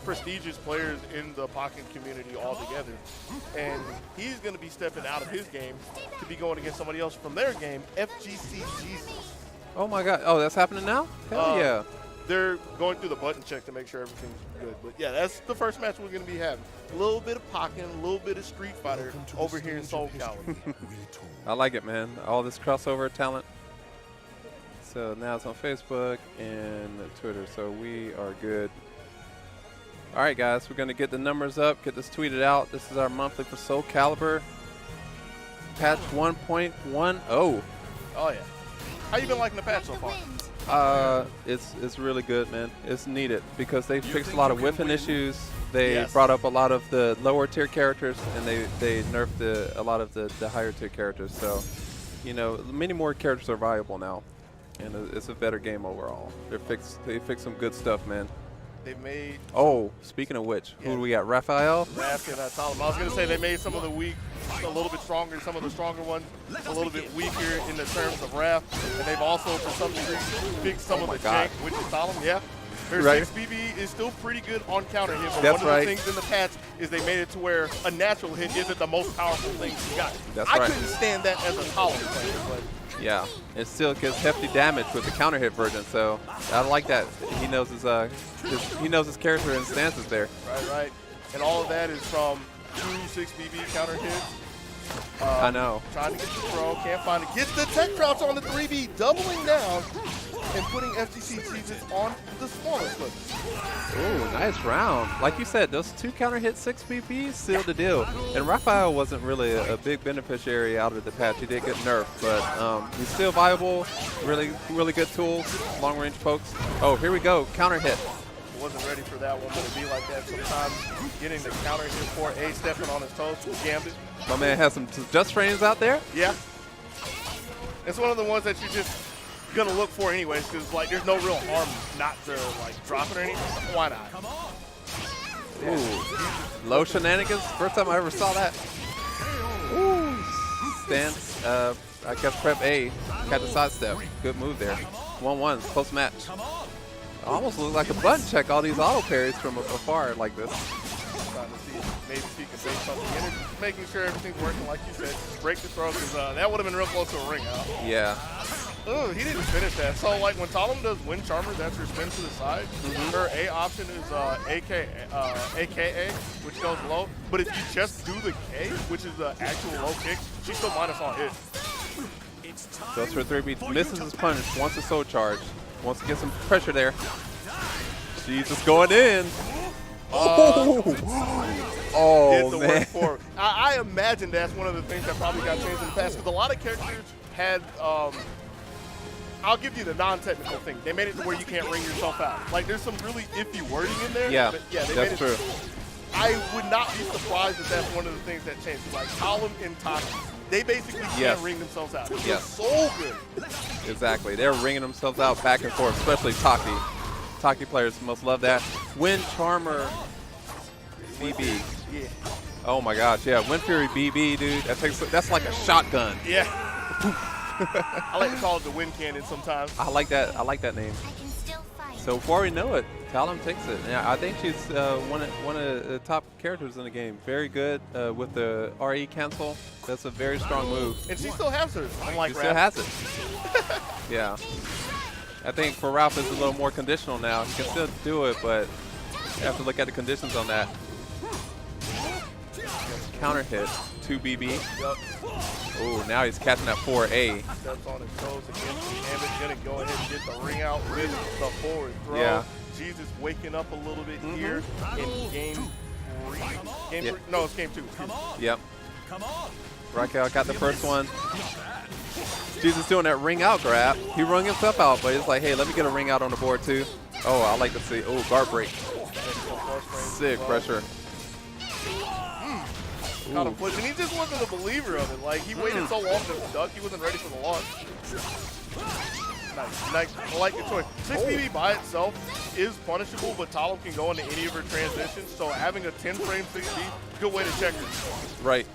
prestigious players in the Pokken community altogether. And he's going to be stepping out of his game to be going against somebody else from their game, FGC Jesus. Oh my God! Oh, that's happening now? Hell yeah! They're going through the button check to make sure everything's good. But yeah, that's the first match we're going to be having. A little bit of Pokken, a little bit of Street Fighter over here in Soulcalibur. I like it, man. All this crossover talent. So now it's on Facebook and Twitter, so we are good. All right, guys, we're going to get the numbers up, get this tweeted out. This is our monthly for Soulcalibur. Patch 1.10. Oh, yeah. How you been liking the patch so far? It's really good, man. It's needed because they fixed a lot of whiffing issues. They brought up a lot of the lower tier characters, and they nerfed a lot of the higher tier characters. So, you know, many more characters are viable now, and it's a better game overall. They fixed some good stuff, man. They made. Oh, speaking of which, who do we got? Raphael. Raph and Solemn. I was gonna say they made some of the weak a little bit stronger, some of the stronger ones a little bit weaker in the terms of Raph, and they've also, for some degree, fixed some of the jank, which is Solemn. Yeah. Their 6BB is still pretty good on counter hit, but one of the things in the patch is they made it to where a natural hit isn't the most powerful thing you got. I couldn't stand that as a Solemn player, but. Yeah, it still gets hefty damage with the counter hit version, so I like that. He knows his character and stances there. Right. And all of that is from 2 6BB counter hits. I know. Trying to get the throw, can't find it. Gets the tech crouch on the 3B, doubling down and putting FGC Jesus on the smaller foot. Ooh, nice round. Like you said, those 2 counter hit 6BB sealed the deal. And Raphael wasn't really a big beneficiary out of the patch. He did get nerfed, but he's still viable. Really good tools, long range pokes. Oh, here we go, counter hit. Wasn't ready for that one, but it'd be like that sometimes. Getting the counter hit for A, stepping on his toes from Gambit. My man has some just frames out there. Yeah. It's one of the ones that you're just gonna look for anyways, because like there's no real harm not to like drop it or anything. Why not? Ooh, low shenanigans. First time I ever saw that. Ooh, stance. I guess prep A. Got the sidestep. Good move there. 1-1 post match. Almost looks like a button check, all these auto parries from afar like this. Trying to see maybe if he can base something in it. Just making sure everything's working like you said. Break the throw, because that would have been real close to a ring out. Yeah. Oh, he didn't finish that. So, like, when Solemn does Wind Charmer, that's her spin to the side. Her A option is AKA, which goes low. But if you just do the K, which is the actual low kick, she's still minus on hit. Goes for 3B, misses his punish, wants a soul charge. Wants to get some pressure there. Jesus going in. Oh, did the work for it. I imagine that's one of the things that probably got changed in the past, because a lot of characters had, I'll give you the non-technical thing. They made it to where you can't ring yourself out. Like, there's some really iffy wording in there. Yeah, but yeah, they that's made it. True. I would not be surprised if that's one of the things that changed. Like, Solemn and Taki, they basically can't ring themselves out. It's so good. Exactly. They're ringing themselves out back and forth, especially Taki. Taki players must love that. Wind Charmer BB. Yeah. Oh my gosh, yeah. Wind Fury BB, dude. That's like a shotgun. Yeah. I like to call it the wind cannon sometimes. I like that name. So before we know it, Talon takes it. Yeah, I think she's one of the top characters in the game. Very good with the RE cancel. That's a very strong move. And she still has hers, unlike She Ralph. still has it. Yeah. I think for Ralph it's a little more conditional now. He can still do it, but you have to look at the conditions on that. Counter hit, 2BB. Yep. Oh, now he's catching that 4A. Steps on his toes again. Gambit gonna go ahead and get the ring out with the forward throw. Yeah. Jesus waking up a little bit here in game 3. Game 3? No, it's game 2. Yep. Raquel got the first one. Jesus doing that ring out grab. He rung himself out, but it's like, hey, let me get a ring out on the board too. Oh, I like to see. Oh, guard break. Sick pressure. Caught him flipping. He just wasn't a believer of it. Like, he waited so long to duck, he wasn't ready for the launch. Nice. I like the choice. 6BB by itself is punishable, but Talon can go into any of her transitions. So having a 10-frame 6B, good way to check her. Right.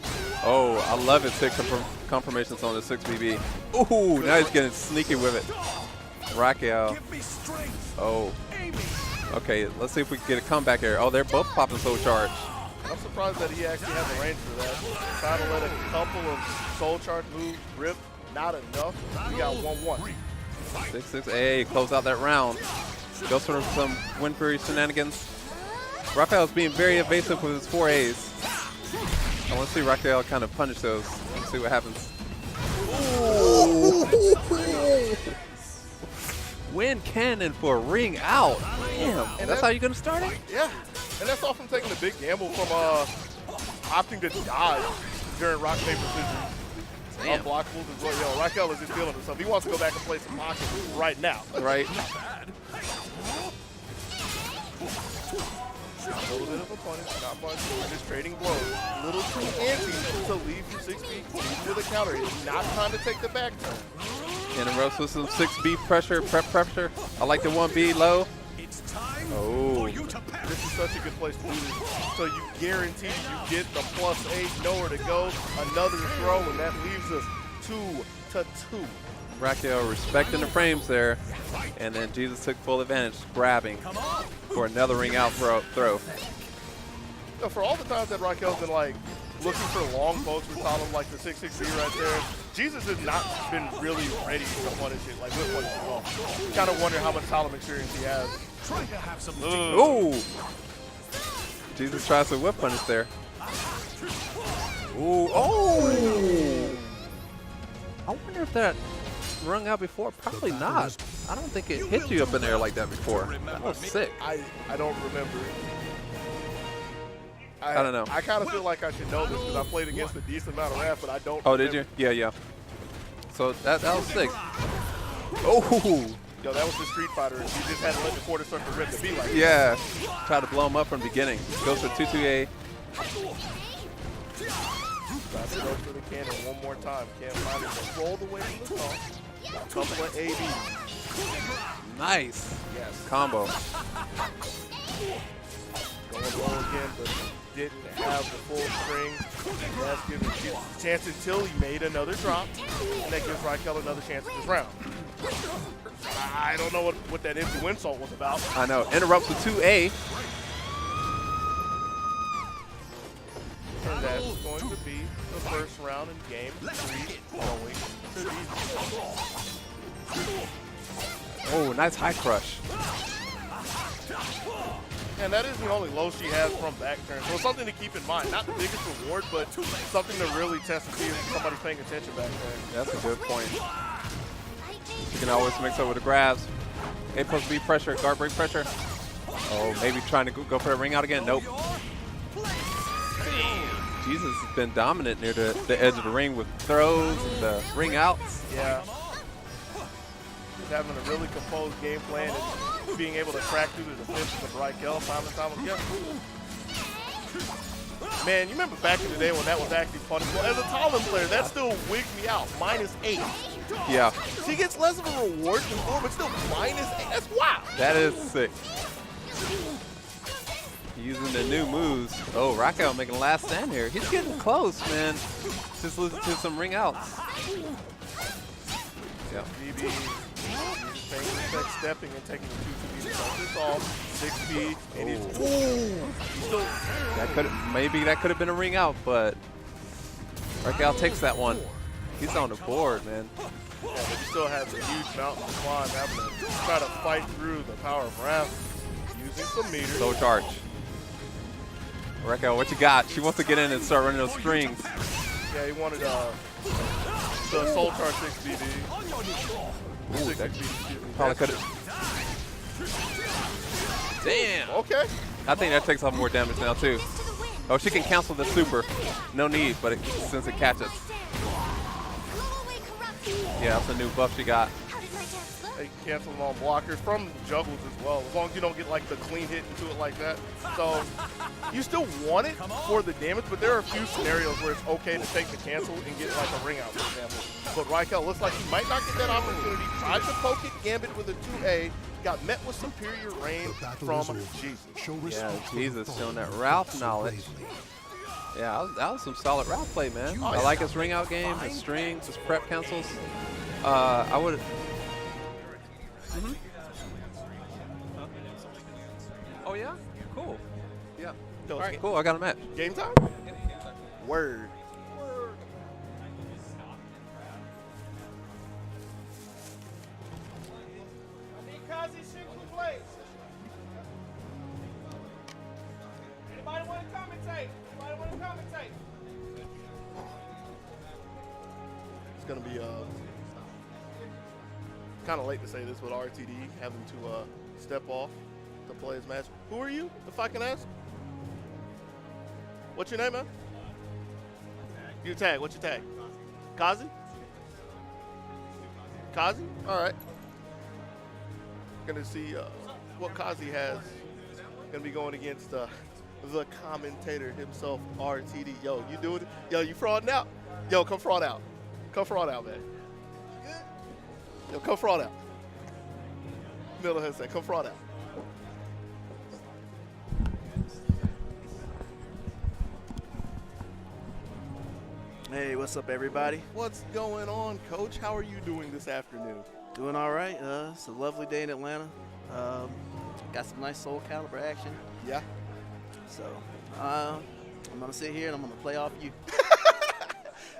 Oh, I love it. 6 confirmations on the 6BB. Ooh, now he's getting sneaky with it. Raquel. Oh. Okay, let's see if we can get a comeback here. Oh, they're both popping Soul Charge. I'm surprised that he actually had the range for that. Trying to let a couple of Soul Charge moves rip, not enough. We got 1-1. 6-6. Hey, close out that round. Goes for some Wind Fury shenanigans. Raphael's being very evasive with his 4As. I want to see Raphael kind of punish those. Let's see what happens. Wind cannon for a ring out. Damn. And that's how you're going to start it? Yeah. And that's all from taking a big gamble from opting to dodge during rock, paper, scissors. Unblockables as well. Yo, Raquel is just feeling himself. He wants to go back and play some pocket right now. Right. A little bit of a punish, not much. Just trading blows. A little too antsy to leave from 6 feet with a counter. He's not trying to take the back turn. Interrupts with some 6B pressure, prep pressure. I like the 1B low. Oh. This is such a good place to do this. So you guarantee you get the +8, nowhere to go. Another throw, and that leaves us 2-2. Raquel respecting the frames there. And then Jesus took full advantage, grabbing for another ring out throw. So for all the times that Raquel's been like looking for long pokes, we call them like the 660 right there. Jesus has not been really ready to punish it, like with punish at all. Kind of wonder how much Talon experience he has. Ooh! Jesus tries to whip punish there. Ooh! Oh! I wonder if that rung out before. Probably not. I don't think it hit you up in there like that before. That was sick. I don't remember. I don't know. I kind of feel like I should know this because I played against a decent amount of rap, but I don't. Oh, did you? Yeah, yeah. So that was sick. Oh! Yo, that was the Street Fighter. You just had to let the quarter circle rip to be like yeah. Try to blow him up from the beginning. Goes for 2-2A. Try to go for the cannon one more time. Can't find it. Roll the way to the top. Couple of AB. Nice. Yes. Combo. Going low again, but didn't have the full string. That's giving you a chance until he made another drop. And that gives Raquel another chance at this round. I don't know what that empty winsult was about. I know. Interrupts with 2A. And that's going to be the first round in game 3 going to be. Oh, nice high crush. And that is the only low she has from back turn. So it's something to keep in mind. Not the biggest reward, but something to really test to see if somebody's paying attention back there. That's a good point. You can always mix up with the grabs. A+B pressure, guard break pressure. Oh, maybe trying to go for a ring out again. Nope. Jesus has been dominant near the edge of the ring with throws and the ring outs. Yeah. He's having a really composed game plan and being able to crack through the defense of Raquel time and time again. Man, you remember back in the day when that was actually punishable? As a Talon player, that still wigged me out. -8. Yeah. She gets less of a reward than 4, but still -8. That's wild. That is sick. Using the new moves. Oh, Raquel making a last stand here. He's getting close, man. Just losing to some ring outs. Yeah. DB, stepping and taking the 2-2 to start this off. 6B, and he's still. Maybe that could have been a ring out, but Raquel takes that one. He's on the board, man. Yeah, but he still has a huge mountain to climb, having to try to fight through the power of Wrath, using some meters. Soul Charge. Raquel, what you got? She wants to get in and start running those strings. Yeah, he wanted the Soul Charge 6BD. Ooh, that probably could have. Damn. Okay. I think that takes off more damage now, too. Oh, she can cancel the super. No need, but since it catches. Yeah, that's a new buff she got. They can cancel them on blockers from juggles as well, as long as you don't get like the clean hit into it like that. So you still want it for the damage, but there are a few scenarios where it's okay to take the cancel and get like a ring out, for example. But Raquel looks like he might not get that opportunity. Tried to poke it, Gambit with a 2A, got met with superior range from Jesus. Yeah, Jesus showing that Ralph knowledge. Yeah, that was some solid Ralph play, man. I like his ring out game, his strings, his prep cancels. I would. yeah? Cool. Yeah. So All right, cool. I got a match. Game time? Word. Anybody want to commentate? It's going to be kind of late to say this, but RTD having to step off to play his match. Who are you, if I can ask? What's your name, man? Your tag. What's your tag? Kazi? Kazi? All right. Going to see what Kazi has. Going to be going against the commentator himself, RTD. Yo, you doing it? Yo, you frauding out? Yo, come fraud out. Come fraud out, man. Yo, come fraud out. Middle headset, come fraud out. Hey, what's up, everybody? What's going on, Coach? How are you doing this afternoon? Doing all right. It's a lovely day in Atlanta. Got some nice Soulcalibur action. Yeah. So I'm gonna sit here and I'm gonna play off you.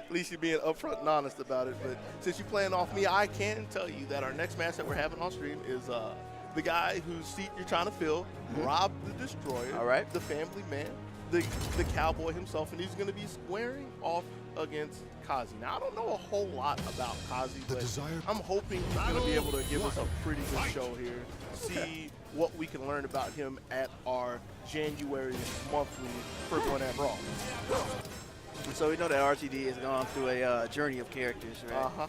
At least you're being upfront and honest about it. But since you're playing off me, I can tell you that our next match that we're having on stream is the guy whose seat you're trying to fill, Rob the Destroyer. All right. The family man, the cowboy himself, and he's going to be squaring off against Kazi. Now, I don't know a whole lot about Kazi, but I'm hoping he's going to be able to give us a pretty good show here. See what we can learn about him at our January monthly for Gwinnett Brawl. So we know that RTD has gone through a journey of characters, right? Uh-huh.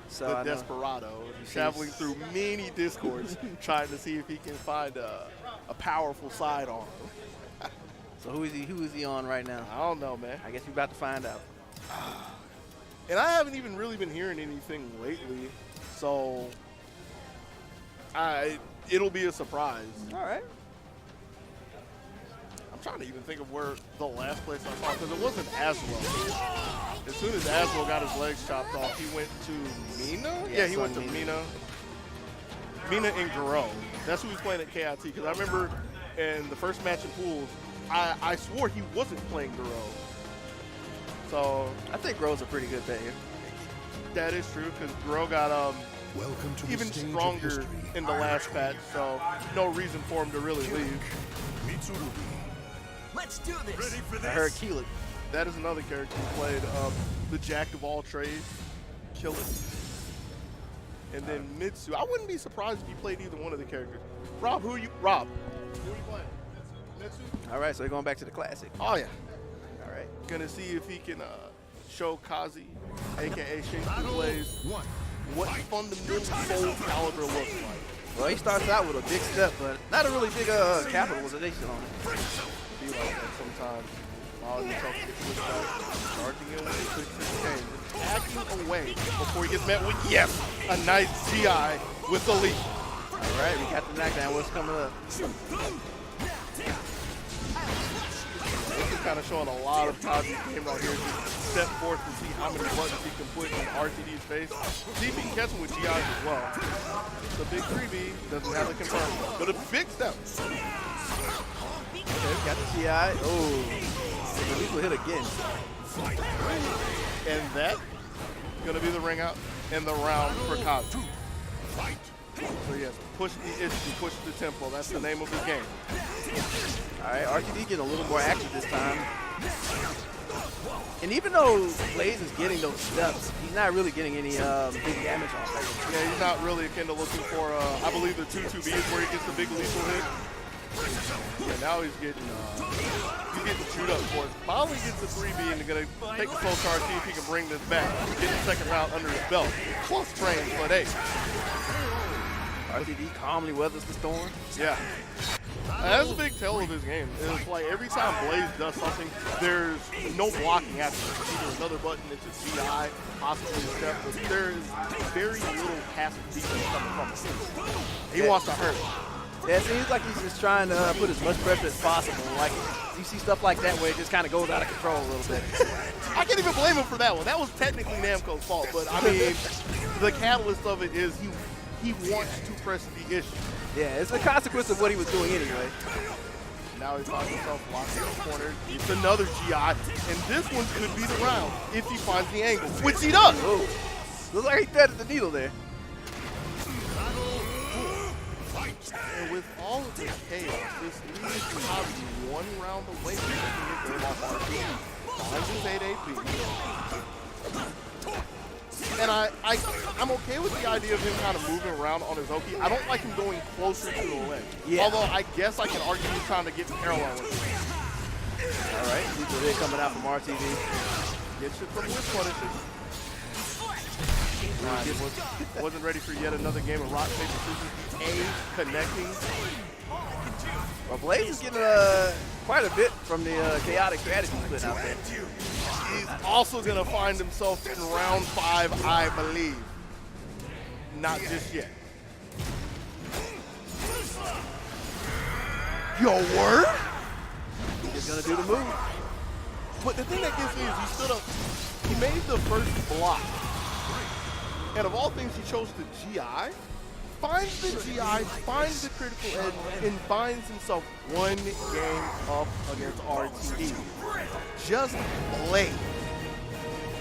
So The I know- Desperado, traveling through many discords, trying to see if he can find a powerful sidearm. So who is he on right now? I don't know, man. I guess we're about to find out. And I haven't even really been hearing anything lately, so it'll be a surprise. All right. I'm trying to even think of where the last place I saw, because it wasn't Aswell. As soon as Aswell got his legs chopped off, he went to Mina? Yeah, he went to Mina. Mina and Garo. That's who he was playing at KIT, because I remember in the first match in pools, I swore he wasn't playing Garo. So I think Gro's a pretty good player. that is true, because Garo got even stronger in the last patch, so no reason for him to really leave. Let's do this. I heard Keelik. That is another character who played the jack of all trades, Kill It. And then Mitsu. I wouldn't be surprised if you played either one of the characters. Rob, who are you playing? Mitsu? All right, so we're going back to the classic. Oh, yeah. All right. Gonna see if he can show Kazi, a.k.a. Shinsu Blaze, what fundamental Soulcalibur looks like. Well, he starts out with a big step, but not a really big capitalization on it. Be like that sometimes. All himself gets pushed back, charging in with a quick change, acting away before he gets met with, yes, a nice GI with the leap. All right, we got the knockdown. What's coming up? This is kind of showing a lot of Kazi's game right here. Just step forth to see how many buttons he can put in RTD's face. See if he can catch him with GIs as well. The big 3B doesn't have a confirm, but a big step. Okay, got the GI. Oh, the leap will hit again. And that's going to be the ring out in the round for Kazi. So yes, push the issue, push the tempo. That's the name of the game. All right, RTD getting a little more active this time. And even though Blaze is getting those steps, he's not really getting any big damage off of it. Yeah, he's not really kind of looking for, I believe the 2-2B is where he gets the big lethal hit. Yeah, now he's getting chewed up for it. Finally gets the 3B and gonna take the slow card, see if he can bring this back. Get the second round under his belt. Plus train, but hey. RTD calmly weathers the storm. Yeah. That's a big tell of his game. It's like every time Blaze does something, there's no blocking after it. It's either another button, it's a GI, possibly a step, but there is very little passive defense coming from him. He wants to hurt. Yeah, it seems like he's just trying to put as much pressure as possible. Like, you see stuff like that where it just kind of goes out of control a little bit. I can't even blame him for that one. That was technically Namco's fault, but I mean, the catalyst of it is he wants to press the issue. Yeah, it's a consequence of what he was doing anyway. Now he finds himself locked in the corner. It's another GI, and this one could be the round if he finds the angle, which he does. Oh, looks like he threaded the needle there. And with all of this chaos, this leaves probably one round away from taking the game off RP. Finds his 8 AP. And I'm okay with the idea of him kind of moving around on his Oki. I don't like him going closer to the ledge. Yeah. Although I guess I can argue he's trying to get parallel with him. All right, lethal hit coming out from RTD. Gets it from his punishes. Wasn't ready for yet another game of rock, paper, scissors. A connecting. Well, Blaze is getting quite a bit from the chaotic strategy put out there. He's also going to find himself in round 5, I believe. Not just yet. Your word? He's going to do the move. But the thing that gets me is he stood up. He made the first block. And of all things, he chose the GI. Finds the GI, finds the critical edge, and finds himself one game up against RTD. Just Blade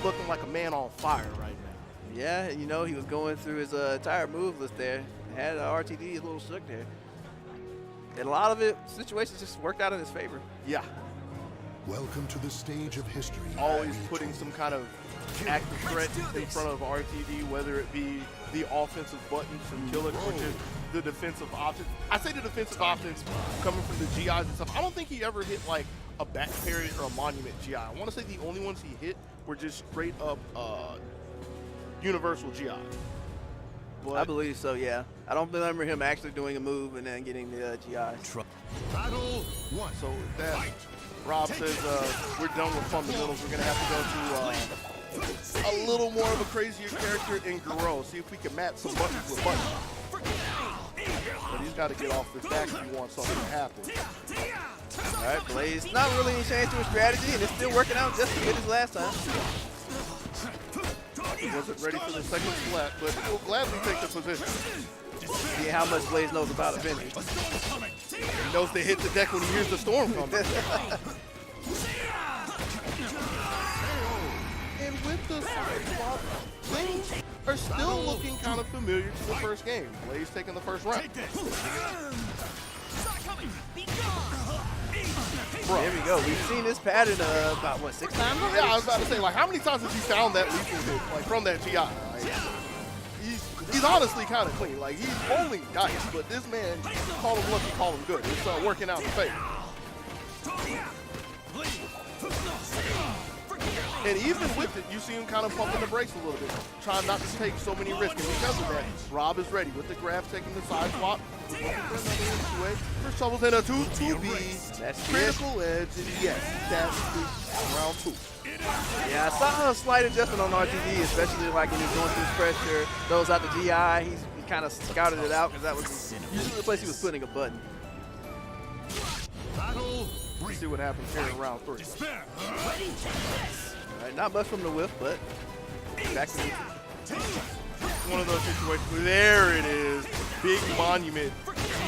looking like a man on fire right now. Yeah, you know, he was going through his entire move list there. Had RTD a little shook there. And a lot of it, situations just worked out in his favor. Yeah. Welcome to the stage of history. Always putting some kind of active threat in front of RTD, whether it be the offensive buttons from kill it or just the defensive options. I say the defensive options coming from the GIs and stuff. I don't think he ever hit like a back parry or a monument GI. I want to say the only ones he hit were just straight up universal GI. But I believe so, yeah. I don't remember him actually doing a move and then getting the GIs. Battle 1. So with that, Rob says we're done with fundamentals. We're going to have to go to a little more of a crazier character in Garo. See if we can match some buttons with buttons. But he's got to get off this back if he wants something to happen. All right, Blaze. Not really any change to his strategy, and it's still working out just as good as last time. He wasn't ready for the second splat, but he'll gladly take the position. See how much Blaze knows about Avengers. He knows to hit the deck when he hears the storm coming. And with the side swap, things are still looking kind of familiar to the first game. Blaze taking the first round. Bro. There we go. We've seen this pattern about, what, 6 times already? Yeah, I was about to say, like, how many times has he found that lethal hit, like, from that GI? Like, he's honestly kind of clean. Like, he's only dice, but this man, call him lucky, call him good. It's working out in favor. And even with it, you see him kind of pumping the brakes a little bit, trying not to take so many risks. And because of that, Rob is ready with the grab, taking the side swap. First troubles in a 2-2B. That's Critical edge, and yes, that's round 2. Yeah, I saw a slight adjustment on RTD, especially like when he's going through pressure, throws out the GI. He kind of scouted it out because that was usually the place he was putting a button. Let's see what happens here in round 3. All right, not much from the whiff, but back to neutral. One of those situations. There it is. Big monument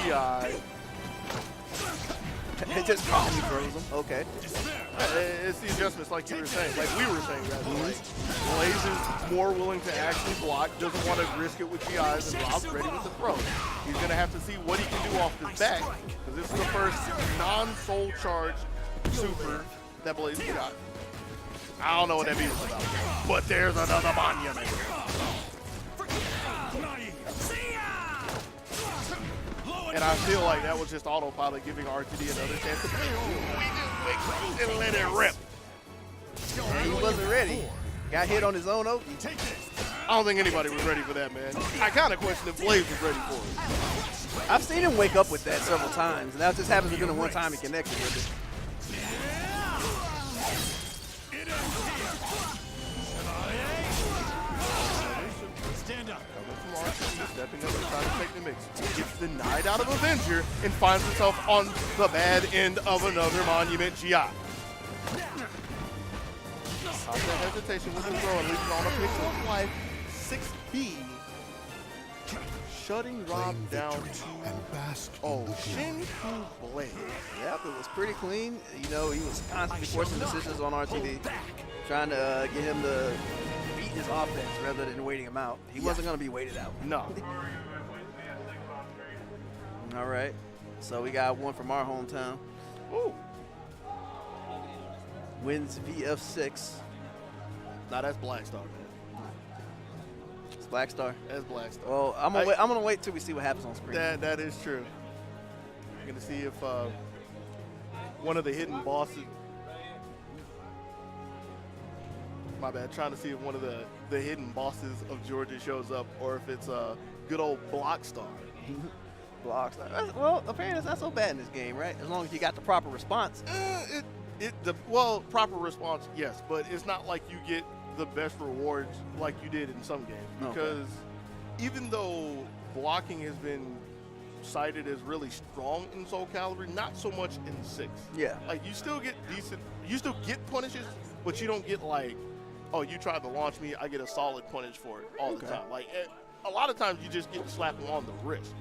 GI. It just calmly throws him. Okay. It's the adjustments, like you were saying, like we were saying, guys. Like, Blaze is more willing to actually block, doesn't want to risk it with GIs, and Rob's ready with the throw. He's going to have to see what he can do off this back, because this is the first non-soul charge super that Blaze got. I don't know what that means about, but there's another monument. And I feel like that was just autopilot giving RTD another chance to and let it rip. And he wasn't ready. Got hit on his own Oki. I don't think anybody was ready for that, man. I kind of question if Blaze was ready for it. I've seen him wake up with that several times, and that just happens to be the one time he connected with it. Stepping up and trying to take the mix. Gets denied out of Avenger and finds himself on the bad end of another Monument GI. Pops that hesitation with the throw and leaves it on a pixel of life. 6B. shutting Rob Claim down victory to and bask in oh the glory. Shinku Blade. Yep, it was pretty clean. You know, he was constantly forcing decisions on RTD, trying to get him to beat his offense rather than waiting him out. He wasn't going to be waited out. No. All right, so we got one from our hometown. Ooh. Wins VF6. Nah, that's Black Star, man. It's Black Star. That's Black Star. Well, I'm gonna wait till we see what happens on screen. That is true. I'm gonna see if one of the hidden bosses. My bad. Trying to see if one of the hidden bosses of Georgia shows up, or if it's good old Block Star. Block Star. Well, apparently it's not so bad in this game, right? As long as you got the proper response. Well, proper response, yes, but it's not like you get the best rewards like you did in some games, because even though blocking has been cited as really strong in Soulcalibur, not so much in 6. Yeah. Like you still get punishes, but you don't get like, oh, you tried to launch me, I get a solid punish for it all the time. Like a lot of times you just get to slap them on the wrist.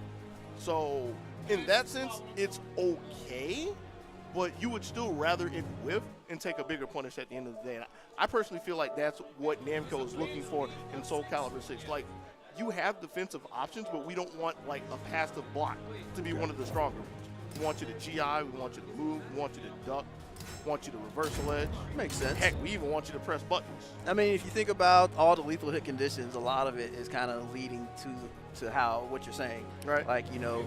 So in that sense, it's okay. But you would still rather it whiff and take a bigger punish at the end of the day. And I personally feel like that's what Namco is looking for in Soulcalibur 6. Like, you have defensive options, but we don't want, like, a passive block to be one of the stronger ones. We want you to GI, we want you to move, we want you to duck, we want you to reversal edge. Makes sense. Heck, we even want you to press buttons. I mean, if you think about all the lethal hit conditions, a lot of it is kind of leading to what you're saying. Right. Like, you know,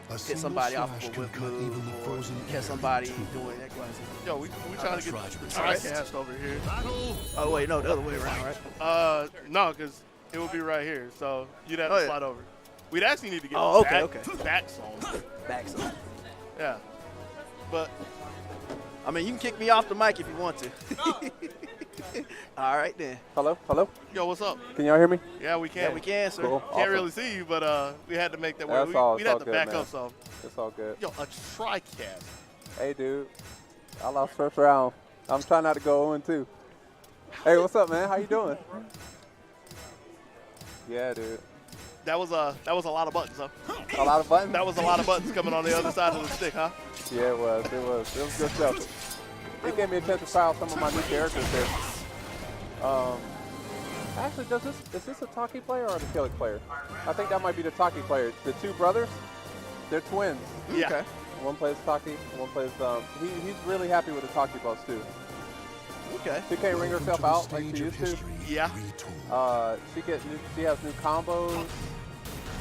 A hit single somebody off slash of a can whip cut even move, the or frozen catch air somebody in two. doing X, Y, Z. Yo, we trying to get the cast over here. Oh, wait, no, the other way around, right? No, because it would be right here, so you'd have to slide over. We'd actually need to get back zone. Back zone. Yeah. But I mean, you can kick me off the mic if you want to. All right, then. Hello? yo, what's up? Can y'all hear me? Yeah, we can. Yeah, we can, sir. Cool. Can't Awesome. really see you, but we had to make that That's work. all- We'd it's have all to good, back man. up some. It's all good. Yo, a TriCast. Hey, dude. I lost first round. I'm trying not to go 0-2. Hey, what's up, man? How you doing? Yeah, dude. That was a lot of buttons, huh? A lot of buttons? That was a lot of buttons coming on the other side of the stick, huh? Yeah, it was. It was good stuff. It gave me a chance to try out some of my new characters here. Actually, is this a Taki player or a Killick player? I think that might be the Taki player. The two brothers, they're twins. Yeah. Okay. One plays Taki, one plays, he's really happy with the Taki buffs too. Okay. She can't ring herself out like she used to. Yeah. She has new combos.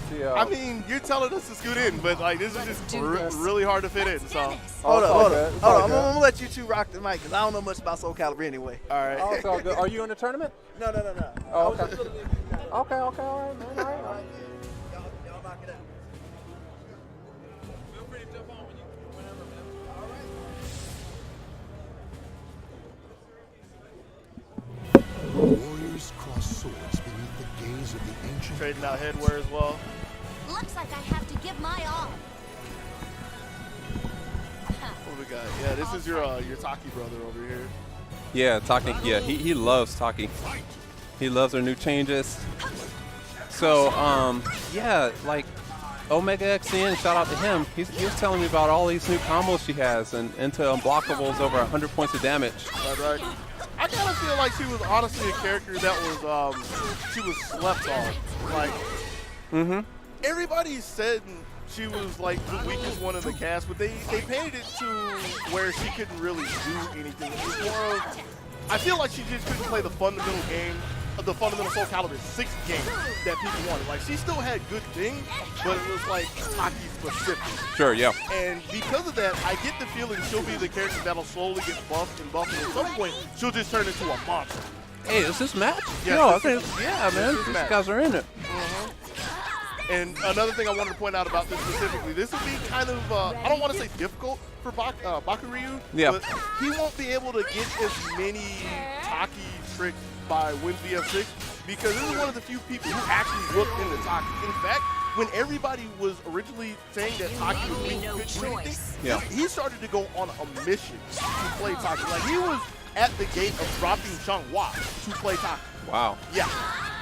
I mean, you're telling us to scoot in, but like this is just really hard to fit in. So. Hold on. It's I'm all good. gonna let you two rock the mic because I don't know much about Soulcalibur anyway. All right. Oh, it's all good. Are you in the tournament? No. Oh, okay. Okay, all right, man. All right. Y'all knock it out. Feel free to jump on whenever, man. All right. Warriors cross swords beneath the gaze of the ancient. Trading out headwear as well. Looks like I have to give my all. What we got? Yeah, this is your Taki brother over here. Yeah, Taki. Yeah, he loves Taki. He loves her new changes. So, yeah, like Omega XN, shout out to him. He was telling me about all these new combos she has and into unblockables over 100 points of damage. Right. I kind of feel like she was honestly a character that was she was slept on. Like, everybody said she was like the weakest one in the cast, but they painted it to where she couldn't really do anything. It was more of, I feel like she just couldn't play the fundamental game, the fundamental Soulcalibur 6 game that people wanted. Like, she still had good things, but it was like Taki specific. Sure, yeah. And because of that, I get the feeling she'll be the character that'll slowly get buffed, and at some point she'll just turn into a monster. Hey, is this match? Yeah, Yo, I this think, yeah, man, is these match. guys are in it. And another thing I wanted to point out about this specifically, this would be kind of, I don't want to say difficult for Bakuryu, Yeah. but he won't be able to get as many Taki tricks by Win VF6 because this is one of the few people who actually looked into Taki. In fact, when everybody was originally saying that Taki was weak, couldn't do anything, Yeah. he started to go on a mission to play Taki. Like, he was at the gate of dropping Changhua to play Taki. Wow. Yeah.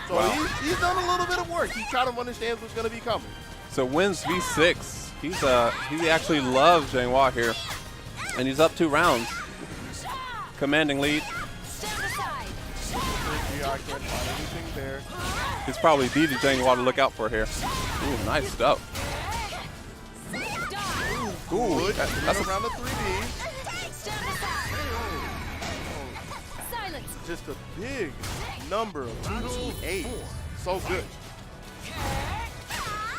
So Wow. he's done a little bit of work. He kind of understands what's going to be coming. So wins V6. He actually loves Zhang here, and he's up 2 rounds. Commanding lead. I can't find anything there. He's probably DD Zhang to look out for here. Ooh, nice stuff. Ooh, that's around the 3D. Just a big number of 228. So good.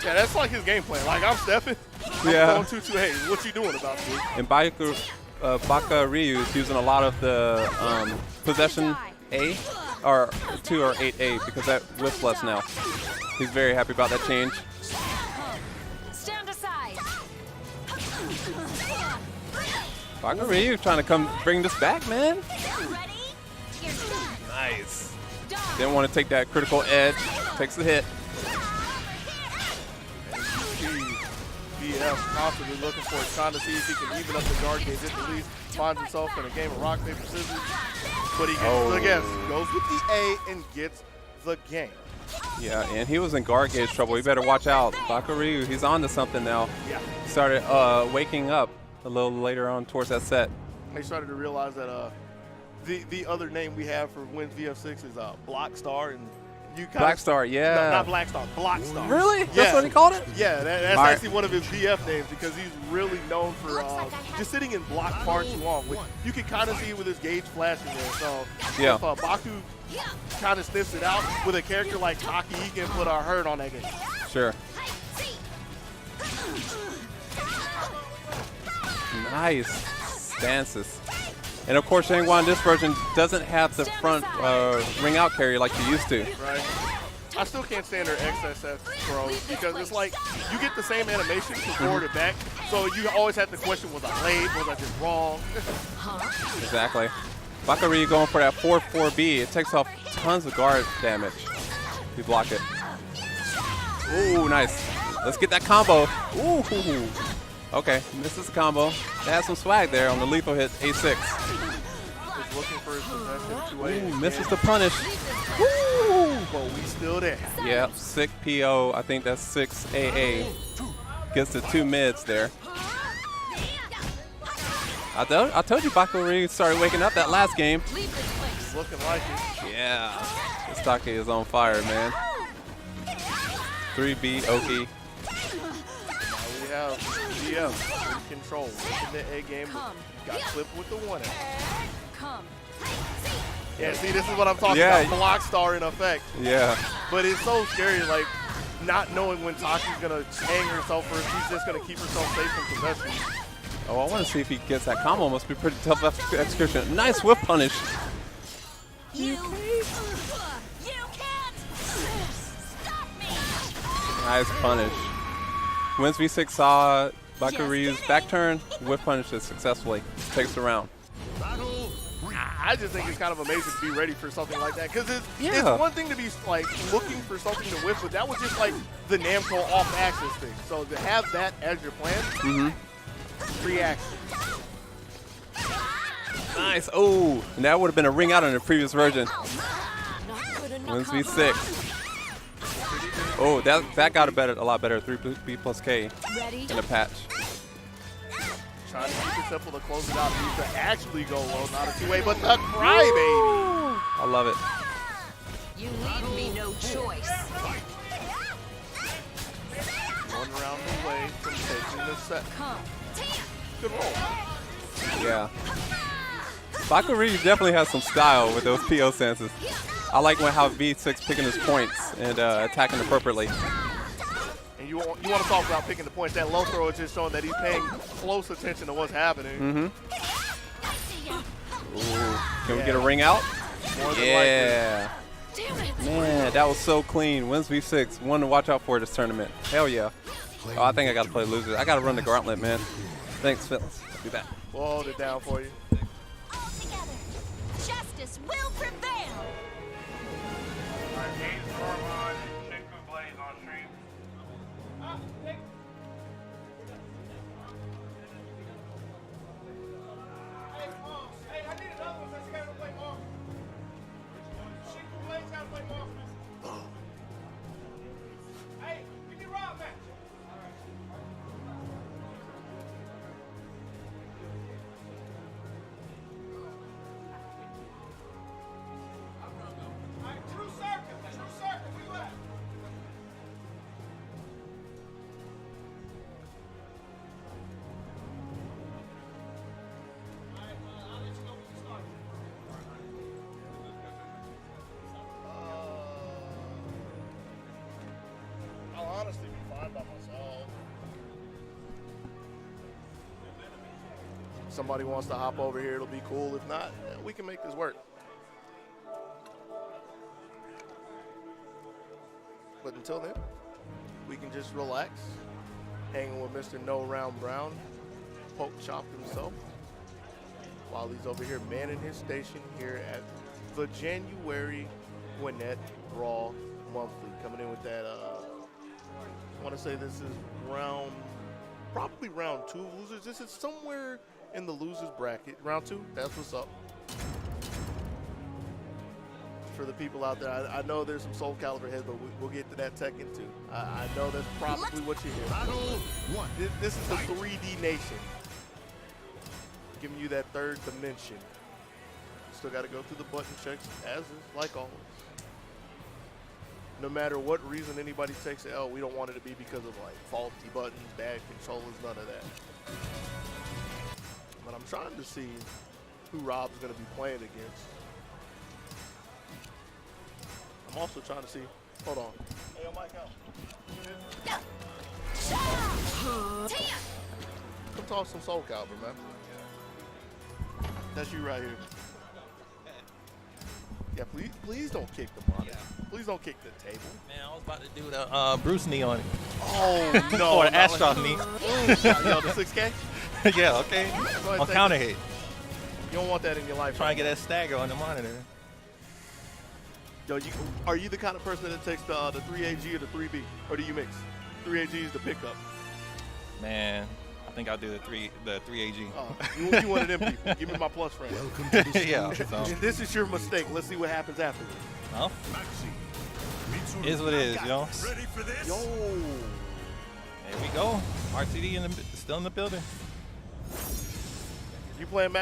Yeah, that's like his game plan. Like, I'm stepping. I'm going 228. What you doing about this? And Baka Ryu is using a lot of the possession A, or 2 or 8A, because that whiffs less now. He's very happy about that change. Stand aside. Baka Ryu trying to come bring this back, man. Ready? You're done. Nice. Didn't want to take that critical edge. Takes the hit. BF constantly looking for it, trying to see if he can even up the guard game, just at least finds himself in a game of rock, paper, scissors. But he gets goes with the A and gets the game. Yeah, and he was in guard gauge trouble. He better watch out. Baka Ryu, he's on to something now. Yeah. Started waking up a little later on towards that set. They started to realize that the other name we have for Wins VF6 is Block Star, and you kind Black Star, yeah. No, not Black Star, Block Star. Really? Yeah. That's what he called it? Yeah, that's All actually one of his VF names because he's really known for just sitting in block far too long. Which you can kind of see with his gauge flashing there. So Yeah. if Baku kind of sniffs it out with a character like Taki, he can put a hurt on that game. Sure. Nice stances. And of course, Shangwan in this version doesn't have the front ring out carry like you used to. Right. I still can't stand her XSS throws because it's like you get the same animation from forward to back, so you always have to question, was I late? Was I just wrong? Exactly. Baka Ryu going for that 4-4B. It takes off tons of guard damage. You block it. Ooh, nice. Let's get that combo. Ooh. Okay, misses the combo. It has some swag there on the lethal hit, A6. Just looking for his possession. Ooh, misses the punish. Woo! But we still there. Yep, 6 PO. I think that's 6 AA. Gets the 2 mids there. I told you Baka Ryu started waking up that last game. Looking like it. Yeah. This Taki is on fire, man. 3B Oki. We have GM in control. In the A game, got clipped with the 1A. Yeah, see, this is what I'm talking about. Block Star in effect. Yeah. But it's so scary, like, not knowing when Taki's going to hang herself or if she's just going to keep herself safe from possession. Oh, I want to see if he gets that combo. Must be pretty tough execution. Nice whip punish. You can't stop me. Nice punish. Wins V6 saw Baka Ryu's back turn, whip punishes successfully. Takes the round. I just think it's kind of amazing to be ready for something like that because it's one thing to be like looking for something to whip, but that was just like the Namco off-axis thing. So to have that as your plan, reaction. Nice. Oh, and that would have been a ring out in the previous version. Wins V6. Oh, that got a lot better. 3B plus K in a patch. Trying to keep it simple to close it out. Needs to actually go low, not a 2-way, but the crybaby. I love it. You leave me no choice. One round away from taking the set. Good roll. Yeah. Baka Ryu definitely has some style with those PO stances. I like how V6 picking his points and attacking appropriately. And you want to talk about picking the points. That low throw is just showing that he's paying close attention to what's happening. Ooh. Can we get a ring out? Yeah. Man, that was so clean. Wins V6. One to watch out for this tournament. Hell yeah. Oh, I think I got to play losers. I got to run the gauntlet, man. Thanks, Phyllis. Be back. We'll hold it down for you. Together, justice will prevail. somebody wants to hop over here, it'll be cool. If not, we can make this work. But until then, we can just relax, hanging with Mr. No Round Brown, poke chop himself, while he's over here manning his station here at the January Gwinnett Brawl Monthly. Coming in with that, I want to say this is probably round 2 of losers. This is somewhere in the losers bracket. Round 2, that's what's up. For the people out there, I know there's some Soulcalibur heads, but we'll get to that Tekken too. I know that's probably what you hear. Battle 1. This is the 3D Nation, giving you that third dimension. Still got to go through the button checks, as is, like always. No matter what reason anybody takes an L, we don't want it to be because of like faulty buttons, bad controllers, none of that. But I'm trying to see who Rob's going to be playing against. I'm also trying to see. Hold on. Hey, yo, Mike, out. Come talk some Soulcalibur, man. That's you right here. Yeah, please don't kick the monitor. Please don't kick the table. Man, I was about to do the Bruce knee on it. Oh, no. Or the Astros knee. Yo, the 6K? Yeah, okay. On counter hit. You don't want that in your life. Trying to get that stagger on the monitor. Yo, are you the kind of person that takes the 3AG or the 3B? Or do you mix? 3AG is the pickup. Man, I think I'll do the 3AG. You one of them people. Give me my plus friend. Welcome to the Yeah. stage. So, If this is your mistake, let's see what happens afterwards. well, Maxi. is what it is, yo. Ready for this? Yo. There we go. RTD still in the building. You playing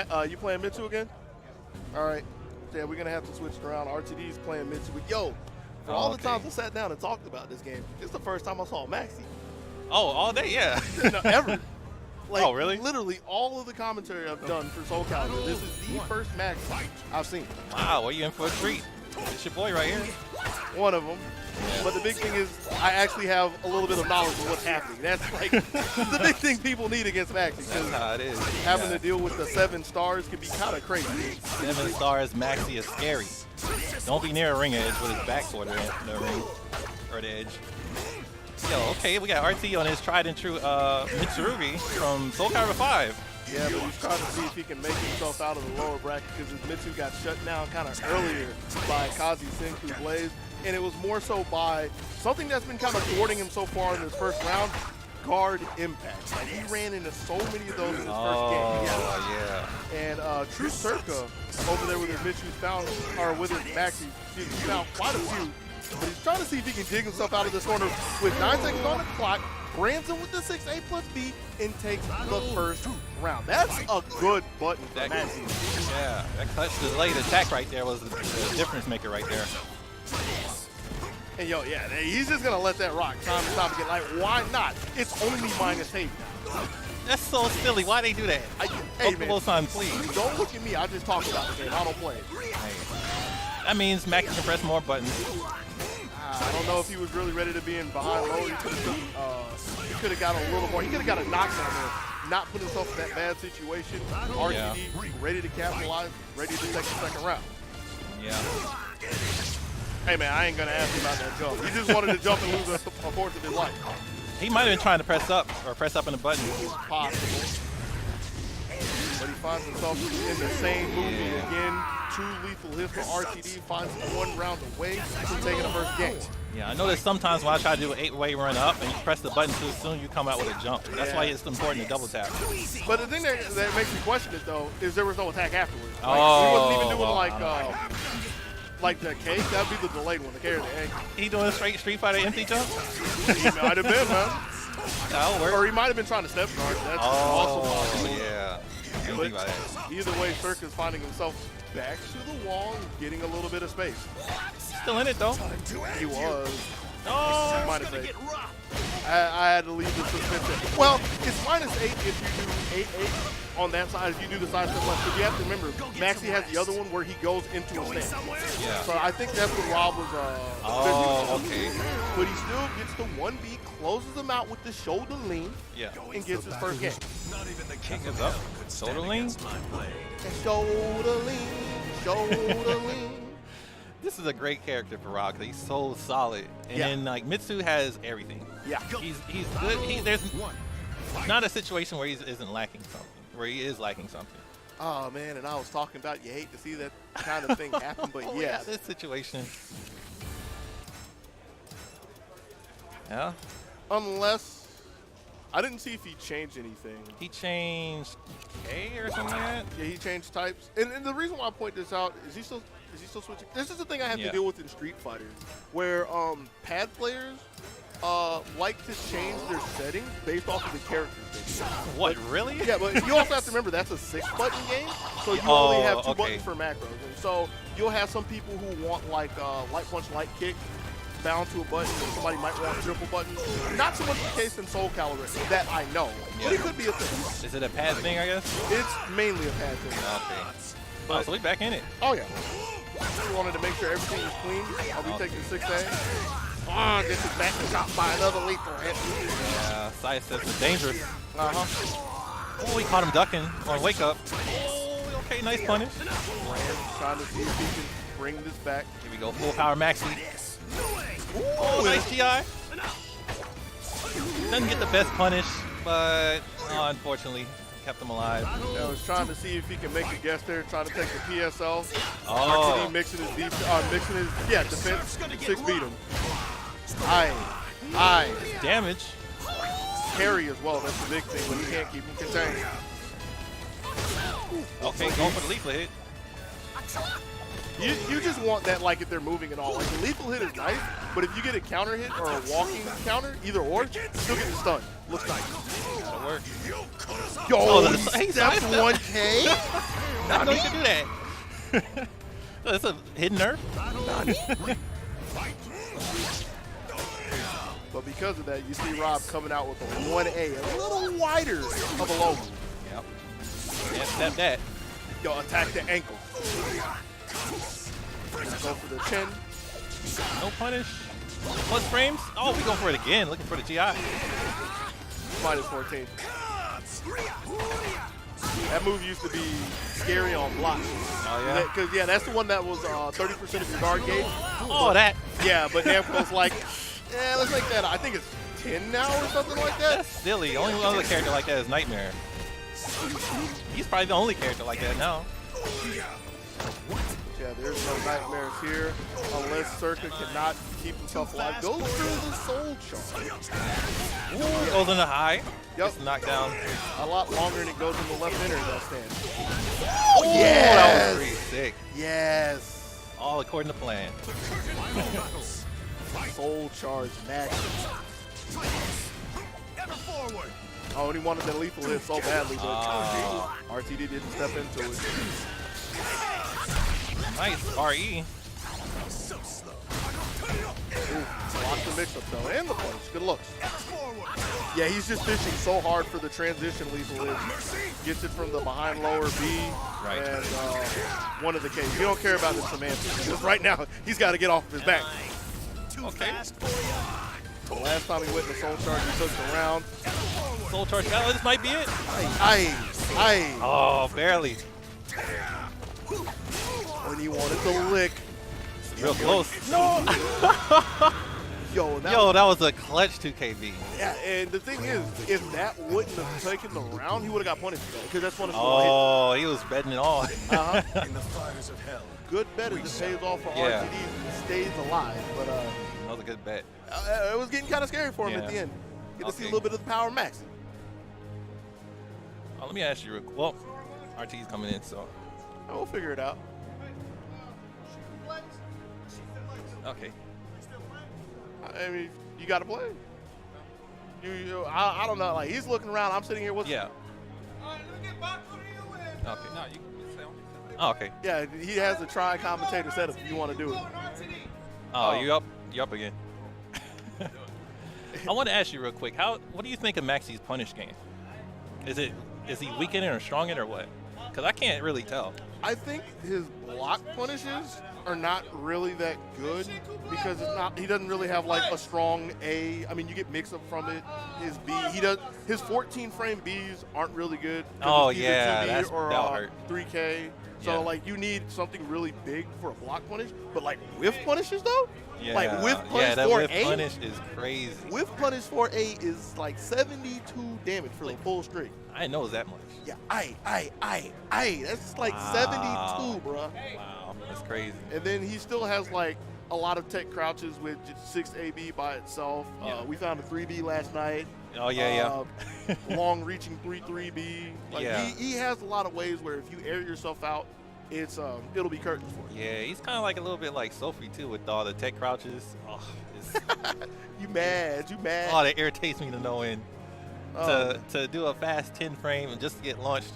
Mitsu again? All right. Yeah, we're gonna have to switch it around. RTD's playing Mitsu. Yo, for all the times I sat down and talked about this game, it's the first time I saw Maxi. Oh, all day, yeah. No, ever. Like, Oh, really? Literally all of the commentary I've done for Soulcalibur, this is the first Maxi I've seen. Wow, well, you in for a treat. It's your boy right here. One of them. But the big thing is, I actually have a little bit of knowledge of what's happening. That's like the big thing people need against Maxi. That's Because how it is. having to deal with the 7 stars can be kind of crazy. 7 stars, Maxi is scary. Don't be near a ring edge with his back toward the ring or the edge. Yo, okay, we got RT on his tried and true Mitsurugi from Soulcalibur 5. Yeah, but he's trying to see if he can make himself out of the lower bracket because his Mitsu got shut down kind of earlier by Kazi Senku Blaze. And it was more so by something that's been kind of thwarting him so far in this first round, guard impact. Like, he ran into so many of those in his first game. Yeah. And True Circa over there with his Mitsu found, or with his Maxi, he found quite a few. But he's trying to see if he can dig himself out of this corner with 9 seconds on the clock. Brands him with the 6A plus B and takes the first round. That's a good button for Maxi. Yeah, that clutch delayed attack right there was the difference maker right there. And yo, yeah, he's just gonna let that rock time and time again. Like, why not? It's only -8 now. That's so silly. Why they do that? Hey, man, son, please. don't look at me. I just talk about the game. I don't play it. That means Max can press more buttons. I don't know if he was really ready to be in behind low. He could have got a little more. He could have got a knockdown there. Not put himself in that bad situation. RTD ready to capitalize, ready to take the second round. Yeah. Hey man, I ain't gonna ask him about that jump. He just wanted to jump and lose a fourth of his life. He might have been trying to press up or press up in the button. Possible. But he finds himself in the same movie again. 2 lethal hits for RTD. Finds 1 round away from taking the first game. Yeah, I noticed sometimes when I try to do an 8-way run up and you press the button too soon, you come out with a jump. That's why it's important to double tap. But the thing that makes me question it though is there was no attack afterwards. Like, Oh, he wasn't even doing well, like the cake. That'd be the delayed one, the carry the ankle. He doing a straight Street Fighter empty jump? He might have been, man. That'll work. Or he might have been trying to step guard. That's also possible. Yeah. I didn't think about that. Either way, Circa's finding himself back to the wall and getting a little bit of space. Still in it though. He was. Oh, Might have been. I had to leave the suspension. Well, it's -8 if you do 8-8 on that side. If you do the side step left, but you have to remember, Maxie has the other one where he goes into a stance. Yeah. So I think that's what Rob was. Oh, okay. But he still gets the 1B, closes him out with the shoulder lean, Yeah. and gets his first game. Kick is up. Shoulder lean. Shoulder lean, shoulder lean. This is a great character for Rob because he's so solid. And Yeah. then like Mitsu has everything. Yeah. He's good. There's not a situation where he isn't lacking something. Where he is lacking something. Oh man, and I was talking about you hate to see that kind of thing happen, but Oh, yes. yeah, this situation. Yeah. Unless I didn't see if he changed anything. He changed K or something like that. Yeah, he changed types. And the reason why I point this out is he still switching. This is the thing I have to deal with in Street Fighter, where pad players like to change their settings based off of the characters they do. What, really? Yeah, but you also have to remember that's a 6-button game, so you only have 2 buttons for macros. And so you'll have some people who want like light punch, light kick, bound to a button, and somebody might want triple buttons. Not so much the case in Soulcalibur that I know, but it could be a thing. Is it a pad thing, I guess? It's mainly a pad thing. Okay. Oh, so we back in it. Oh yeah. We wanted to make sure everything was clean. Are we taking 6A? Oh, this is back and shot by another lethal hit. Yeah, side steps are dangerous. Uh-huh. Oh, he caught him ducking on wake up. Oh, okay, nice punish. Trying to see if he can bring this back. Here we go, full power Maxi. Oh, nice GI. Doesn't get the best punish, but unfortunately kept him alive. I was trying to see if he can make a guess there, trying to take the PSL. Oh. RTD mixing his defense. 6 beat him. Aye. Damage. Carry as well, that's the big thing, but he can't keep him contained. Okay, going for the lethal hit. You just want that like if they're moving at all. Like the lethal hit is nice, but if you get a counter hit or a walking counter, either or, still get the stun. Looks nice. That'll work. Yo, Oh, that's 1K? I know you can do that. That's a hidden nerf. But because of that, you see Rob coming out with a 1A, a little wider of a logo. Yep. Can't step that. Yo, attack the ankle. Go for the chin. No punish. Plus frames. Oh, we going for it again. Looking for the GI. -14. That move used to be scary on block. Oh, yeah? Because, yeah, that's the one that was 30% of your guard gauge. Oh, that. Yeah, but Namco's like, yeah, let's make that, I think it's 10 now or something like that. That's silly. Only other character like that is Nightmare. He's probably the only character like that now. Yeah, there's no nightmares here unless Circa cannot keep himself alive. Goes through the soul charge. Ooh, goes in the high. Yep. Gets knocked down. A lot longer than it goes in the left inner in that stand. Oh, yes! That was pretty sick. Yes. All according to plan. Soul charge max. Oh, and he wanted that lethal hit so badly, but RTD didn't step into it. Nice RE. Lock the mix-up though, and the punch. Good looks. Yeah, he's just fishing so hard for the transition lethal hit. Gets it from the behind lower B Right. and one of the Ks. You don't care about the semantics. Because right now, he's got to get off of his back. Okay. The last time he went to Soul Charge, he took the round. Soul charge battle. This might be it. Aye. Oh, barely. When he wanted to lick. Real close. No! Yo, That was a clutch 2KB. Yeah, and the thing is, if that wouldn't have taken the round, he would have got punished for that, because that's one of the Oh, he was betting it all. good bet. It just pays off for Yeah. RTD and stays alive. But That was a good bet. it was getting kind of scary for him at Yeah. the end. Get to see a Okay. little bit of the power max. Oh, let me ask you real quick. Well, RT's coming in, so. We'll figure it out. Okay. I mean, you got to play. I don't know. Like, he's looking around. I'm sitting here with. Yeah. Okay. No, you can stay on. Oh, okay. Yeah, he has a tri-commentator setup if you want to do it. Oh, you up? You up again? I want to ask you real quick. What do you think of Maxi's punish game? Is he weakening or stronging or what? Because I can't really tell. I think his block punishes are not really that good because he doesn't really have like a strong A. I mean, you get mix up from it. His B, his 14 frame Bs aren't really good. Oh it's either yeah, 2B that'll or hurt. 3K. So Yeah. like you need something really big for a block punish, but like whiff punishes though, Yeah, like whiff punish yeah, that for whiff A. punish is crazy. Whiff punish for A is like 72 damage for the full streak. I didn't know it was that much. Yeah, that's like Wow. 72, bruh. Wow, that's crazy. And then he still has like a lot of tech crouches with just 6 AB by itself. Yeah. We found a 3B last night. Oh yeah, Long reaching 3-3B. Like Yeah. he has a lot of ways where if you air yourself out, it'll be curtains for you. yeah. He's kind of like a little bit like Sophie too, with all the tech crouches. Oh, You mad? oh, that irritates me to no end. Oh. To do a fast 10 frame and just to get launched.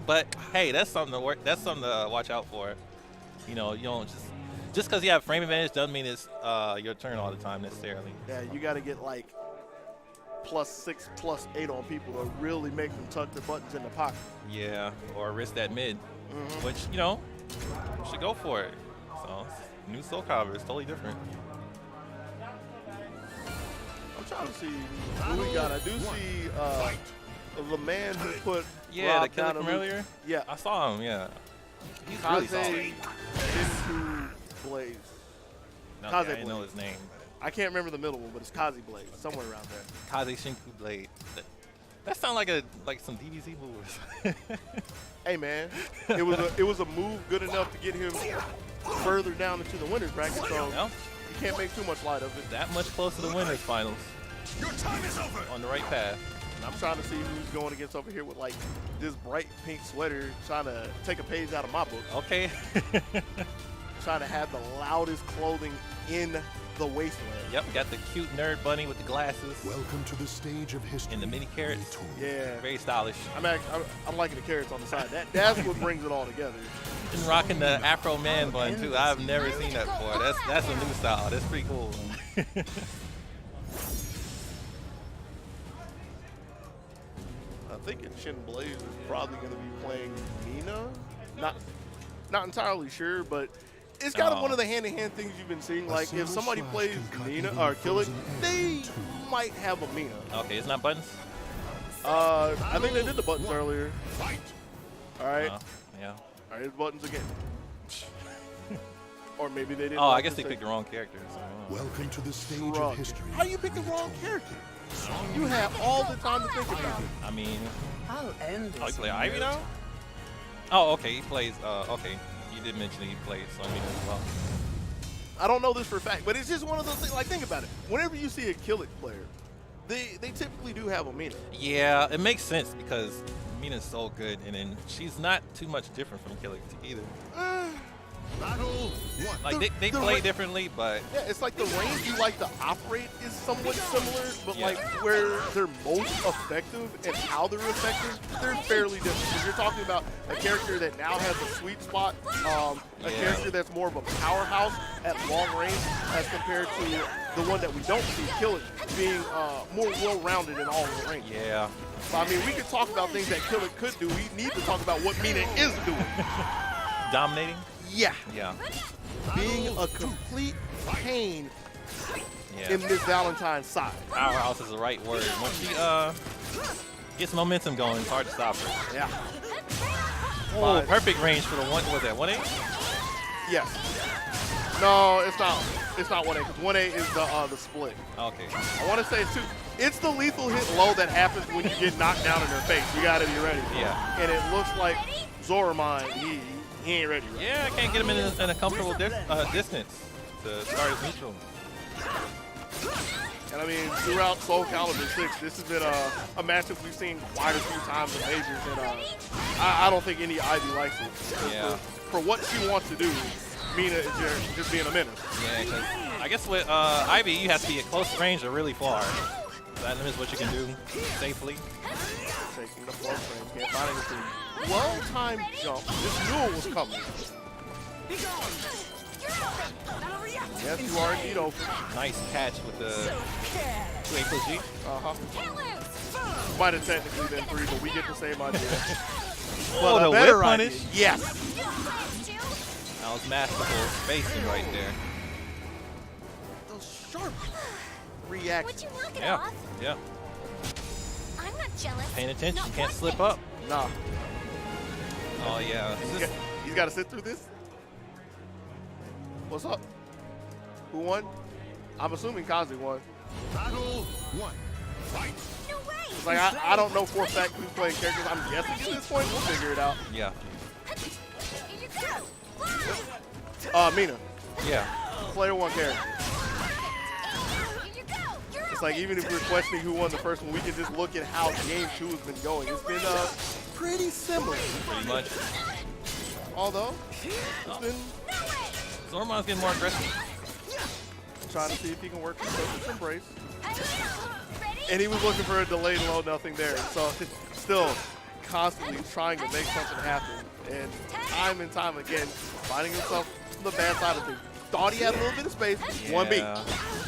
But hey, that's something to work. That's something to watch out for. You know, you don't just because you have frame advantage doesn't mean it's your turn all the time necessarily. Yeah, you got to get like +6, +8 on people to really make them tuck their buttons in the pocket. Yeah, or risk that mid, which you should go for it. So new Soulcalibur is totally different. I'm trying to see who we got. I do see the man who put Yeah, Rob the killer down from to lose. earlier. Yeah, I saw him. Yeah, he's really solid. Kaze Shinku Blaze. No, Kaze I didn't know Blade. his name. I can't remember the middle one, but it's Kaze Blaze, somewhere around there. Kaze Shinku Blade. That sounds like some DBZ moves. Hey man, it was a move good enough to get him further down into the winners bracket, so Well, you can't make too much light of it. that much closer to winners finals. Your time is over. On the right path. And I'm trying to see who's going against over here with like this bright pink sweater, trying to take a page out of my book, Okay. trying to have the loudest clothing in the wasteland. Yep, got the cute nerd bunny with the glasses Welcome to the stage of history. and the mini carrots. Yeah, Very stylish. I'm liking the carrots on the side. That's what brings it all together. Been rocking the Afro man bun too. I've never seen that before. That's a new style. That's pretty cool. I think Shin Blaze is probably going to be playing Mina. Not entirely sure, but it's kind of one of the hand-in-hand things you've been seeing. Like if somebody plays Mina or Kill It, they might have a Mina. Okay, it's not buttons. I think they did the buttons earlier. All right, Yeah. all right, it's buttons again. Or maybe they didn't. Oh, I like guess to they say- picked the wrong character. So, Welcome to the stage Wrong. of history. How do you pick the wrong character? You have all the time to think about it. I mean, I'll end oh, this. you play Ivy now? Oh, okay. He plays. Okay, you did mention he plays, so I mean as well. I don't know this for a fact, but it's just one of those things. Like, think about it. Whenever you see a Kill It player, they typically do have a Mina. Yeah, it makes sense because Mina's so good, and then she's not too much different from Killing either. Battle one. Like they the play ra- differently, but Yeah, it's like the range you like to operate is somewhat similar, but Yeah. like where they're most effective and how they're effective, they're fairly different. Because you're talking about a character that now has a sweet spot, a Yeah. character that's more of a powerhouse at long range as compared to the one that we don't see, Kill It, being more well-rounded in all the range. yeah. So, I mean, we could talk about things that Kill It could do. We need to talk about what Mina is doing. Dominating? Yeah, Yeah. being a complete pain Yeah. in Miss Valentine's side. Powerhouse is the right word. Once she gets momentum going, it's hard to stop her. Yeah. Oh, perfect range for the one. Was that 1A? Yes. No, it's not. It's not 1A because 1A is the split. Okay. I want to say it's 2. It's the lethal hit low that happens when you get knocked down in their face. You got to be ready. Yeah. And it looks like Zoramine, he ain't ready. Right? Yeah, I can't get him in a comfortable distance to start as neutral. And I mean, throughout Soulcalibur 6, this has been a matchup we've seen quite a few times in majors, and I don't think any Ivy likes it. 'Cause Yeah. For what she wants to do, Mina is just being a menace. Yeah, because I guess with Ivy, you have to be at close range or really far. That limits what you can do safely. Taking the floor frame, can't find anything. Well-timed jump. Just knew it was coming. Yes, you are indeed open. Nice catch with the 2A+G. Might have technically been 3, but we get the same idea. Oh, But the a better whip punish. idea. Yes. That was masterful spacing right there. Those sharp Would reactions. you knock it Yeah, off? yeah. I'm not jealous. Paying attention, Not you can't one slip bit. up. Nah. Oh yeah. He's got to sit through this. What's up? Who won? I'm assuming Kazi won. Battle 1. Fight. No way. It's like I don't know for a fact who's playing characters. I'm guessing at this point. We'll figure it out. Yeah. Here you go. Mina, Yeah. player 1 character. Here you go. You're It's like even if we're questioning who won the first one, we can just look at how game 2 has been going. It's been pretty similar. Pretty much. Although it's been Zormon's getting more aggressive. trying to see if he can work his Surface Embrace. ready? And he was looking for a delayed low, nothing there. So still constantly trying to make something happen. And time again, finding himself on the bad side of things. Thought he had a little bit of space. 1B. Yeah.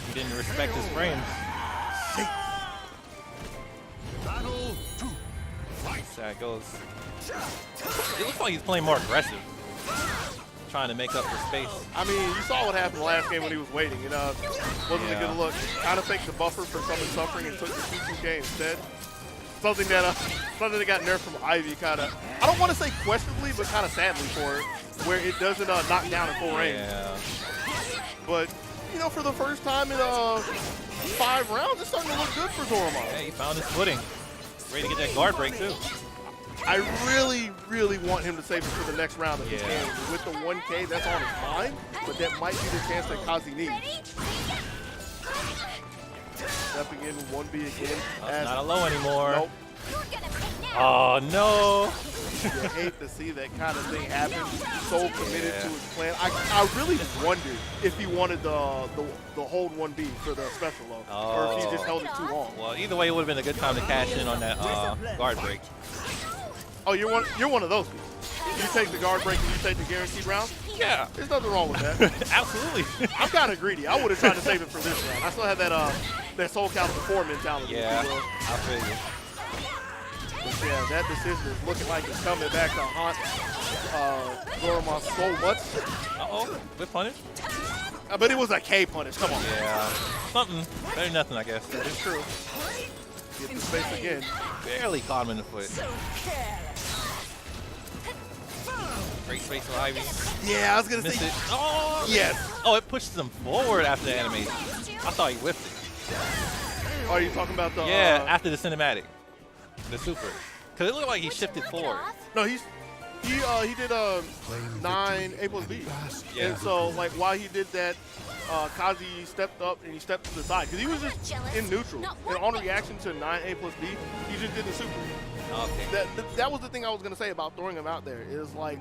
He didn't respect his frames. Battle 2. Fight. So it goes. It looks like he's playing more aggressive. Trying to make up for space. I mean, you saw what happened last game when he was waiting. It wasn't a Yeah. good look. Kind of faked the buffer for Summon Suffering and took the 2-2K instead. Something that got nerfed from Ivy kind of, I don't want to say questionably, but kind of sadly for it, where it doesn't knock down at full range. Yeah. But, you know, for the first time in 5 rounds, it's starting to look good for Zoromon. Yeah, he found his footing. Ready to get that guard break too. I really, really want him to save it for the next round of this Yeah. game. With the 1K, that's on his mind, but that might be the chance that Kazi needs. Stepping in 1B again. That's not a low anymore. Nope. You're gonna pay now. Oh no. You hate to see that kind of thing happen. So committed Yeah. to his plan. I really wondered if he wanted the hold 1B for the special low, or if he just held it too long. Well, either way, it would have been a good time to cash in on that guard break. Oh, you're one of those people. You take the guard break and you take the guaranteed round. Yeah. There's nothing wrong with that. Absolutely. I'm kind of greedy. I would have tried to save it for this round. I still had that Soulcalibur 4 mentality. Yeah. If you will. I feel you. But yeah, that decision is looking like it's coming back to haunt Zoromon so much. Uh-oh. Good punish. But it was a K punish. Come on. Yeah. Something. Better than nothing, I guess. It's true. Get the space again. Barely caught him in the foot. Great space for Ivy. Yeah, I was going to Missed say. it. Oh! Yes. Oh, it pushes him forward after the animation. I thought he whiffed it. Are you talking about the. Yeah, after the cinematic. The super. Because it looked like he shifted forward. No, he did 9 A+B. Yeah. And so, like, while he did that, Kazi stepped up and he stepped to the side. Because he was just in neutral. And on reaction to 9 A+B, he just did the super. Okay. That was the thing I was going to say about throwing him out there. Is like,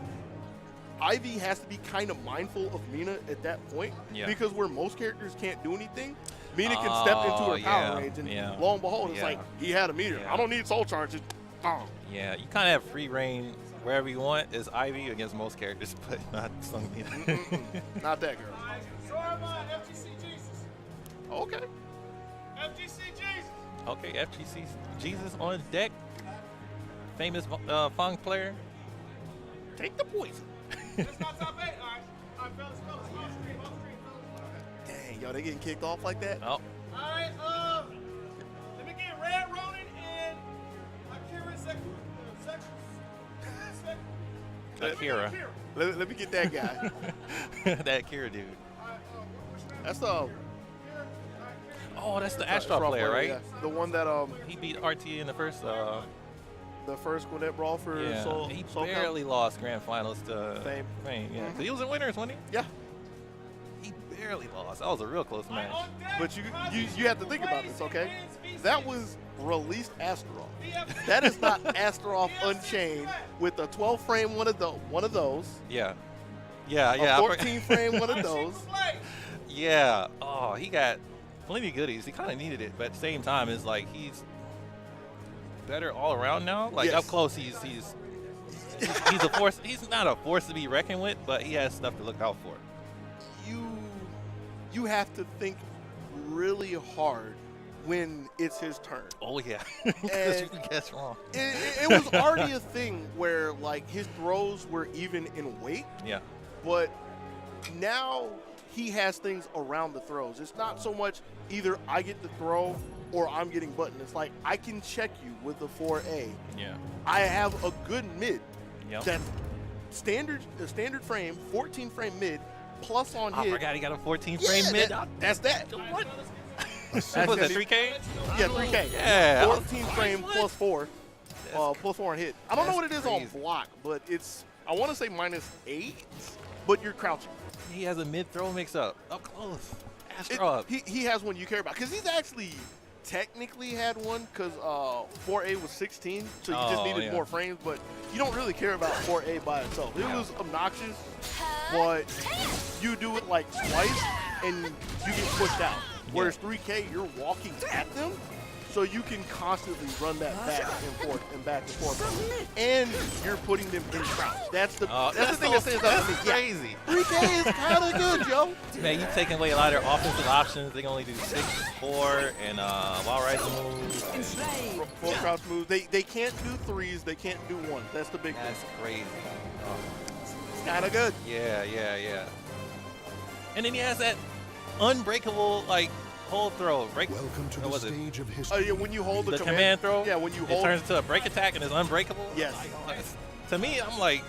Ivy has to be kind of mindful of Mina at that point. Yeah. Because where most characters can't do anything, Mina can step into her power range. And lo and behold, it's like, he had a meter. Yeah. I don't need soul charge. Just, Yeah, you kind of have free reign wherever you want as Ivy against most characters, but not Sung Mina. Not that girl. Zoromon, FGC Jesus. Okay. FGC Jesus. Okay, FGC Jesus on deck. Famous Fong player. Take the poison. That's my top 8. All right, fellas, on screen, fellas. Dang, yo, they getting kicked off like that? Oh, All right, let me get Red Ronin and Akira Akira. Let me get that guy. That Akira dude. That's Oh, that's the Astro player, right? Yeah. The one that He beat RT in the first. the first Gwinnett Brawl for Yeah, Soul. he Soul barely lost grand finals to Fame. Yeah, 'cause he was in winners, wasn't he? Yeah, He barely lost. That was a real close match. but you have to think about this, okay? That was released Astaroth. That is not Astaroth Unchained with a 12 frame one of those, Yeah. Yeah, yeah. a I 14 frame one of those. Yeah. Oh, he got plenty of goodies. He kind of needed it, but at the same time, it's like he's better all around now. Like Yes. up close, he's a force. He's not a force to be reckoned with, but he has stuff to look out for. you have to think really hard when it's his turn. Oh yeah, because you And can guess wrong. it was already a thing where like his throws were even in weight, Yeah. but now he has things around the throws. It's not so much either I get the throw or I'm getting button. It's like I can check you with the 4A. Yeah. I have a good mid Yep. that's the standard frame, 14 frame mid, plus on I hit. forgot he got a 14 Yeah, frame mid. that's that. What? That's What was that. that, 3K? Yeah, 3K. Yeah. 14 frame plus 4. Plus 4 on hit. I don't know what it is on crazy. block, but it's, I want to say -8, but you're crouching. He has a mid throw mix up close. It- Astro up. he has one you care about because he's actually technically had one because 4A was 16, so you just Oh, needed yeah. more frames, but you don't really care about 4A by itself. It Yeah. was obnoxious, but you do it like twice and you get pushed out. Whereas 3K, you're walking at them, so you can constantly run that back and forth and back and forth, and you're putting them in crouch. That's the thing that stands out to me. Yeah. Crazy. 3K is kind of good, Joe. Man, you taking away a lot of their offensive options. They can only do 6, 4, and wall rising moves. Full crouch moves. They can't do 3s. They can't do 1s. That's the big thing. That's crazy. It's kind of good. Yeah. And then he has that unbreakable like hold throw. Welcome to what the was it? stage of Oh, history. yeah, when you hold The command throw. Yeah, when you it hold. turns into a break attack and it's unbreakable. Yes. To me, I'm like,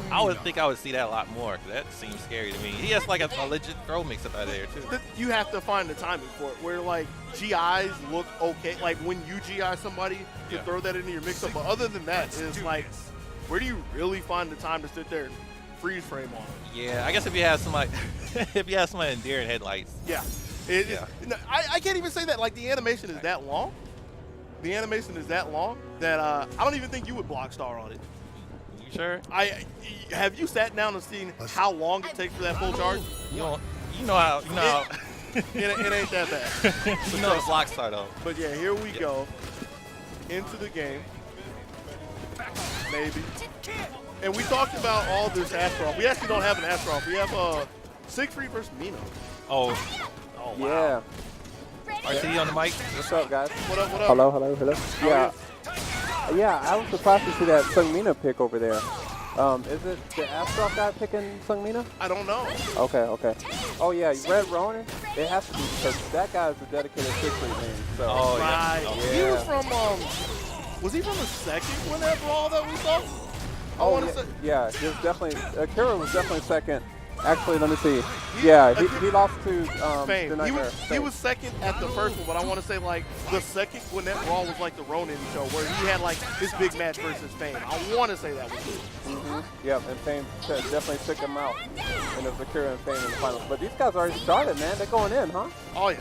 I would think I would see that a lot more. 'Cause that seems scary to me. He has like a legit throw mix up out of there too. You have to find the timing for it. Where like GIs look okay, like when you GI somebody, you Yeah. throw that into your mix-up. But other than that, it's like, where do you really find the time to sit there and freeze frame on it? Yeah, I guess if you have somebody, if you have somebody in deer and headlights. Yeah. Yeah. I can't even say that. Like the animation is that long. The animation is that long that I don't even think you would block star on it. You sure? Have you sat down and seen how long it takes for that full charge? You know how. It ain't that bad. You know it's block star though. But yeah, here we go into the game. Maybe. And we talked about all this Astroff. We actually don't have an Astroff. We have Siegfried versus Mina. Oh wow. Yeah. RT on the mic. What's up, guys? What up? Hello. How Yeah. are you? Yeah, I was surprised to see that Sung Mina pick over there. Is it the Astroff guy picking Sung Mina? I don't know. Okay. Oh yeah, Red Ronin. It has to be because that guy is a dedicated Siegfried name. So. Oh Right. yeah. He was Yeah. from was he from the second Gwinnett Brawl that we saw? I Oh wanna yeah, say yeah. He was definitely. Akira was definitely second. Actually, let me see. Yeah, he lost to the Fame. He Nightmare. he was second at the first one, but I want to say like the second Gwinnett Brawl was like the Ronin show where he had like this big match versus Fame. I want to say that was it. Yep, and Fame definitely took him out. And it was Akira and Fame in the finals. But these guys already started, man. They're going in, huh? Oh yeah.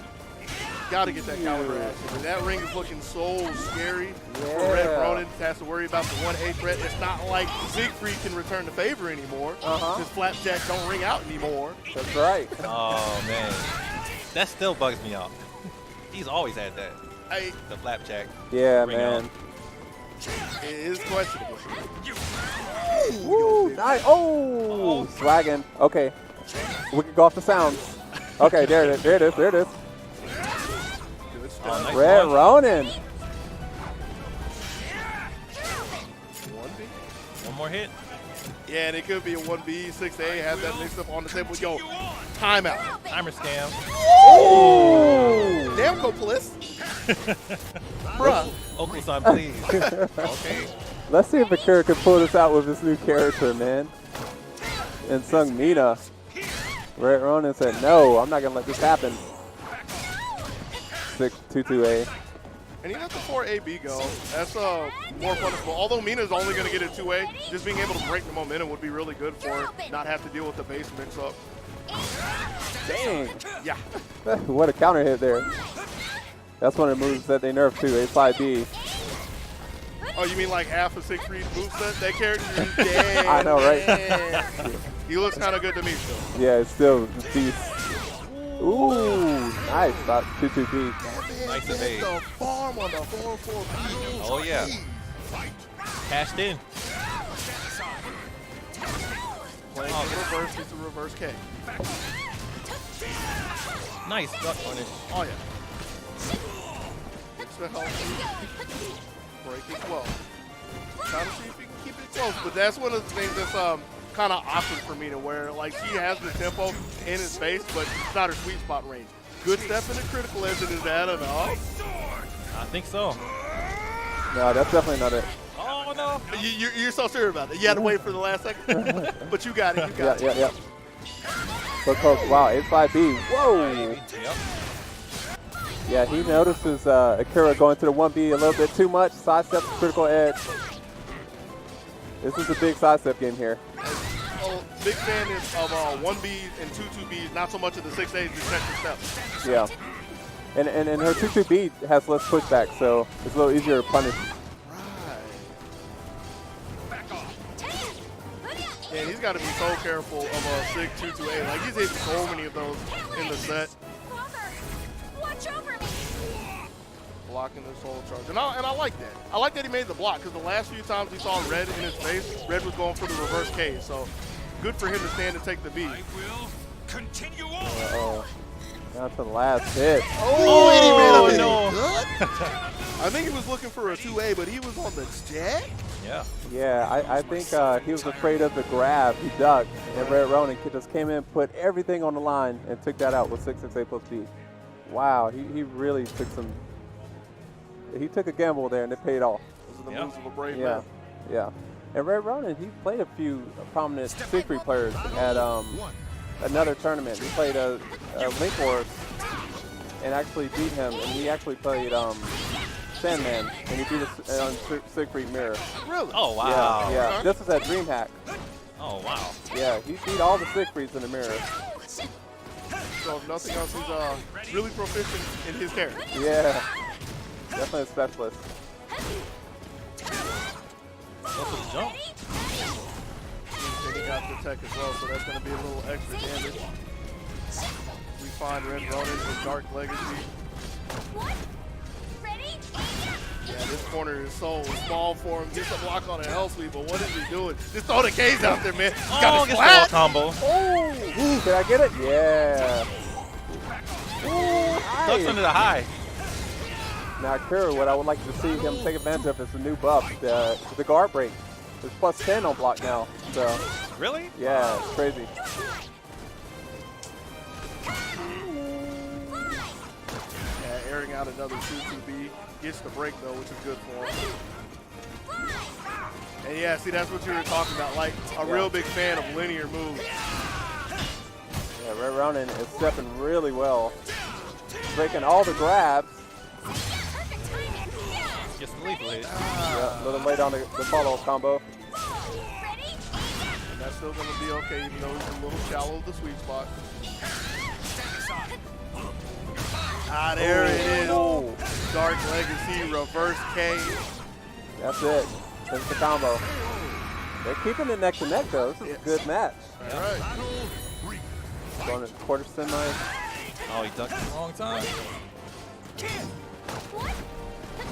Got to get that caliber action. And that ring is looking so scary for Red Yeah. Ronin. Has to worry about the 1A threat. It's not like Siegfried can return the favor anymore. Because Flapjack don't ring out anymore. That's right. Oh man, that still bugs me out. He's always had that. The flapjack. Yeah, Ring man. It is questionable. Woo! Nice. Oh, swagging. Okay, we can go off the sounds. Okay, there it is. There it is. Nice Red one. Ronin. 1B? One more hit. Yeah, and it could be a 1B, 6A, have that mixed up on the table. Yo, timeout. Timer scam. Oh. Damn, go Bliss. Bruh. Oku-san, please. Okay. Let's see if Akira can pull this out with his new character, man. And Sung Mina. Red Ronin said, no, I'm not going to let this happen. 6-2-2-A. And he let the 4AB go. That's more punishable. Although Mina's only going to get a 2A, just being able to break the momentum would be really good for her. Not have to deal with the base mix-up. Dang. Yeah. What a counter hit there. That's one of the moves that they nerfed too, A5B. Oh, you mean like half of Siegfried's moveset? That character is dead. I know, right? man. He looks kind of good to me still. Yeah, it's still a beast. Ooh, nice. Stop 2-2-B. Nice Hit evade. the farm on the 4-4B. Oh yeah. Cashed in. Playing in reverse is a reverse K. Nice duck punish. Oh, yeah. It's the help. Break it well. Trying to see if he can keep it close, but that's one of the things that's kind of awkward for me to where, like, she has the tempo in his face, but it's not her sweet spot range. Good step in the critical edge, and is that enough? I think so. No, that's definitely not it. Oh, no. You're so serious about it. You had to wait for the last second, but you got it. You got it. Yeah. So close. Wow, 8-5B. Whoa. Yep. Yeah, he notices Akira going to the 1B a little bit too much. Sidestep the critical edge. This is a big sidestep game here. Oh, big fan of 1Bs and 2-2Bs, not so much of the 6As, the second step. Yeah. And her 2-2B has less pushback, so it's a little easier to punish. And he's got to be so careful of a 6-2-2-A. Like, he's hit so many of those in the set. Watch over me. Blocking the soul charge. And I like that. I like that he made the block, because the last few times we saw Red in his face, Red was going for the reverse K. So good for him to stand and take the B. Uh-oh. That's the last hit. Oh, and he made a no. good. I think he was looking for a 2A, but he was on the jet. Yeah. Yeah, I think he was afraid of the grab. He ducked, and Red Ronin just came in, put everything on the line, and took that out with 6-6-A plus B. Wow, he really took some. He took a gamble there, and it paid off. Those are the moves of a brave Yeah, man. yeah. And Red Ronin, he played a few prominent Siegfried players at another tournament. He played a Link Wars and actually beat him, and he actually played Sandman, and he beat us on Siegfried Mirror. Really? Oh, wow. Yeah, this is at DreamHack. Oh, wow. Yeah, he beat all the Siegfrieds in the mirror. So if nothing else, he's really proficient in his character. Yeah, definitely a specialist. Go for the jump. And he got the tech as well, so that's going to be a little extra damage. We find Red Ronin in Dark Legacy. What? Ready? Yeah, this corner is so small for him. Gets a block on an L sweep, but what is he doing? Just throw the K's out there, man. He's got his gets flat. the wall combo. Ooh, can I get it? Yeah. Ooh, Ducks under the high. Now, Akira, what I would like to see him take advantage of is the new buff, the guard break. It's plus 10 on block now. So, Really? yeah, it's crazy. Yeah, airing out another 2-2B. Gets the break, though, which is good for him. And yeah, see, that's what you were talking about. Like, a real big fan of linear moves. Yeah, Red Ronin is stepping really well. Breaking all the grabs. Gets the lethal hit. Yeah, a little late on the follow-up combo. And that's still going to be okay, even though he's a little shallow of the sweet spot. Ah, there it is. Ooh. Dark Legacy, reverse K. That's it. That's the combo. They're keeping it neck to neck, though. This is a good match. All right. Going to quarter semi. Oh, he ducked at the wrong time.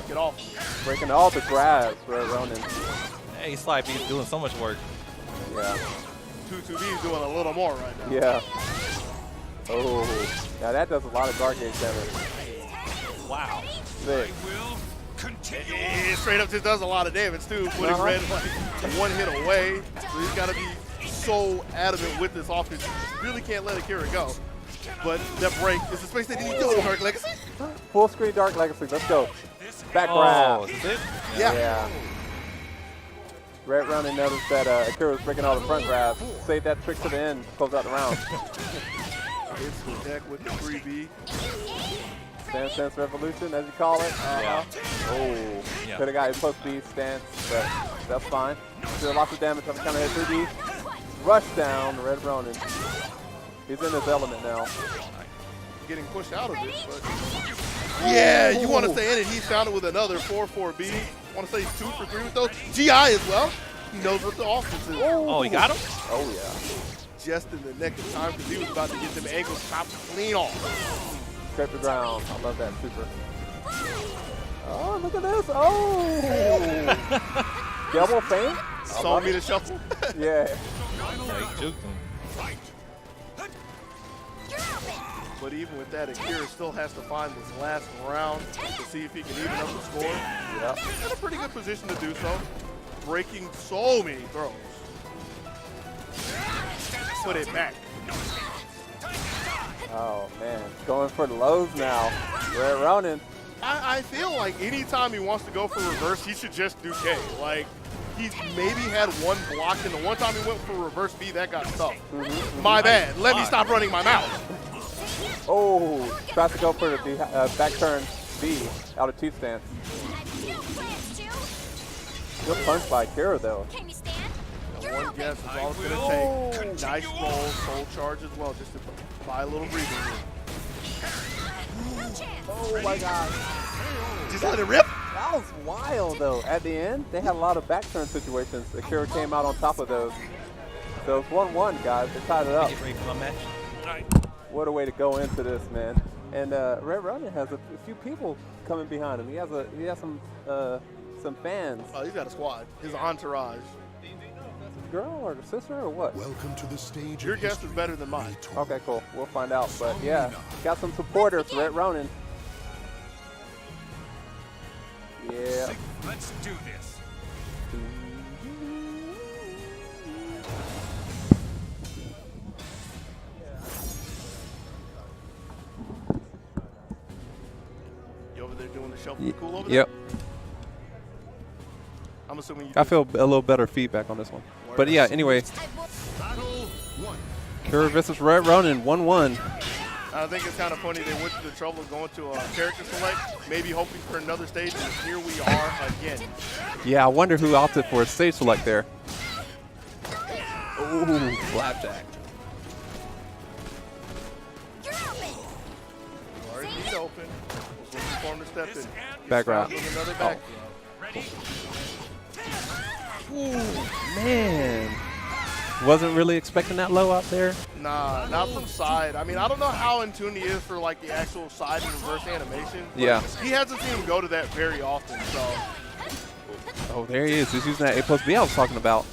Get off. Breaking all the grabs, Red Ronin. Hey, Slide B's doing so much work. Yeah. 2-2B is doing a little more right now. Yeah. Oh. Now that does a lot of guard gauge damage. Wow. Sick. It straight up just does a lot of damage, too. Putting Red like one hit away. So he's got to be so adamant with this offense. You really can't let Akira go. But that break is the space that he needs to do in Dark Legacy. Full screen Dark Legacy. Let's go. Back Oh, grab. sick. Yeah. Red Ronin noticed that Akira was breaking all the front grabs. Save that trick to the end. Close out the round. Hits the deck with the 3B. Stance Sense Revolution, as you call it. Yeah. Oh. Yeah. Could have got a plus B stance, but that's fine. Still lots of damage on the counter hit 3B. Rush down, Red Ronin. He's in his element now. Getting pushed out of it, but yeah, you want to stay in it. He's found it with another 4-4B. Want to say he's 2 for 3 with those. GI as well. He knows what the offense is. Oh, he got him? Oh, yeah. Just in the nick of time because he was about to get them ankles chopped clean off. Scrape the ground. I love that. Super. Oh, look at this. Oh. Double feint? Saw me to shuffle. Yeah. Like, juked him. But even with that, Akira still has to find this last round to see if he can even up the score. Yeah. He's in a pretty good position to do so. Breaking so many throws. Put it back. Oh, man. Going for the lows now. Red Ronin. I feel like anytime he wants to go for reverse, he should just do K. Like, he's maybe had one block, and the one time he went for reverse B, that got tough. My bad. Let me stop running my mouth. Oh, tries to go for the back turn B out of 2 stance. Good punch by Akira, though. Can you stand? One guess is all it's going to take. Nice roll, soul charge as well, just to buy a little breathing room. Oh, my God. Just let it rip. That was wild, though. At the end, they had a lot of back turn situations. Akira came out on top of those. So it's 1-1, guys. They tied it up. Get ready for my match. What a way to go into this, man. And Red Ronin has a few people coming behind him. He has some fans. Oh, he's got a squad. His entourage. Girl or the sister or what? Welcome to the stage. Your guess is better than mine. Okay, cool. We'll find out. But yeah, got some supporters, Red Ronin. Yeah. Let's do this. You over there doing the shuffle cool over there? Yep. I'm assuming you I feel a little better feedback on this one. But yeah, anyway. Akira versus Red Ronin, 1-1. I think it's kind of funny they went to the trouble of going to a character select, maybe hoping for another stage, and here we are again. Yeah, I wonder who opted for a stage select there. Ooh, flapjack. Already need open. Was looking for him to step in. Back row. Another back. Ooh, man. Wasn't really expecting that low out there. Nah, not from side. I mean, I don't know how in tune he is for like the actual side and reverse animation. Yeah. He hasn't seen him go to that very often, so. Oh, there he is. He's using that A+B I was talking about.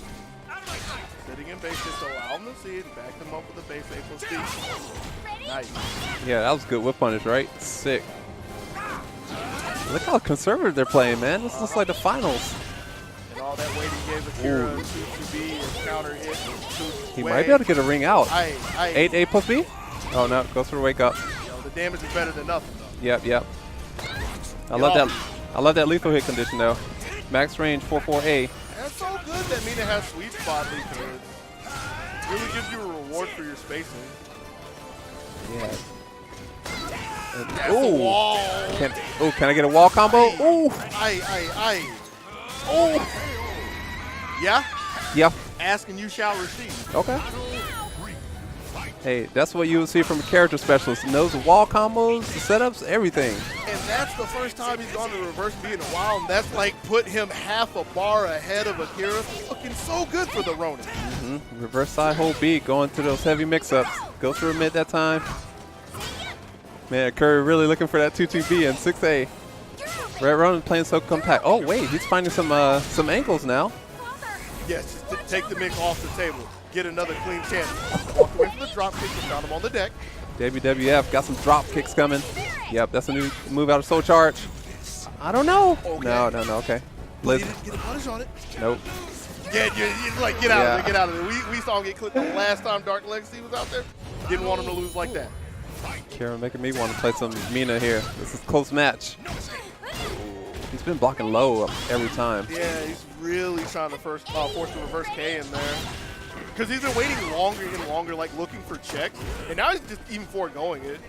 Sitting in base just allow him to see it and back them up with the base A+B. Nice. Yeah, that was good whip punish, right? Sick. Look how conservative they're playing, man. This looks like the finals. And all that weight he gave Akira to be his counter hit. He might be able to get a ring out. 8 A+B? Oh, no. Goes for a wake up. Yo, the damage is better than nothing, though. Yep. I love that. I love that lethal hit condition, though. Max range 4-4A. That's so good that Mina has sweet spot lethal hits. Really gives you a reward for your spacing. Yeah. That's a wall. Can I get a wall combo? Ooh. Oh. Yeah? Yeah. Ask and you shall receive. Okay. Hey, that's what you would see from a character specialist. He knows the wall combos, the setups, everything. And that's the first time he's gone to reverse B in a while, and that's like put him half a bar ahead of Akira. Looking so good for the Ronin. Reverse side hold B, going to those heavy mix-ups. Go through a mid that time. Man, Curry really looking for that 2-2B and 6A. Red Ronin playing so compact. Oh, wait, he's finding some angles now. Yes, just take the mix off the table. Get another clean chance. Walked away from the drop kick and found him on the deck. WWF got some drop kicks coming. Yep, that's a new move out of Soul Charge. I don't know. Okay. No, okay. But he didn't get a punish on it. Nope. Yeah, you're like, get out of there, get out of there. We saw him get clipped the last time Dark Legacy was out there. Didn't want him to lose like that. Karen making me want to play some Mina here. This is a close match. He's been blocking low every time. Yeah, he's really trying to force the reverse K in there. Because he's been waiting longer and longer, like looking for checks. And now he's just even foregoing it.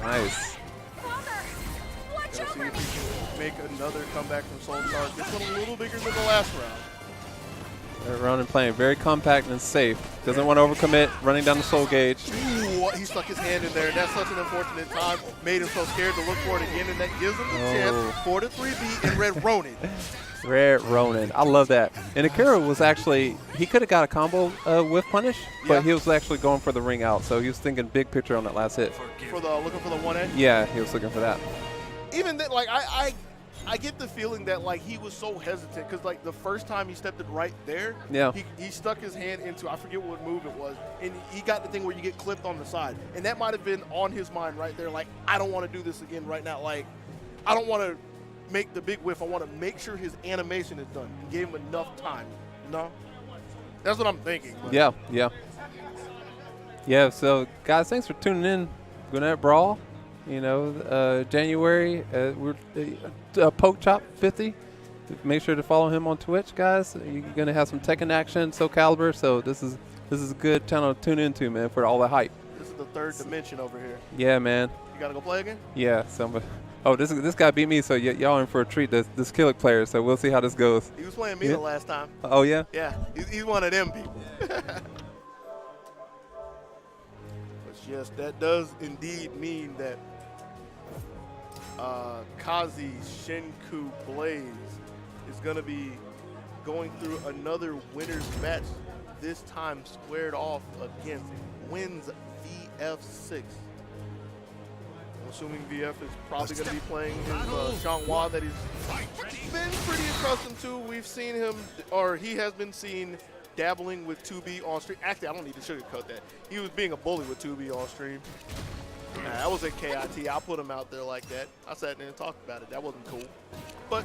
Nice. Let's see if he can make another comeback from Soul Charge. This one a little bigger than the last round. Ronin playing very compact and safe. Doesn't want to overcommit, running down the soul gauge. Ooh, he stuck his hand in there, and that's such an unfortunate time. Made him so scared to look for it again, and that gives him the chance for the 3B and Red Ronin. Red Ronin. I love that. And Akira was actually, he could have got a combo with punish, but he was actually going for the ring out. So he was thinking big picture on that last hit. Looking for the 1A? Yeah, he was looking for that. Even then, like, I I get the feeling that like he was so hesitant because like the first time he stepped it right there, Yeah. he stuck his hand into, I forget what move it was, and he got the thing where you get clipped on the side, and that might have been on his mind right there. Like, I don't want to do this again right now. Like, I don't want to make the big whiff. I want to make sure his animation is done and gave him enough time. No, that's what I'm thinking. But. Yeah, yeah. Yeah, so guys, thanks for tuning in. Gwinnett Brawl, you know, January, we're Poke Chop 50. Make sure to follow him on Twitch, guys. You're gonna have some Tekken action, Soulcalibur. So this is a good channel to tune into, man, for all the hype. This is the third dimension over here. Yeah, man. You gotta go play again? Yeah. Oh, this guy beat me, so y'all in for a treat. This Killick player, so we'll see how this goes. He was playing me Yeah. the last time. Oh yeah. Yeah, he's one of them people. But yes, that does indeed mean that Kazi Shinku Blaze is going to be going through another winner's match, this time squared off against Wins VF6. I'm assuming VF is probably going to be playing his Xianghua that he's been pretty accustomed to. We've seen him, or he has been seen dabbling with 2B on stream. Actually, I don't need to sugarcoat that. He was being a bully with 2B on stream. Nah, that was at KIT. I put him out there like that. I sat there and talked about it. That wasn't cool. But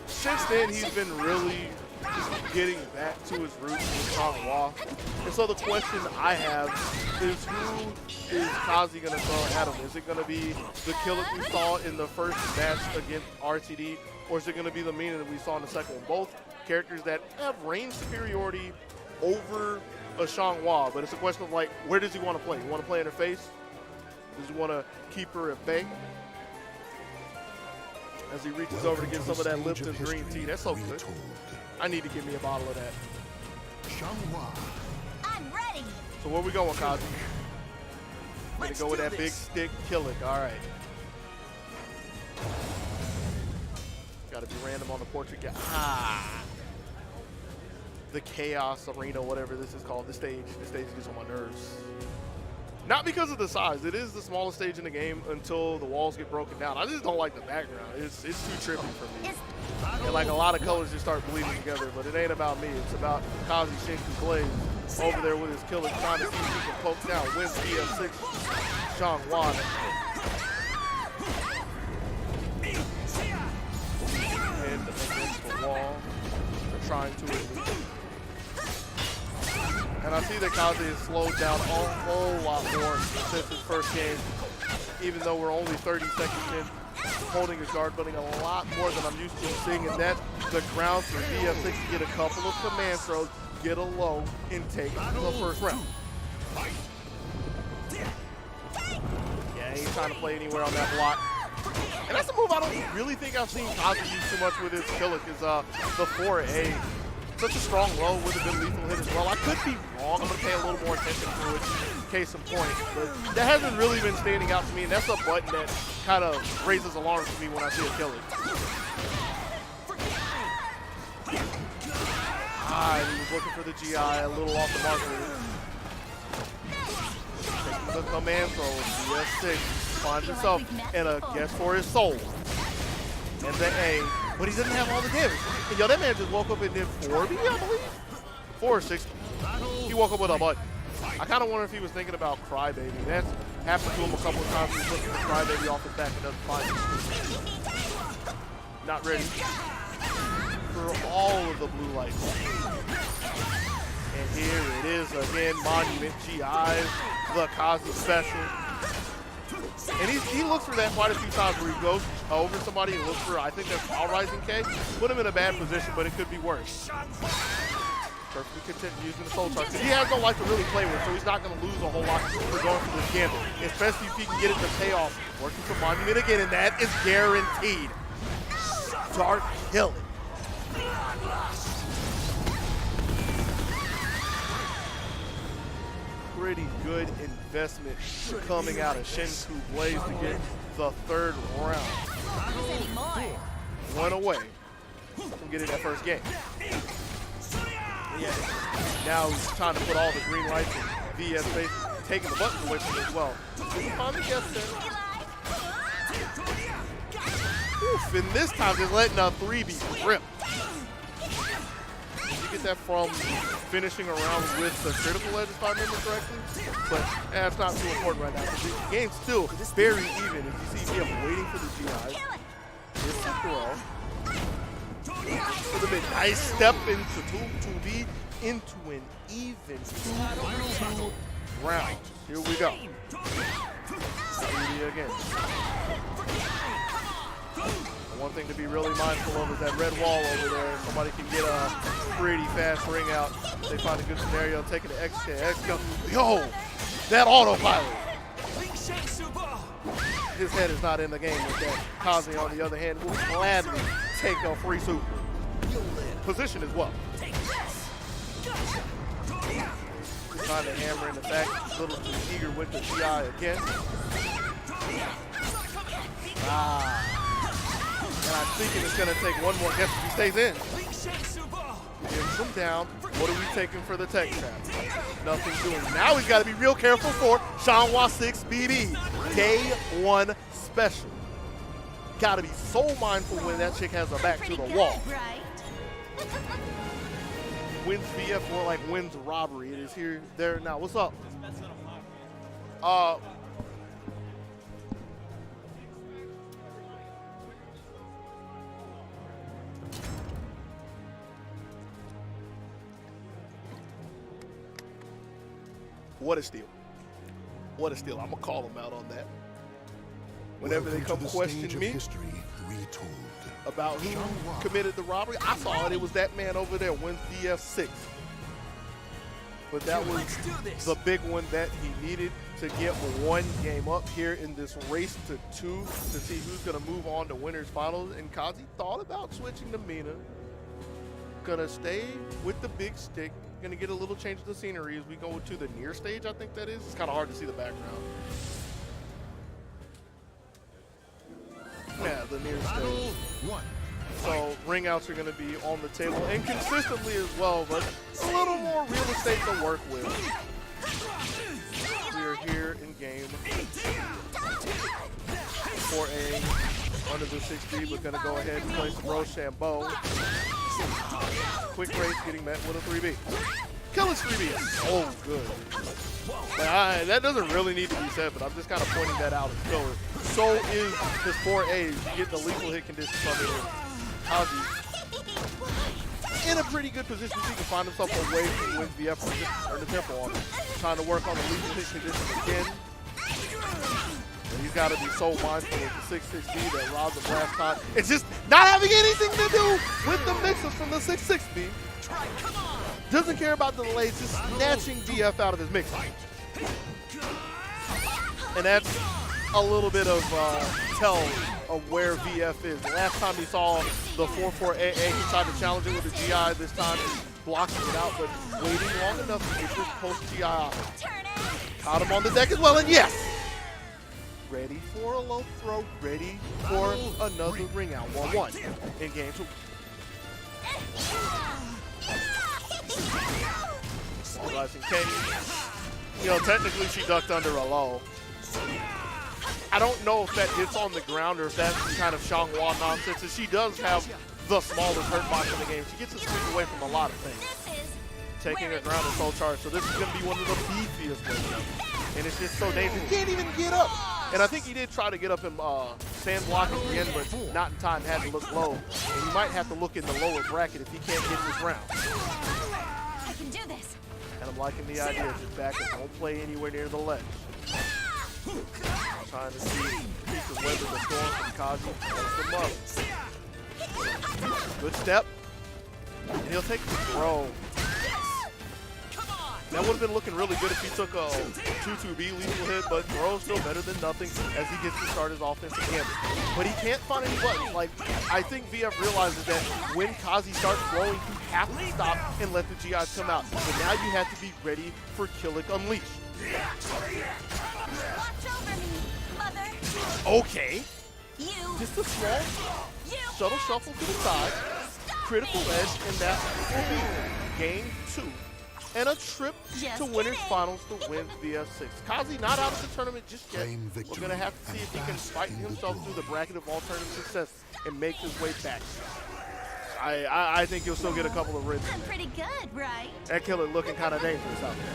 since then, he's been really getting back to his roots with Xianghua. And so the question I have is, who is Kazi going to throw at him? Is it going to be the killer we saw in the first match against RTD, or is it going to be the Mina that we saw in the second one? Both characters that have range superiority over a Xianghua, but it's a question of like, where does he want to play? You want to play in her face? Does he want to keep her at bay? As he reaches over to get some of that Lipton green tea. That's so good. I need to give me a bottle of that. I'm ready. So where we going, Kazi? Gonna go with that big stick, kill it. All right. Got to be random on the portrait. The Chaos Arena, whatever this is called. This stage gets on my nerves. Not because of the size. It is the smallest stage in the game until the walls get broken down. I just don't like the background. It's too trippy for me. And like a lot of colors just start bleeding together, but it ain't about me. It's about Kazi Shinku Blaze over there with his killer trying to see if he can poke down. Wins EF6, Xianghua. And against the wall. They're trying to elite. And I see that Kazi has slowed down a whole lot more since his first game, even though we're only 30 seconds in, holding his guard, running a lot more than I'm used to seeing, and that's the grounds for VF6 to get a couple of command throws, get a low, and take the first round. Yeah, he ain't trying to play anywhere on that block. And that's a move I don't really think I've seen Kazi use too much with his Killick, is the 4A. Such a strong low with a good lethal hit as well. I could be wrong. I'm going to pay a little more attention to it, case in point. But that hasn't really been standing out to me, and that's a button that kind of raises alarms to me when I see a Killick. He was looking for the GI, a little off the marker. Taking the command throw, DS6, finds himself in a guess for his soul. And the A, but he doesn't have all the damage. And yo, that man just woke up and did 4B, I believe? 4 or 6. He woke up with a button. I kind of wonder if he was thinking about Crybaby. That's happened to him a couple of times. He's looking for Crybaby off his back and doesn't find it. Not ready for all of the blue lights. And here it is again, Monument GIs, the Kazi special. And he looks for that quite a few times where he goes over somebody and looks for, I think that's All Rising K. Put him in a bad position, but it could be worse. Perfectly content using the Soul Charge. He has no life to really play with, so he's not going to lose a whole lot for going for this gamble. Especially if he can get it to pay off. Working for Monument again, and that is guaranteed. Dark Killing. Pretty good investment coming out of Shinku Blaze to get the third round. One away from getting that first game. Yeah. Now he's trying to put all the green lights in VS face, taking the buttons away from him as well. Finally gets there. and this time just letting a 3B rip. You get that from finishing around with the critical edge, if I remember correctly. But that's not too important right now because the game's still very even. As you see, I'm waiting for the GIs. It's the throw. For the mid, nice step into 2B into an even 2 round. Here we go. 3D again. One thing to be really mindful of is that red wall over there. Somebody can get a pretty fast ring out. They find a good scenario, taking the X go. Yo, that autopilot. His head is not in the game with that. Kazi, on the other hand, will gladly take a free super. Position as well. Trying to hammer in the back. A little too eager with the GI again. And I'm thinking it's going to take one more guess if he stays in. Gives him down. What are we taking for the tech trap? Nothing doing. Now he's got to be real careful for Shanghua 6 BB. Day 1 special. Got to be so mindful when that chick has her back to the wall. Wins VF more like wins robbery. It is here, there, now. What's up? What a steal. What a steal. I'm going to call them out on that. Whenever they come question me about who committed the robbery, I saw it. It was that man over there, wins VF6. But that was the big one that he needed to get one game up here in this race to 2 to see who's going to move on to winners finals. And Kazi thought about switching to Mina. Gonna stay with the big stick. Gonna get a little change of the scenery as we go to the near stage, I think that is. It's kind of hard to see the background. Yeah, the near stage. So ring outs are gonna be on the table and consistently as well, but a little more real estate to work with. We are here in game 4A under the 6B, but gonna go ahead and play some Rochambeau. Quick race getting met with a 3B. Killer's 3B is so good. That doesn't really need to be said, but I'm just kind of pointing that out as killer. So is his 4A. You get the lethal hit condition from it. Kazi in a pretty good position. He can find himself away from wins VF or just earn the tempo on him. Trying to work on the lethal hit condition again. And he's got to be so mindful of the 6-6B that robs him last time. It's just not having anything to do with the mixes from the 6-6B. Doesn't care about the delays, just snatching VF out of his mix. And that's a little bit of tell of where VF is. The last time he saw the 4-4-AA, he tried to challenge it with the GI. This time he's blocking it out, but waiting long enough to get this post-GI out. Caught him on the deck as well, and yes! Ready for a low throw, ready for another ring out. 1-1 in game 2. Rising K. You know, technically she ducked under a low. I don't know if that hits on the ground or if that's kind of Shanghua nonsense. And she does have the smallest hurt box in the game. She gets to squeeze away from a lot of things. Taking a ground and soul charge. So this is going to be one of the beefiest waves. And it's just so dangerous. He can't even get up. And I think he did try to get up and sand block at the end, but not in time. Had to look low. And he might have to look in the lower bracket if he can't get this round. I can do this. And I'm liking the idea. Just back and don't play anywhere near the ledge. Trying to see if he can weather the storm from Kazi. Pulls him up. Good step. And he'll take the throw. That would have been looking really good if he took a 2-2B lethal hit, but throw's still better than nothing as he gets to start his offensive gambit. But he can't find any buttons. Like, I think VF realizes that when Kazi starts throwing, you have to stop and let the GIs come out. But now you have to be ready for Killick Unleashed. Watch over me, mother. Okay. You. Just a small shuttle shuffle to the side. Critical edge, and that will be game 2 and a trip Just to winners kidding. finals to win VF6. Kazi not out of the tournament just yet. Claim We're victory going to have to see if he can and fight bask in the himself glory. through the bracket of alternative success and make his way back. I think he'll still get a couple of rinses. I'm pretty good, right? That killer looking kind of dangerous out there.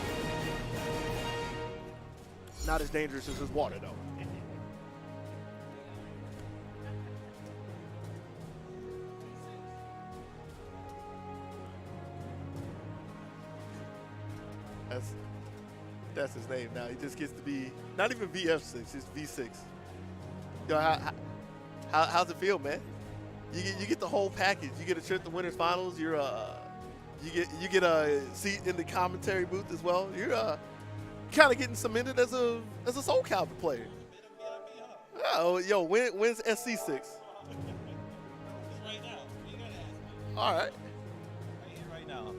Not as dangerous as his water, though. That's his name now. He just gets to be not even VF6, it's V6. Yo, how's it feel, man? You get the whole package. You get a trip to winners finals. You get a seat in the commentary booth as well. You're kind of getting cemented as a Soulcalibur player. Oh, yo, when's SC6? Right now. You gotta ask me. All right. Right here, right now.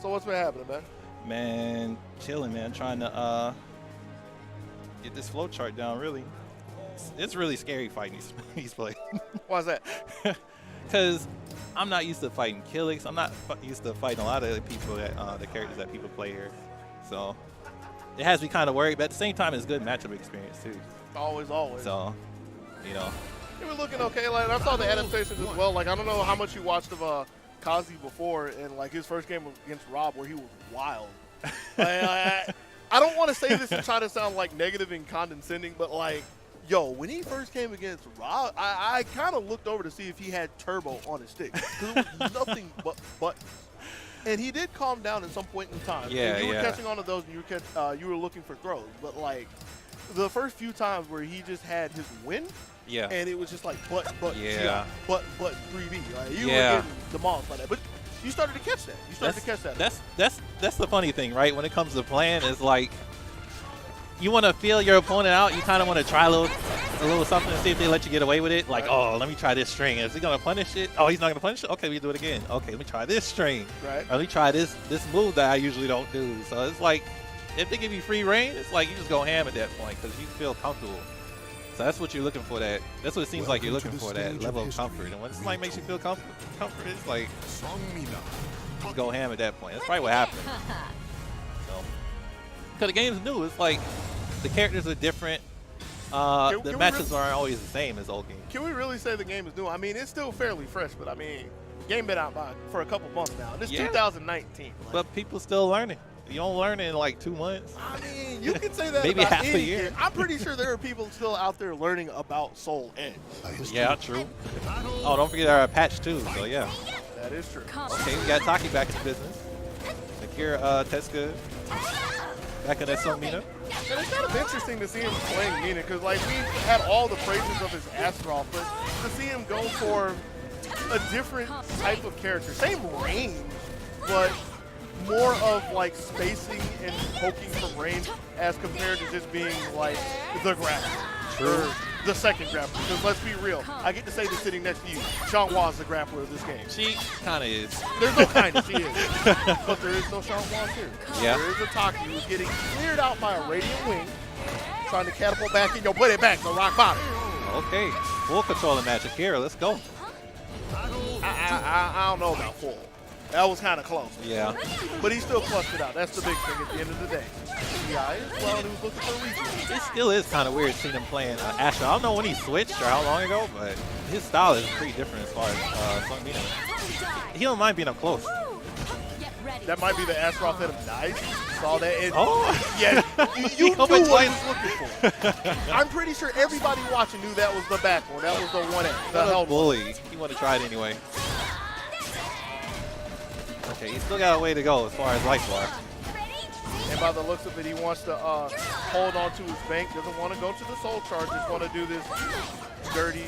So what's been happening, man? Man, chilling, man. Trying to get this flow chart down. Really, it's really scary fighting these players. Why's that? Because I'm not used to fighting Killix. I'm not used to fighting a lot of the people that the characters that people play here. So it has me kind of worried, but at the same time, it's good matchup experience too. Always. So, you know, He was looking okay. Like I saw the adaptations as well. Like I don't know how much you watched of Kazi before, and like his first game was against Rob, where he was wild. I don't want to say this and try to sound like negative and condescending, but like, yo, when he first came against Rob, I kind of looked over to see if he had turbo on his stick, because it was nothing but buttons. And he did calm down at some point in time. Yeah, and you were yeah. catching on to those, and you were looking for throws, but like the first few times where he just had his win. yeah. And it was just like butt, Yeah. GI, butt, 3B. Like you Yeah. were getting demolished by that. But you started to catch that. You started to catch that. That's the funny thing, right? When it comes to playing, is like you want to feel your opponent out. You kind of want to try a little something to see if they let you get away with it. Like, Right. oh, let me try this string. Is he gonna punish it? Oh, he's not gonna punish it. Okay, we do it again. Okay, let me try this string. Right. Let me try this move that I usually don't do. So it's like if they give you free reign, it's like you just go ham at that point because you feel comfortable. So that's what you're looking for. That's what it seems like you're Welcome looking to the for. That stage level of of comfort. history. And when it's like makes you feel comfort, it's like Songmina. just go ham at that point. That's probably what happened. Because the game's new. It's like the characters are different. Can The we matches aren't always the same as old games. Can we really say the game is new? I mean, it's still fairly fresh, but I mean, game been out for a couple months now. This Yeah. 2019. Like, But people still learning. You don't learn in like 2 months. I mean, you can say that Maybe about half a any year. game. I'm pretty sure there are people still out there learning about Soul Edge. A history Yeah, true. Oh, don't forget our patch too. So yeah. That is true. Okay, we got Taki back in business. Akira Tetsuka back in that Songmina. And it's kind of interesting to see him playing Nina, because like we had all the praises of his Astaroth, but to see him go for a different type of character, same range, but more of like spacing and poking from range as compared to just being like the grappler. Or the second grappler. Because let's be real, I get to say this sitting next to you. Sean Wa's the grappler of this game. She kind of is. There's no kind of she is. But there is no Sean Wa here. Yeah. There is a Taki who's getting cleared out by a Radiant Wing, trying to catapult back in. Yo, put it back to rock bottom. Okay, full control of match. Akira, let's go. I don't know about full. That was kind of close. Yeah. But he still clutched it out. That's the big thing at the end of the day. Yeah, well, he was looking for a reason. It still is kind of weird seeing him playing Asher. I don't know when he switched or how long ago, but his style is pretty different as far as Songmina. He don't mind being up close. Get ready. That might be the Astaroth that him nice. Saw that. And Oh. yeah, you knew Come what and he play. was looking for. I'm pretty sure everybody watching knew that was the back one. That was the one at the What a helmet. bully. He wanted to try it anyway. Okay, he's still got a way to go as far as life bar. And by the looks of it, he wants to hold on to his bank. Doesn't want to go to the soul charge. Just want to do this dirty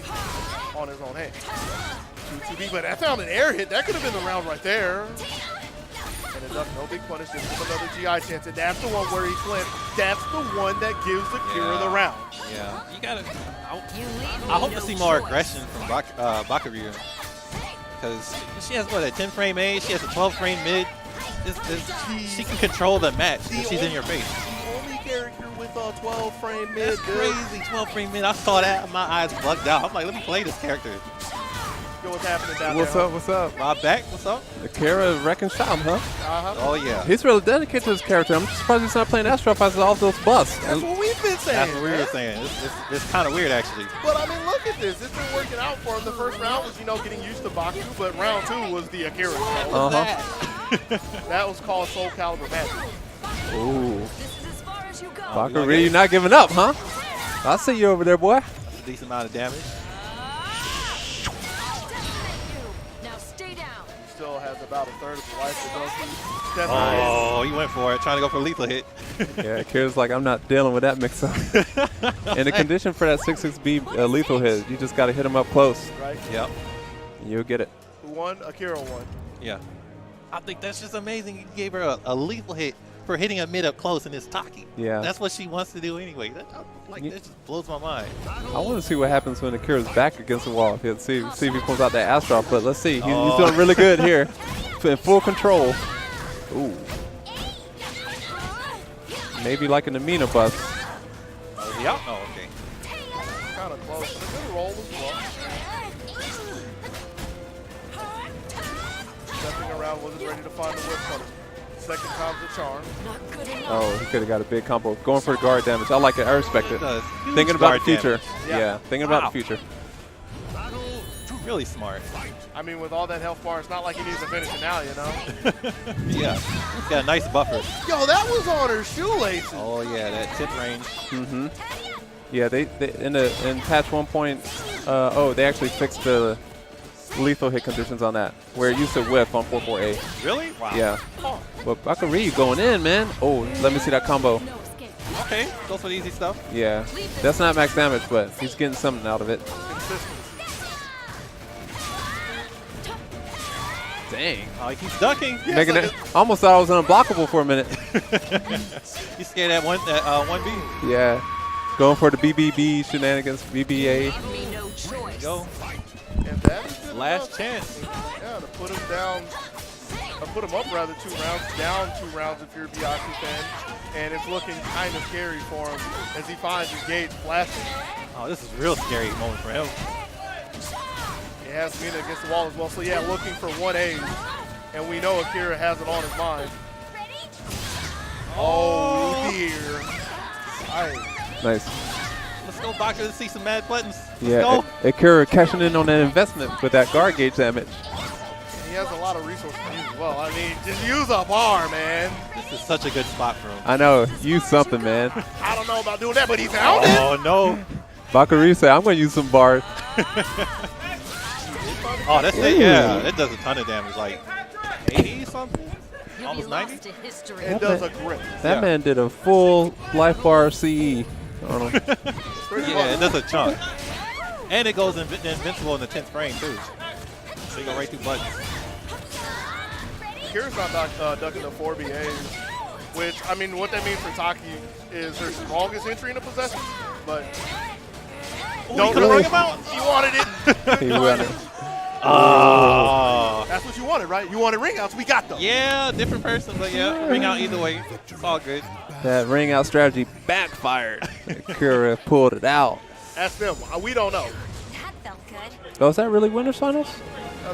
on his own hand. 2-2B, but that found an air hit. That could have been the round right there. And it does no big punish. Just give another GI chance. And that's the one where he flipped. That's the one that gives Akira the round. Yeah, you gotta. I hope to see more aggression from Bakaru. Because she has what, a 10 frame A, she has a 12 frame mid. She can control the match if she's in your face. The only character with a 12 frame mid. That's crazy, 12 frame mid. I saw that, my eyes bugged out. I'm like, let me play this character. Yo, what's happening down What's there? up? What's up? Rob back. What's up? Akira wrecking shop, huh? Oh yeah. He's really dedicated to his character. I'm surprised he's not playing Astro Fights with all those busts. That's what we've been saying. That's what we were man. saying. It's kind of weird actually. But I mean, look at this. It's been working out for him. The first round was, getting used to Baku, but round 2 was the Akira. That was called Soulcalibur magic. Ooh. This is as far as you go. Bakari, you're not giving up, huh? I see you over there, boy. That's a decent amount of damage. Now stay down. Still has about a third of the life to go through. Oh, he went for it, trying to go for a lethal hit. Yeah, Akira's like, I'm not dealing with that mix-up. And the condition for that 6-6B lethal hit, you just got to hit him up close. Right? Yep. You'll get it. Who won? Akira won. Yeah. I think that's just amazing. You gave her a lethal hit for hitting a mid up close in his Taki. Yeah. That's what she wants to do anyway. That just blows my mind. I want to see what happens when Akira's back against the wall. See if he pulls out that Astro, but let's see. He's doing really good here. In full control. Ooh. Maybe like an Amina bust. Yeah. Oh, okay. Kind of close. But a good roll as well. Stepping around, wasn't ready to find the whip cutter. Second time's the charm. Not good enough. Oh, he could have got a big combo. Going for the guard damage. I like it. I respect it. Does. Thinking Huge about guard the future. damage. Yeah, thinking about the future. Really smart. I mean, with all that health bar, it's not like he needs to finish it now, Yeah. He's got a nice buffer. Yo, that was on her shoelaces. Oh, yeah, that tip range. Mm-hmm. Yeah, they in patch 1. They actually fixed the lethal hit conditions on that, where it used to whiff on 4-4A. Really? Wow. Yeah. But Bakari going in, man. Oh, let me see that combo. No escape. Okay, goes for the easy stuff. Yeah. That's not max damage, but he's getting something out of it. Dang. Oh, he keeps ducking. Making it, almost thought I was unblockable for a minute. You scared that 1B? Yeah. Going for the BBB shenanigans, BBA. Give me no choice. Go. And that is good Last enough. chance. Yeah, to put him down, put him up rather 2 rounds, down 2 rounds if you're a Biaki fan. And it's looking kind of scary for him as he finds his gauge flashing. Oh, this is a real scary moment for him. He has Mina against the wall as well. So yeah, looking for 1A. And we know Akira has it on his mind. Oh dear. Nice. Let's go, Doctor, to see some mad buttons. Let's Yeah, go. Akira cashing in on that investment with that guard gauge damage. He has a lot of resources to use as well. I mean, just use a bar, man. This is such a good spot for him. I know. Use something, man. I don't know about doing that, but he found it. Oh, no. Bakari said, I'm going to use some bars. Oh, that's it. Yeah, it does a ton of damage. Like 80 something? You'll Almost be 90? lost to history. It does a grip. That Yeah. man did a full life bar CE on him. Yeah, it does a chunk. And it goes invincible in the 10th frame, too. So you go right through buttons. Akira's not ducking the 4BAs, which, I mean, what that means for Taki is her strongest entry in a possession, but don't could've rung him out? You wanted it. He won it. Oh. That's what you wanted, right? You wanted ring outs. We got them. Yeah, different person, but yeah, ring out either way. It's all good. That ring out strategy backfired. Akira pulled it out. That's them. We don't know. That felt good. Oh, is that really winners finals?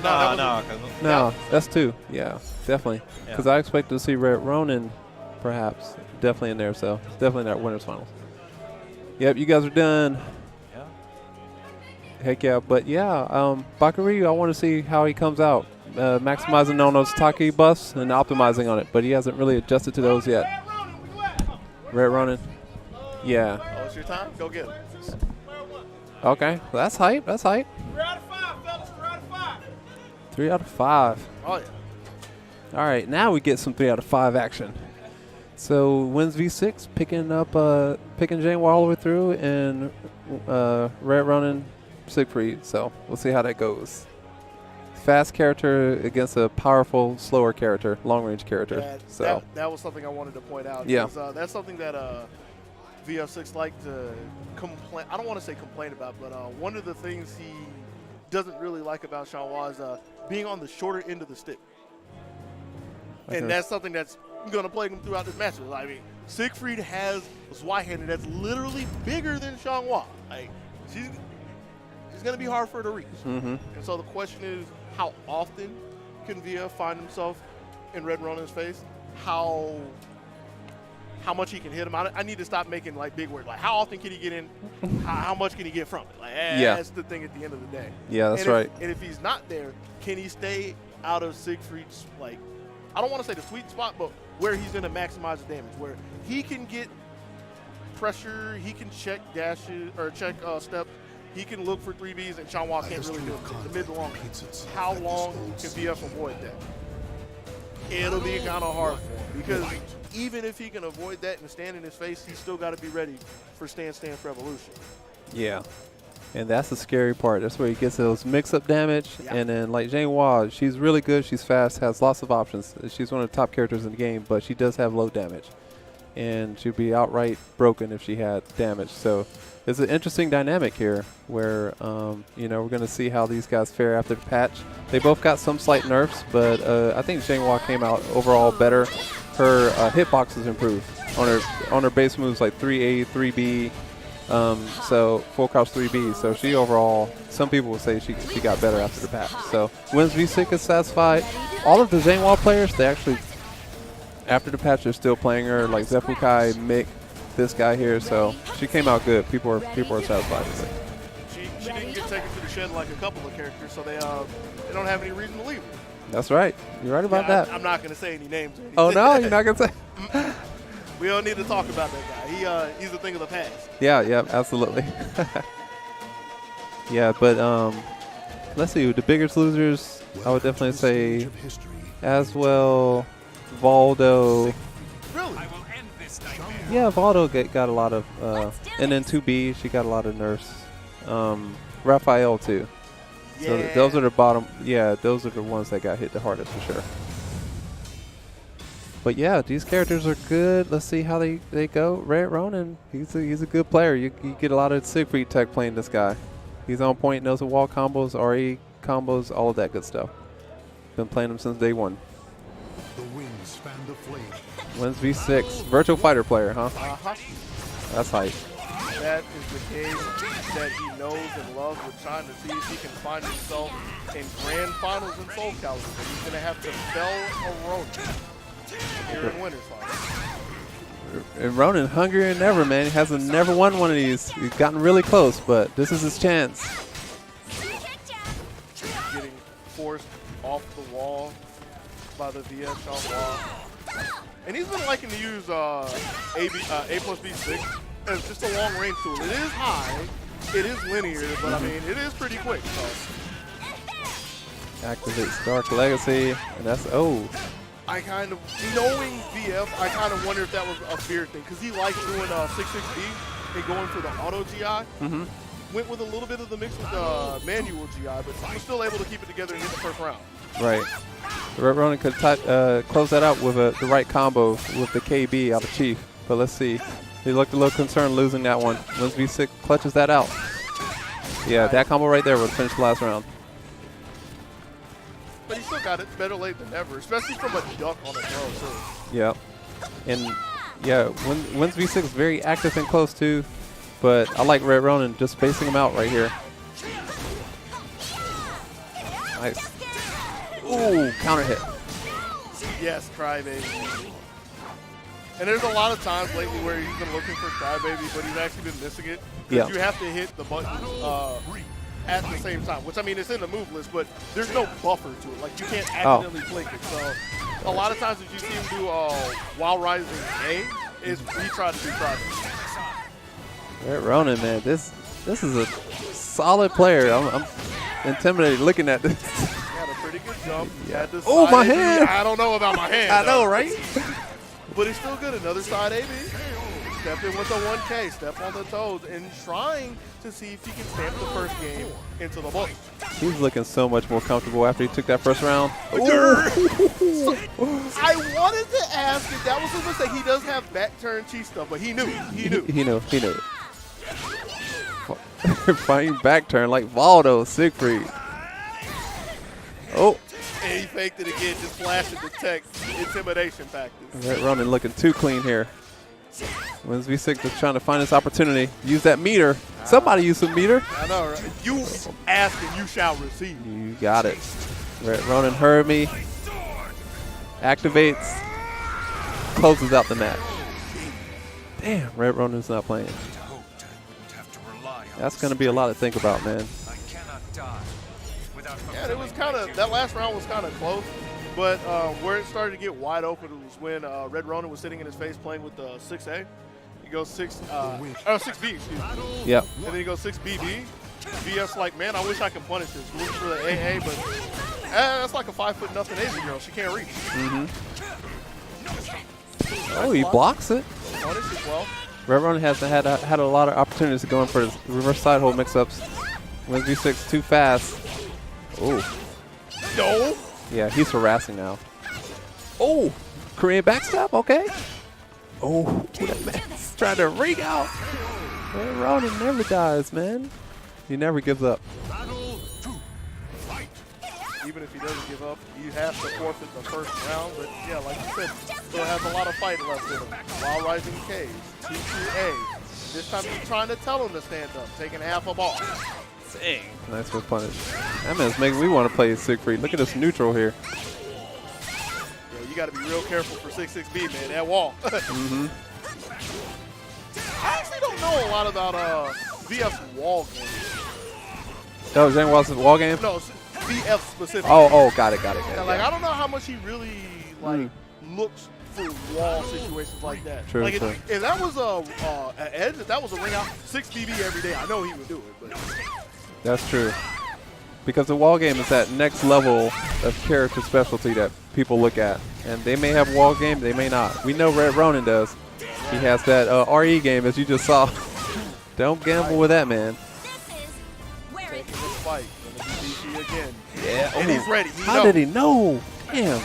No. That's 2. Yeah, definitely. Yeah. Because I expected to see Red Ronin, perhaps. Definitely in there, so definitely not winners finals. Yep, you guys are done. Yeah. Heck yeah, but yeah, Bakari, I want to see how he comes out. Maximizing on those Taki buffs and optimizing on it, but he hasn't really adjusted to those yet. Red Ronin. Yeah. Oh, it's your time? Go get it. Okay, well, that's hype. That's hype. 3 out of 5, fellas. 3 out of 5. 3 out of 5. Oh, yeah. All right, now we get some 3 out of 5 action. So wins V6, picking Jane all the way through, and Red Ronin Siegfried. So we'll see how that goes. Fast character against a powerful, slower character, long-range character. That was something I wanted to point out. Yeah. That's something that VF6 like to complain. I don't want to say complain about, but one of the things he doesn't really like about Shanghua is being on the shorter end of the stick. And that's something that's going to plague him throughout this match. I mean, Siegfried has a Zweihander that's literally bigger than Shanghua. Like, It's going to be hard for her to reach. Mm-hmm. And so the question is, how often can VF find himself in Red Ronin's face? How much he can hit him. I need to stop making like big words. Like how often can he get in? How much can he get from it? Like that's the thing at the end of the day. Yeah, that's and right. And if he's not there, can he stay out of Siegfried's, like, I don't want to say the sweet spot, but where he's going to maximize the damage, where he can get pressure, he can check dashes or check steps, he can look for 3Bs, and Changhua can't really do it. The mid to long. How long can VF avoid that? It'll be kind of hard for him because even if he can avoid that and stand in his face, he's still got to be ready for Stance Revolution. Yeah. And that's the scary part. That's where he gets those mix-up damage. Yeah. And then, like, Changhua, she's really good. She's fast, has lots of options. She's one of the top characters in the game, but she does have low damage. And she'd be outright broken if she had damage. So it's an interesting dynamic here where, you know, we're going to see how these guys fare after the patch. They both got some slight nerfs, but I think Changhua came out overall better. Her hitbox is improved on her base moves like 3A, 3B, so full crouch 3B. So she overall, some people will say she got better after the patch. So wins V6 is satisfied. All of the Changhua players, they actually, after the patch, they're still playing her, like Zefukai, Mick, this guy here. So she came out good. People are satisfied with it. She didn't get taken to the shed like a couple of characters, so they don't have any reason to leave her. That's right. You're right about that. I'm not going to say any names. Or oh, no? You're not going to say? We don't need to talk about that guy. He's a thing of the past. Yeah, absolutely. Yeah, but let's see. The biggest losers, I would definitely say Aswell, Valdo. Really? Yeah, Valdo got a lot of, and then 2B, she got a lot of nerfs. Raphael, too. Yeah. So those are the bottom. Yeah, those are the ones that got hit the hardest for sure. But yeah, these characters are good. Let's see how they go. Red Ronin, he's a good player. You get a lot of Siegfried tech playing this guy. He's on point, knows the wall combos, RE combos, all of that good stuff. Been playing him since day one. The wings fan the flame. Wins V6. Virtual fighter player, huh? Uh-huh. That's hype. That is the game that he knows and loves. We're trying to see if he can find himself in grand finals in Soulcalibur. But he's going to have to fell a Ronin here in Winners Finals. And Ronin hungrier than ever, man. He hasn't never won one of these. He's gotten really close, but this is his chance. Getting forced off the wall by the VS Changhua. And he's been liking to use A plus B6 as just a long range tool. It is high, it is linear, but I mean, it is pretty quick. So. Activates Dark Legacy, and that's, I kind of, knowing VF, I kind of wonder if that was a fear thing, because he likes doing 6-6B and going for the auto GI. Went with a little bit of the mix with the manual GI, but he was still able to keep it together and hit the first round. Right. Red Ronin could close that out with the right combo with the KB out of Chief, but let's see. He looked a little concerned losing that one. Once V6 clutches that out. Yeah, that combo right there would finish the last round. But he still got it. Better late than never, especially from a duck on a throw, too. Yeah. And, yeah, Wins V6 is very active and close, too. But I like Red Ronin just spacing him out right here. Nice. Ooh, counter hit. Yes, Crybaby. And there's a lot of times lately where he's been looking for Crybaby, but he's actually been missing it. Yeah. You have to hit the buttons at the same time, which, I mean, it's in the move list, but there's no buffer to it. Like, you can't accidentally blink it. So a lot of times that you see him do while rising A is he tried to do Crybaby. Red Ronin, man, this is a solid player. I'm intimidated looking at this. Had a pretty good jump. Yeah. Oh, my hand! I don't know about my hand. I know, right? But he's still good. Another side AB. Step in with a 1K. Step on the toes and trying to see if he can stamp the first game into the book. He's looking so much more comfortable after he took that first round. I wanted to ask if that was a mistake. He does have back turn cheat stuff, but he knew. He knew. He knew it. Fighting back turn like Valdo, Siegfried. Oh. And he faked it again, just flashing the tech intimidation factor. Red Ronin looking too clean here. Wins V6 just trying to find this opportunity. Use that meter. Somebody use some meter. I know, right? You ask and you shall receive. You got it. Red Ronin heard me. Activates. Closes out the match. Damn, Red Ronin's not playing. That's going to be a lot to think about, man. Yeah, it was kind of, that last round was kind of close, but where it started to get wide open was when Red Ronin was sitting in his face playing with the 6A. He goes 6B, excuse me. Yep. And then he goes 6BB. VF's like, man, I wish I could punish this. Looking for the AA, but that's like a 5'0" Asian girl. She can't reach. Oh, he blocks it. Punish as well. Red Ronin has had a lot of opportunities to go in for his reverse side hold mix-ups. Wins V6 too fast. Oh. No. Yeah, he's harassing now. Oh, Korean backstab, okay. Oh, that man's trying to ring out. Red Ronin never dies, man. He never gives up. Even if he doesn't give up, you have to forfeit the first round. But yeah, like you said, still has a lot of fight left in him. While rising K's, 2-2A. This time he's trying to tell him to stand up, taking half a ball. Dang. Nice for punish. That man's making me want to play Siegfried. Look at this neutral here. Yeah, you got to be real careful for 6-6B, man. That wall. I actually don't know a lot about VF's wall game. Oh, Zhang Watson's wall game? No, VF specifically. Oh, got it. Yeah, like, I don't know how much he really like looks for wall situations like that. True, like true. If that was an edge, if that was a ring out, 6BB every day, I know he would do it. But That's true. Because the wall game is that next level of character specialty that people look at. And they may have wall game, they may not. We know Red Ronin does. He has that RE game, as you just saw. Don't gamble with that, man. taking this fight. DC again. Yeah. And he's ready. How did he know? Damn.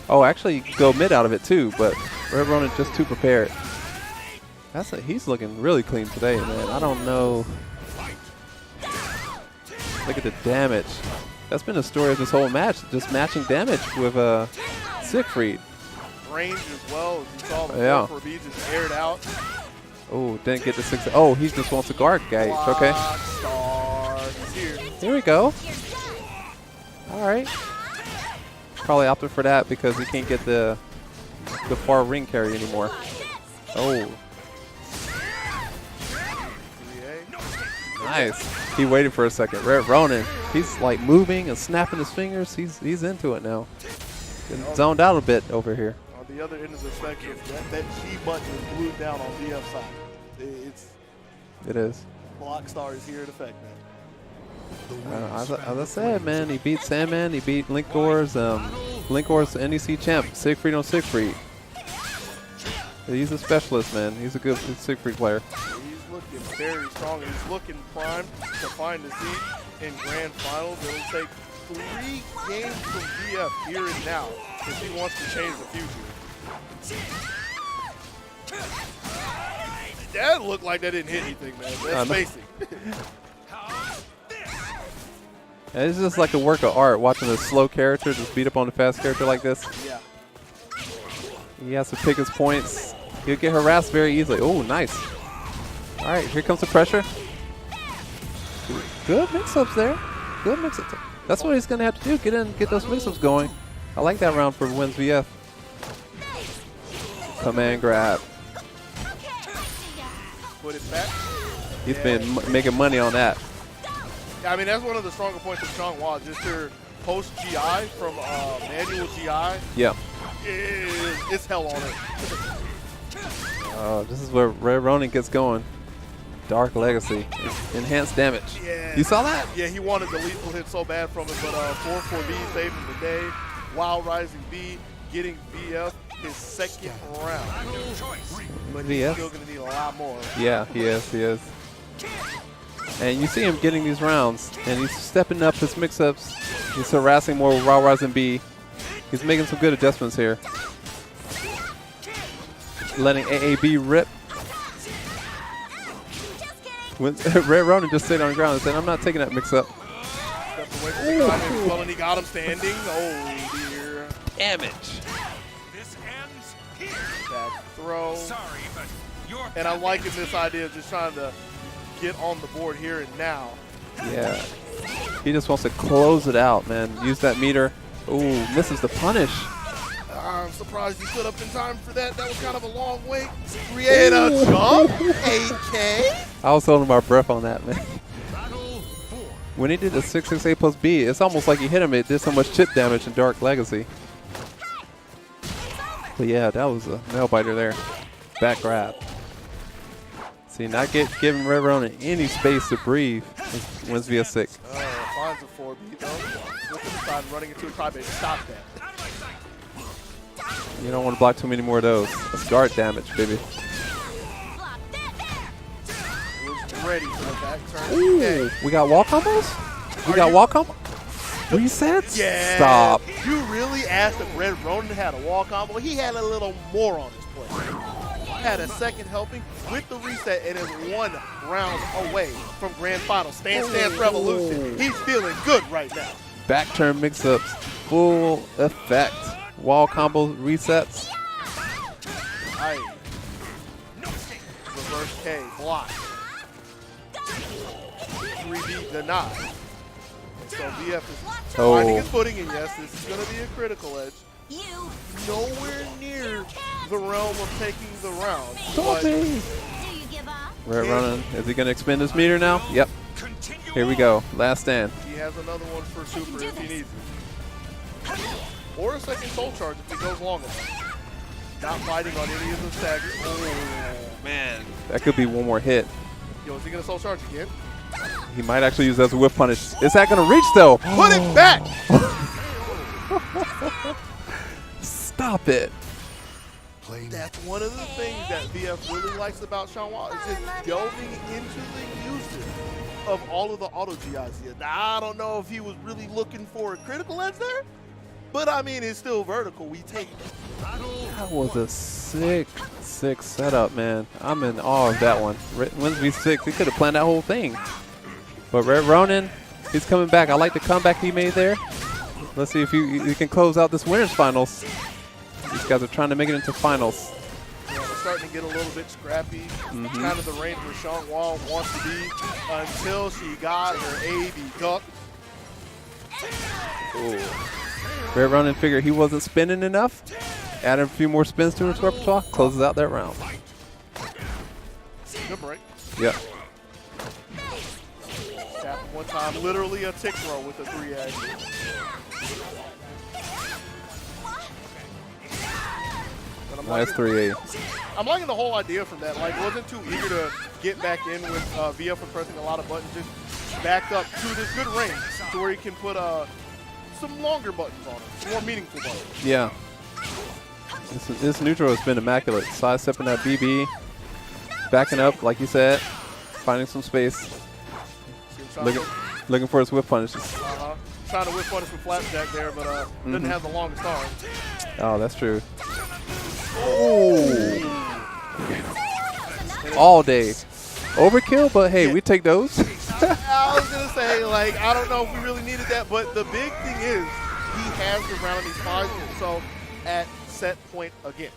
Oh, actually go mid out of it too, but Red Ronin just too prepared. He's looking really clean today, man. I don't know. Look at the damage. That's been the story of this whole match, just matching damage with Siegfried. Range as well, as you saw the 4-4-B just aired out. Oh, didn't get the 6. Oh, he just wants a guard gauge. Okay. Here we go. All right. Probably opted for that because he can't get the far ring carry anymore. Oh. Nice. He waited for a second. Red Ronin, he's like moving and snapping his fingers. He's into it now. Getting zoned out a bit over here. On the other end of the spectrum, that G button is glued down on VF side. It is. Block star is here in effect, man. As I said, man, he beat Sandman, he beat Linkdoor's NEC champ, Siegfried on Siegfried. He's a specialist, man. He's a good Siegfried player. He's looking very strong. He's looking primed to find a seat in grand finals. It'll take 3 games from VF here and now if he wants to change the future. That looked like that didn't hit anything, man. That's spacing. And it's just like a work of art watching a slow character just beat up on a fast character like this. Yeah. He has to pick his points. He'll get harassed very easily. Oh, nice. All right, here comes the pressure. Good mix-ups there. Good mix-ups. That's what he's going to have to do, get those mix-ups going. I like that round for Wins VF. Command grab. Put it back. He's been making money on that. Yeah, I mean, that's one of the stronger points of Changwa. Just her post-GI from manual GI. Yeah. It's hell on it. This is where Red Ronin gets going. Dark Legacy. Enhanced damage. Yeah. You saw that? Yeah, he wanted the lethal hit so bad from it, but 4-4-B saving the day. Wild Rising B getting VF his second round. But he's still going to need a lot more. Yeah, he is. And you see him getting these rounds, and he's stepping up his mix-ups. He's harassing more with Wild Rising B. He's making some good adjustments here. Letting AAB rip. When Red Ronin just stayed on the ground and said, I'm not taking that mix-up. Stepped away from the guy, and he got him standing. Oh, dear. Damage. Bad throw. Sorry, but you're And I'm liking this idea of just trying to get on the board here and now. Yeah. He just wants to close it out, man. Use that meter. Ooh, misses the punish. I'm surprised he stood up in time for that. That was kind of a long wait. Create a jump. 8K. I was holding my breath on that, man. When he did the 668 plus B, it's almost like he hit him. It did so much chip damage in Dark Legacy. But yeah, that was a nail biter there. Back grab. See, not giving Red Ronin any space to breathe. Wins via 6. Finds a 4B though. Look at the side, running into a crybaby. Stop that. You don't want to block too many more of those. That's guard damage, baby. Was ready for the back turn. Ooh, Okay. we got wall combos? We Are got you- wall combo? Resets? Yeah. Stop. You really asked if Red Ronin had a wall combo? He had a little more on his plate. Had a second helping with the reset and is 1 round away from grand final. Stance Revolution. He's feeling good right now. Back turn mix-ups, full effect. Wall combo resets. Aight. Reverse K, block. 3B denied. And so VF is finding his footing, and yes, this is going to be a critical edge. You Nowhere near the realm of taking the round. Stop But me. do you give up? Red Ronin, is he going to expend his meter now? Yep. Here we go. Last stand. he has another one for super if he needs it. Or a second soul charge if it goes long enough. Not fighting on any of the staggers. Oh, man. That could be one more hit. Yo, is he going to soul charge again? He might actually use that as a whip punish. Is that going to reach, though? Put it back! Stop it. Playing That's one of the things that VF really likes about Sean Wall is just delving into the uses of all of the auto GIs here. Now, I don't know if he was really looking for a critical edge there, but I mean, it's still vertical. We take it. That was a sick setup, man. I'm in awe of that one. Wins V6. He could have planned that whole thing. But Red Ronin, he's coming back. I like the comeback he made there. Let's see if he can close out this winners finals. These guys are trying to make it into finals. Yeah, we're starting to get a little bit scrappy. Kind of the range where Sean Wall wants to be until she got her AB duck. Red Ronin figured he wasn't spinning enough. Added a few more spins to his repertoire. Closes out that round. Good break. Yep. Tap one time, literally a tick throw with a 3A. But I'm Nice liking- 3A. I'm liking the whole idea from that. Like, wasn't too eager to get back in with VF and pressing a lot of buttons. Just backed up to this good range to where he can put some longer buttons on it, more meaningful buttons. Yeah. This neutral has been immaculate. Sidestepping that BB. Backing up, like you said. Finding some space. See him Looking for his whip punishes. trying to whip punish with Flapjack there, but doesn't have the longest arm. Oh, that's true. All day. Overkill, but hey, we take those. I was going to say, like, I don't know if we really needed that, but the big thing is he has the round he's finding himself at set point again.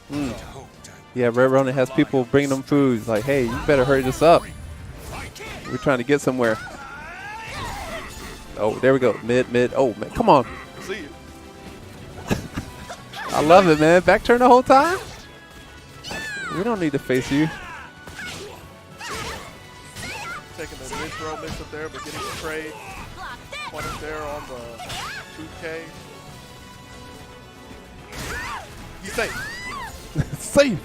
Yeah, Red Ronin has people bringing them food. Like, hey, you better hurry this up. We're trying to get somewhere. Oh, there we go. Mid. Oh, man, come on. See you. I love it, man. Back turn the whole time? We don't need to face you. Taking the mid-throw mix up there, but getting the trade. Punish there on the 2K. He's safe. Safe.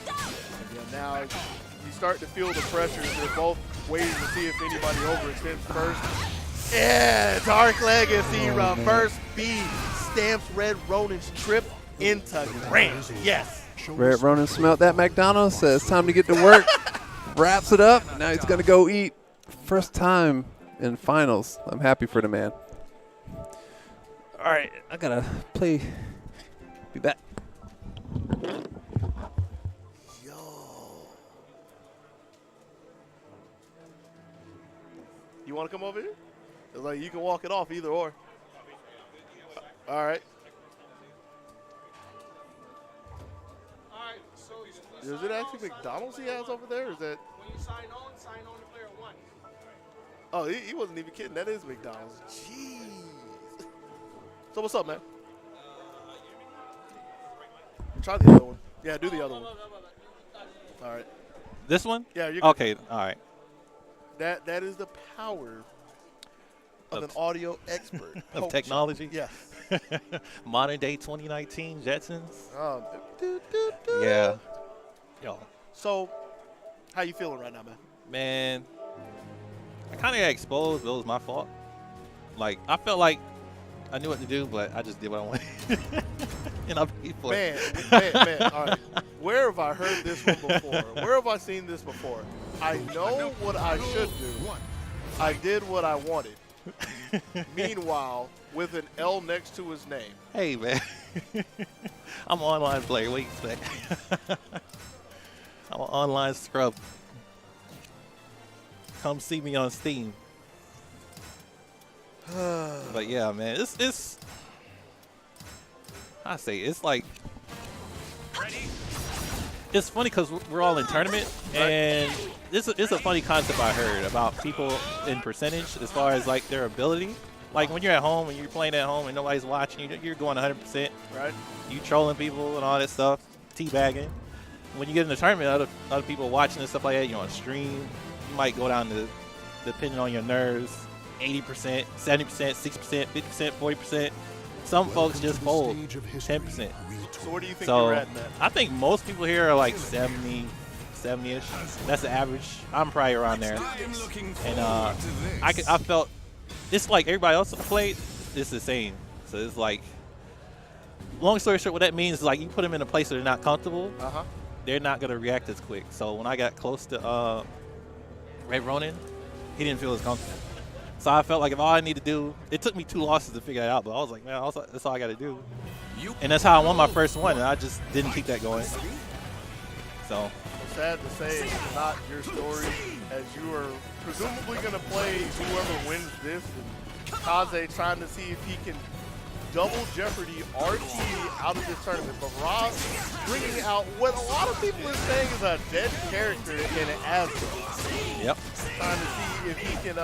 Yeah, now you start to feel the pressures. They're both waiting to see if anybody overextends first. Yeah, Dark Legacy reverse B stamps Red Ronin's trip into grand. Yes. Red Ronin smelled that McDonald's, says time to get to work. Wraps it up. Now he's going to go eat. First time in finals. I'm happy for the man. All right, I got to play. Be back. You want to come over here? It's like you can walk it off either or. All right. So Is it actually McDonald's he has over there? Or is that? when you sign on to player 1. Oh, he wasn't even kidding. That is McDonald's. Jeez. So what's up, man? Try the other one. Yeah, do the other one. All right. This one? Yeah, you're Okay, all right. That is the power of an audio expert. Of Coach. technology? Yes. Modern day 2019 Jetsons? Do, do, do. Yeah. Yo, So, how you feeling right now, man? man, I kind of got exposed, but it was my fault. Like, I felt like I knew what to do, but I just did what I wanted. And I paid for it. Man. All right. Where have I heard this one before? Where have I seen this before? I know what I should do. I did what I wanted. Meanwhile, with an L next to his name. Hey, man. I'm an online player. What do you expect? I'm an online scrub. Come see me on Steam. But yeah, man, it's I say it's like it's funny because we're all in tournament, and it's a funny concept I heard about people in percentage as far as like their ability. Like when you're at home and you're playing at home and nobody's watching, you're going 100%. Right. You trolling people and all that stuff, teabagging. When you get in the tournament, other people watching and stuff like that, you're on stream. You might go down to, depending on your nerves, 80%, 70%, 60%, 50%, 40%. Some folks just fold 10%. So where do you think So you're at, man? I think most people here are like 70-ish. That's the average. I'm probably around there. And I felt it's like everybody else I played. It's the same. So it's like, long story short, what that means is like you put them in a place where they're not comfortable. They're not gonna react as quick. So when I got close to Red Ronin, he didn't feel as comfortable. So I felt like if all I need to do, it took me 2 losses to figure it out, but I was like, man, that's all I got to do. And that's how I won my first one, and I just didn't keep that going. So Sad to say it's not your story, as you are presumably going to play whoever wins this. And Kaze trying to see if he can double jeopardy RT out of this tournament. But Rob bringing out what a lot of people are saying is a dead character in Asgard. Yep. Trying to see if he can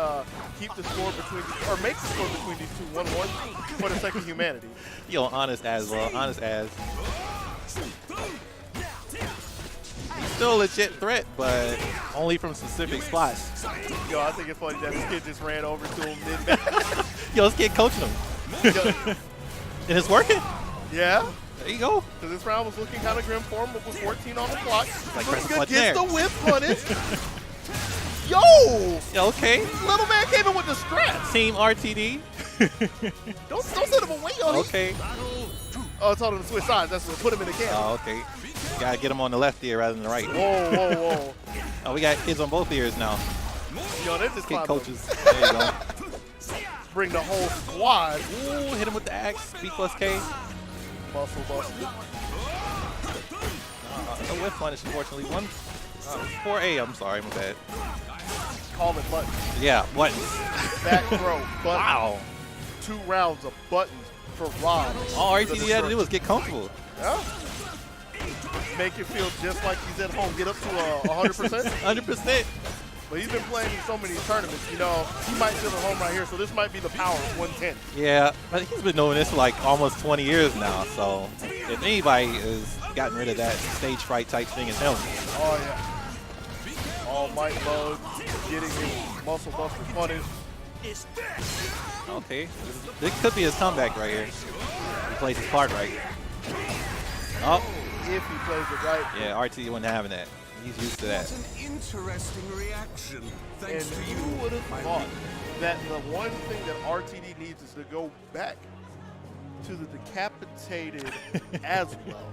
keep the score between, or make the score between these two 1-1 for the sake of humanity. Yo, honest as well, honest as. He's still a legit threat, but only from specific spots. Yo, I think it's funny that this kid just ran over to him mid-match. Yo, this kid coaching him. And it's working. Yeah. There you go. Because this round was looking kind of grim for him, but with 14 on the clock. Like Looks good, right gets there. the whip punish. Yo! Yeah, okay. Little man came in with the strats. Team RTD. Don't send him away, yo. Okay. Oh, it's told him to switch sides. That's what put him in the camp. Oh, okay. Gotta get him on the left ear rather than the right. Whoa. Oh, we got kids on both ears now. Yo, they just Kid climbed coaches. up. There you go. Bring the whole squad. Ooh, hit him with the axe. B plus K. Muscle. No whiff punish, unfortunately. 4A, I'm sorry, my bad. Call it buttons. Yeah, buttons. Back throw. Buttons. Wow. 2 rounds of buttons for Rob. All RTD had to do was get comfortable. Yeah. Make it feel just like he's at home. Get up to 100%. 100%. But he's been playing in so many tournaments, you know, he might feel at home right here, so this might be the power of 110. Yeah, but he's been doing this for like almost 20 years now, so if anybody has gotten rid of that stage fright type thing, it's him. Oh, yeah. All might mode, getting his muscle buster punish. Okay, this could be his comeback right here. He plays his part right. Oh, If he plays it right. yeah, RT wasn't having that. He's used to that. An interesting reaction. Thanks And to you you. would have thought that the one thing that RTD needs is to go back to the decapitated as well.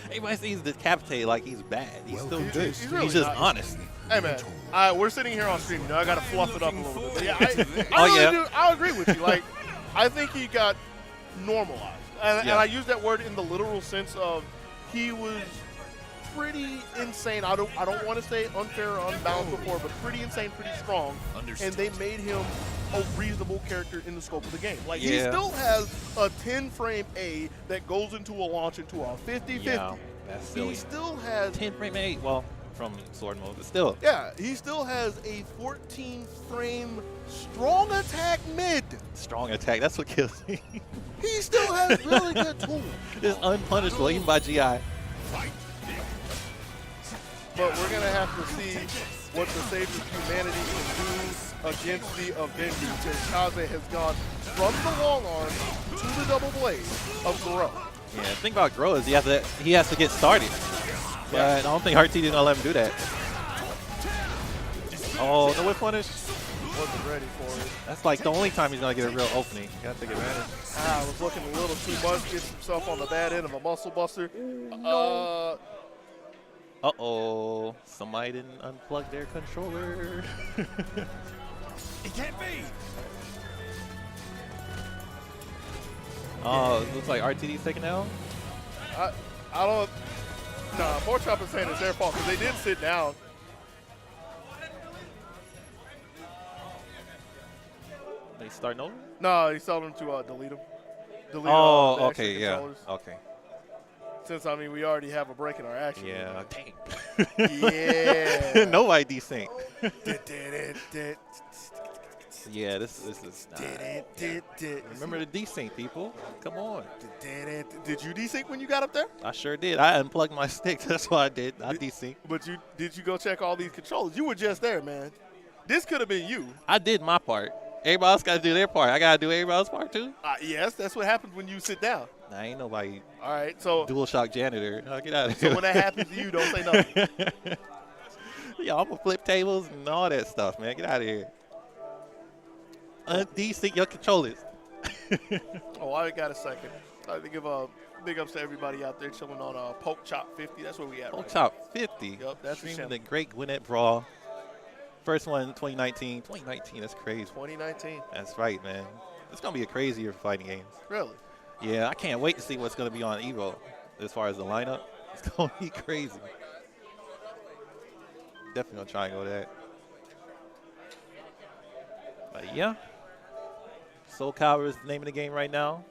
Everybody sees decapitated like he's bad. He's still good. he's really He's just not. honest. Hey, man, we're sitting here on stream. Now I got to fluff it up a little bit. But yeah, Oh, really yeah. do. I agree with you. Like, I think he got normalized. And Yeah. I use that word in the literal sense of he was pretty insane. I don't want to say unfair or unbalanced before, but pretty insane, pretty strong. And they made him a reasonable character in the scope of the game. Like, he Yeah. still has a 10-frame A that goes into a launch into a 50-50. Yeah. That's silly. He still has 10 frame rate. Well, from sword mode, but still. Yeah, he still has a 14 frame strong attack mid. Strong attack. That's what kills me. He still has really good tools. It's unpunishable even by GI. But we're going to have to see what the Savior of Humanity can do against the Avenger, because Kaze has gone from the long arm to the double blade of Gro. Yeah, the thing about Gro is he has to get started. But I don't think RT is going to let him do that. Oh, no whip punish. Wasn't ready for it. That's like the only time he's going to get a real opening. You got to take advantage. I was looking a little too much, gets himself on the bad end of a muscle buster. Uh-oh. Somebody didn't unplug their controller. It can't be. Oh, it looks like RTD's taking out. I don't. Nah, Porchop is saying it's their fault because they did sit down. They starting over? No, he's telling them to delete them. Delete, Oh, the extra okay, yeah. controllers. Okay. Since, I mean, we already have a break in our action. Yeah, dang. Yeah. Nobody desync. Yeah, this is not. Remember the desync, people. Come on. Did you desync when you got up there? I sure did. I unplugged my stick. That's what I did. I desync. But did you go check all these controllers? You were just there, man. This could have been you. I did my part. Everybody else got to do their part. I got to do everybody else's part, too. Yes, that's what happens when you sit down. Nah, ain't nobody All right, so dual shock janitor. Get out of here. so when that happens to you, don't say nothing. Yeah, I'm going to flip tables and all that stuff, man. Get out of here. Desync your controllers. Oh, I got a second. I'd like to give big ups to everybody out there chilling on Poke Chop 50. That's where we at. Poke Right Chop 50. Yep, that's the Streaming channel. the great Gwinnett Brawl. First one in 2019. 2019, that's crazy. 2019. That's right, man. It's going to be a crazy year for fighting games. Really? Yeah, I can't wait to see what's going to be on Evo as far as the lineup. It's going to be crazy. Definitely going to try and go that. But yeah. Soulcalibur is the name of the game right now.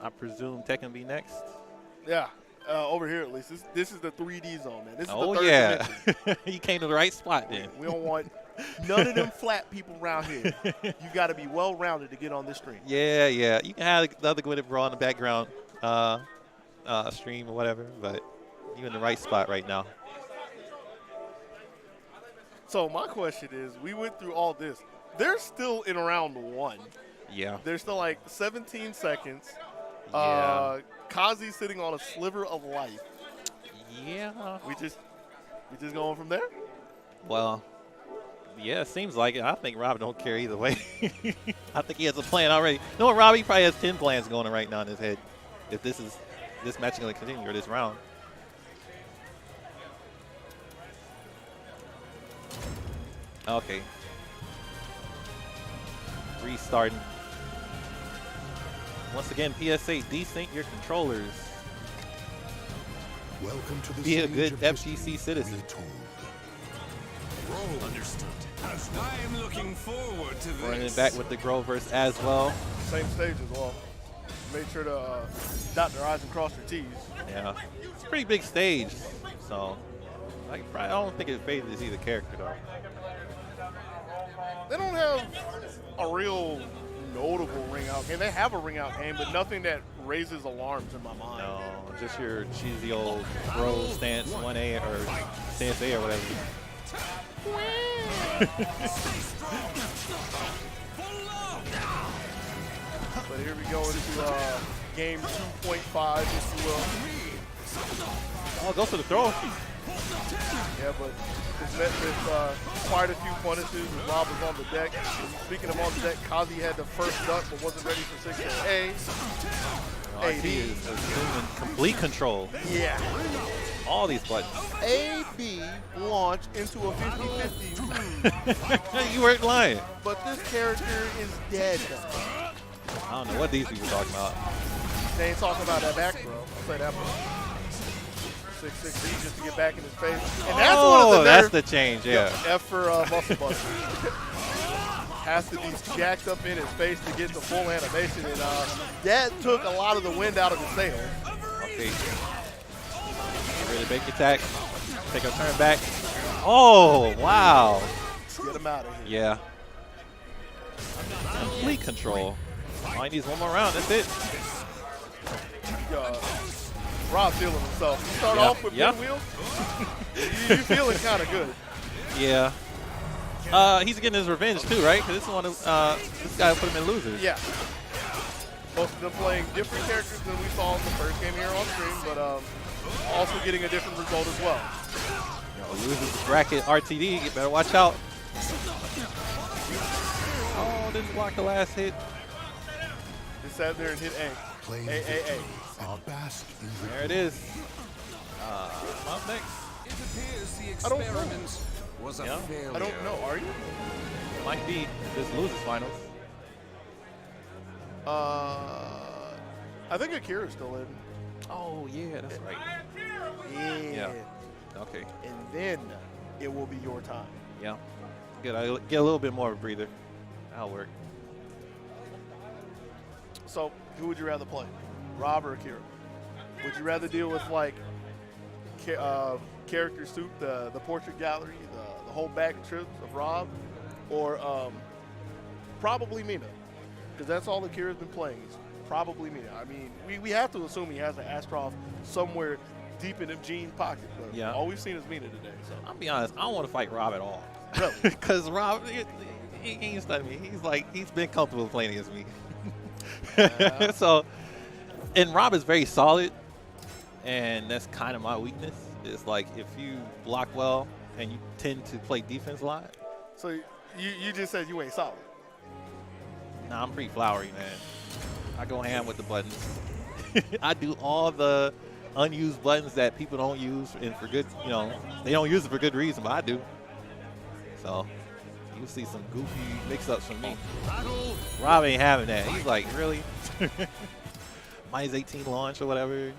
I presume Tekken be next. Yeah. Over here, at least. This is the 3D zone, man. This is Oh, the third yeah. dimension. You came to the right spot then. We don't want none of them flat people around here. You got to be well-rounded to get on this stream. Yeah, yeah. You can have the other Gwinnett Brawl in the background stream or whatever, but you're in the right spot right now. So my question is, we went through all this. They're still in round one. Yeah. There's still like 17 seconds. Yeah. Kazi's sitting on a sliver of life. Yeah. We just going from there? Well, yeah, it seems like it. I think Rob don't care either way. I think he has a plan already. No, Rob, he probably has 10 plans going on right now in his head. If this match is going to continue or this round. Okay. Restarting. Once again, PSA, desync your controllers. Welcome to the Be a stage good of FGC history citizen. retold. Understood. I'm looking forward to this. Running back with the Grovers as well. Same stage as well. Made sure to dot their I's and cross their T's. Yeah, it's a pretty big stage, so I don't think it favors either character though. They don't have a real notable ring out game. They have a ring out game, but nothing that raises alarms in my mind. No, just your cheesy old bro stance 1A or stance A or whatever. But here we go into game 2.5, if you will. Oh, go for the throw. Yeah, but it's met with quite a few punishes. Rob was on the deck. Speaking of on the deck, Kazi had the first duck, but wasn't ready for 6A. RT is assuming complete control. Yeah. All these buttons. AB launched into a 50-50, You weren't lying. but this character is dead. I don't know what these people talking about. They ain't talking about that back, bro. I'll say that much. 6-6 just to get back in his face. And that's one of the that's nerfs. the change, yeah. F for muscle buster. Has to be jacked up in his face to get the full animation, and that took a lot of the wind out of his sails. Okay. ready to make attack. Take a turn back. Oh, wow. Get him out of here. Yeah. Complete control. All he needs one more round. That's it. Rob feeling himself. You start off with pinwheels, you feeling kind of good. Yeah. He's getting his revenge too, right? Because this guy put him in losers. Yeah. Both of them playing different characters than we saw in the first game here on stream, but also getting a different result as well. Losers bracket RTD. You better watch out. Oh, didn't block the last hit. Just sat there and hit A. A. There it is. Up next. I don't know. I don't know. Are you? Might be this losers finals. I think Akira's still in. Oh yeah, that's right. Yeah. Okay. And then it will be your time. Yeah. Good. I get a little bit more of a breather. That'll work. So, who would you rather play, Rob or Akira? Would you rather deal with like character soup, the portrait gallery, the whole bag of trips of Rob, or probably Mina? Because that's all Akira's been playing. Is probably Mina. I mean, we have to assume he has an Astrov somewhere deep in Gene's pocket. But all we've seen is Mina today. So I'll be honest, I don't want to fight Rob at all. Really? Because Rob, he ain't stunned me. He's been comfortable playing against me. So, and Rob is very solid, and that's kind of my weakness. It's like if you block well and you tend to play defense a lot. So you just said you ain't solid. Nah, I'm pretty flowery, man. I go ham with the buttons. I do all the unused buttons that people don't use, and for good, they don't use it for good reason, but I do. So you'll see some goofy mix-ups from me. Rob ain't having that. He's like, really? Minus 18 launch or whatever.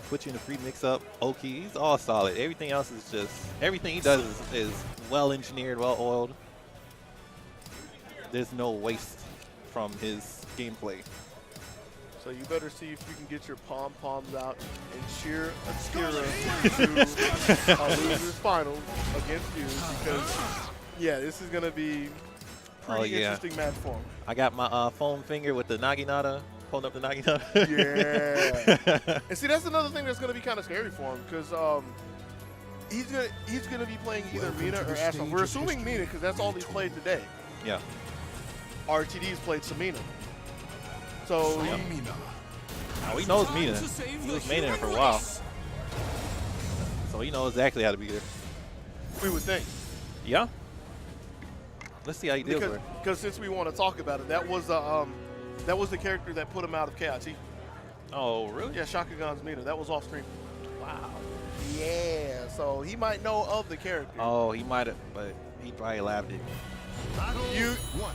Put you in a free mix-up. Okay, he's all solid. Everything else is just, everything he does is well-engineered, well-oiled. There's no waste from his gameplay. So you better see if you can get your pom-poms out and cheer Akira to a losers finals against you, because this is gonna be pretty interesting match for him. I got my foam finger with the Naginata, holding up the Naginata. Yeah. And see, that's another thing that's gonna be kind of scary for him, because he's gonna be playing either Mina or Astro. We're assuming Mina because that's all he's played today. Yeah. RTD's played Samina. So oh, he knows Mina. He was maining her for a while. So he knows exactly how to be there. We would think. Yeah. Let's see how he deals with her. Because since we want to talk about it, that was the character that put him out of KIT. Oh, really? Yeah, Shakugan's Mina. That was off stream. Wow. Yeah, so he might know of the character. Oh, he might have, but he probably laughed it.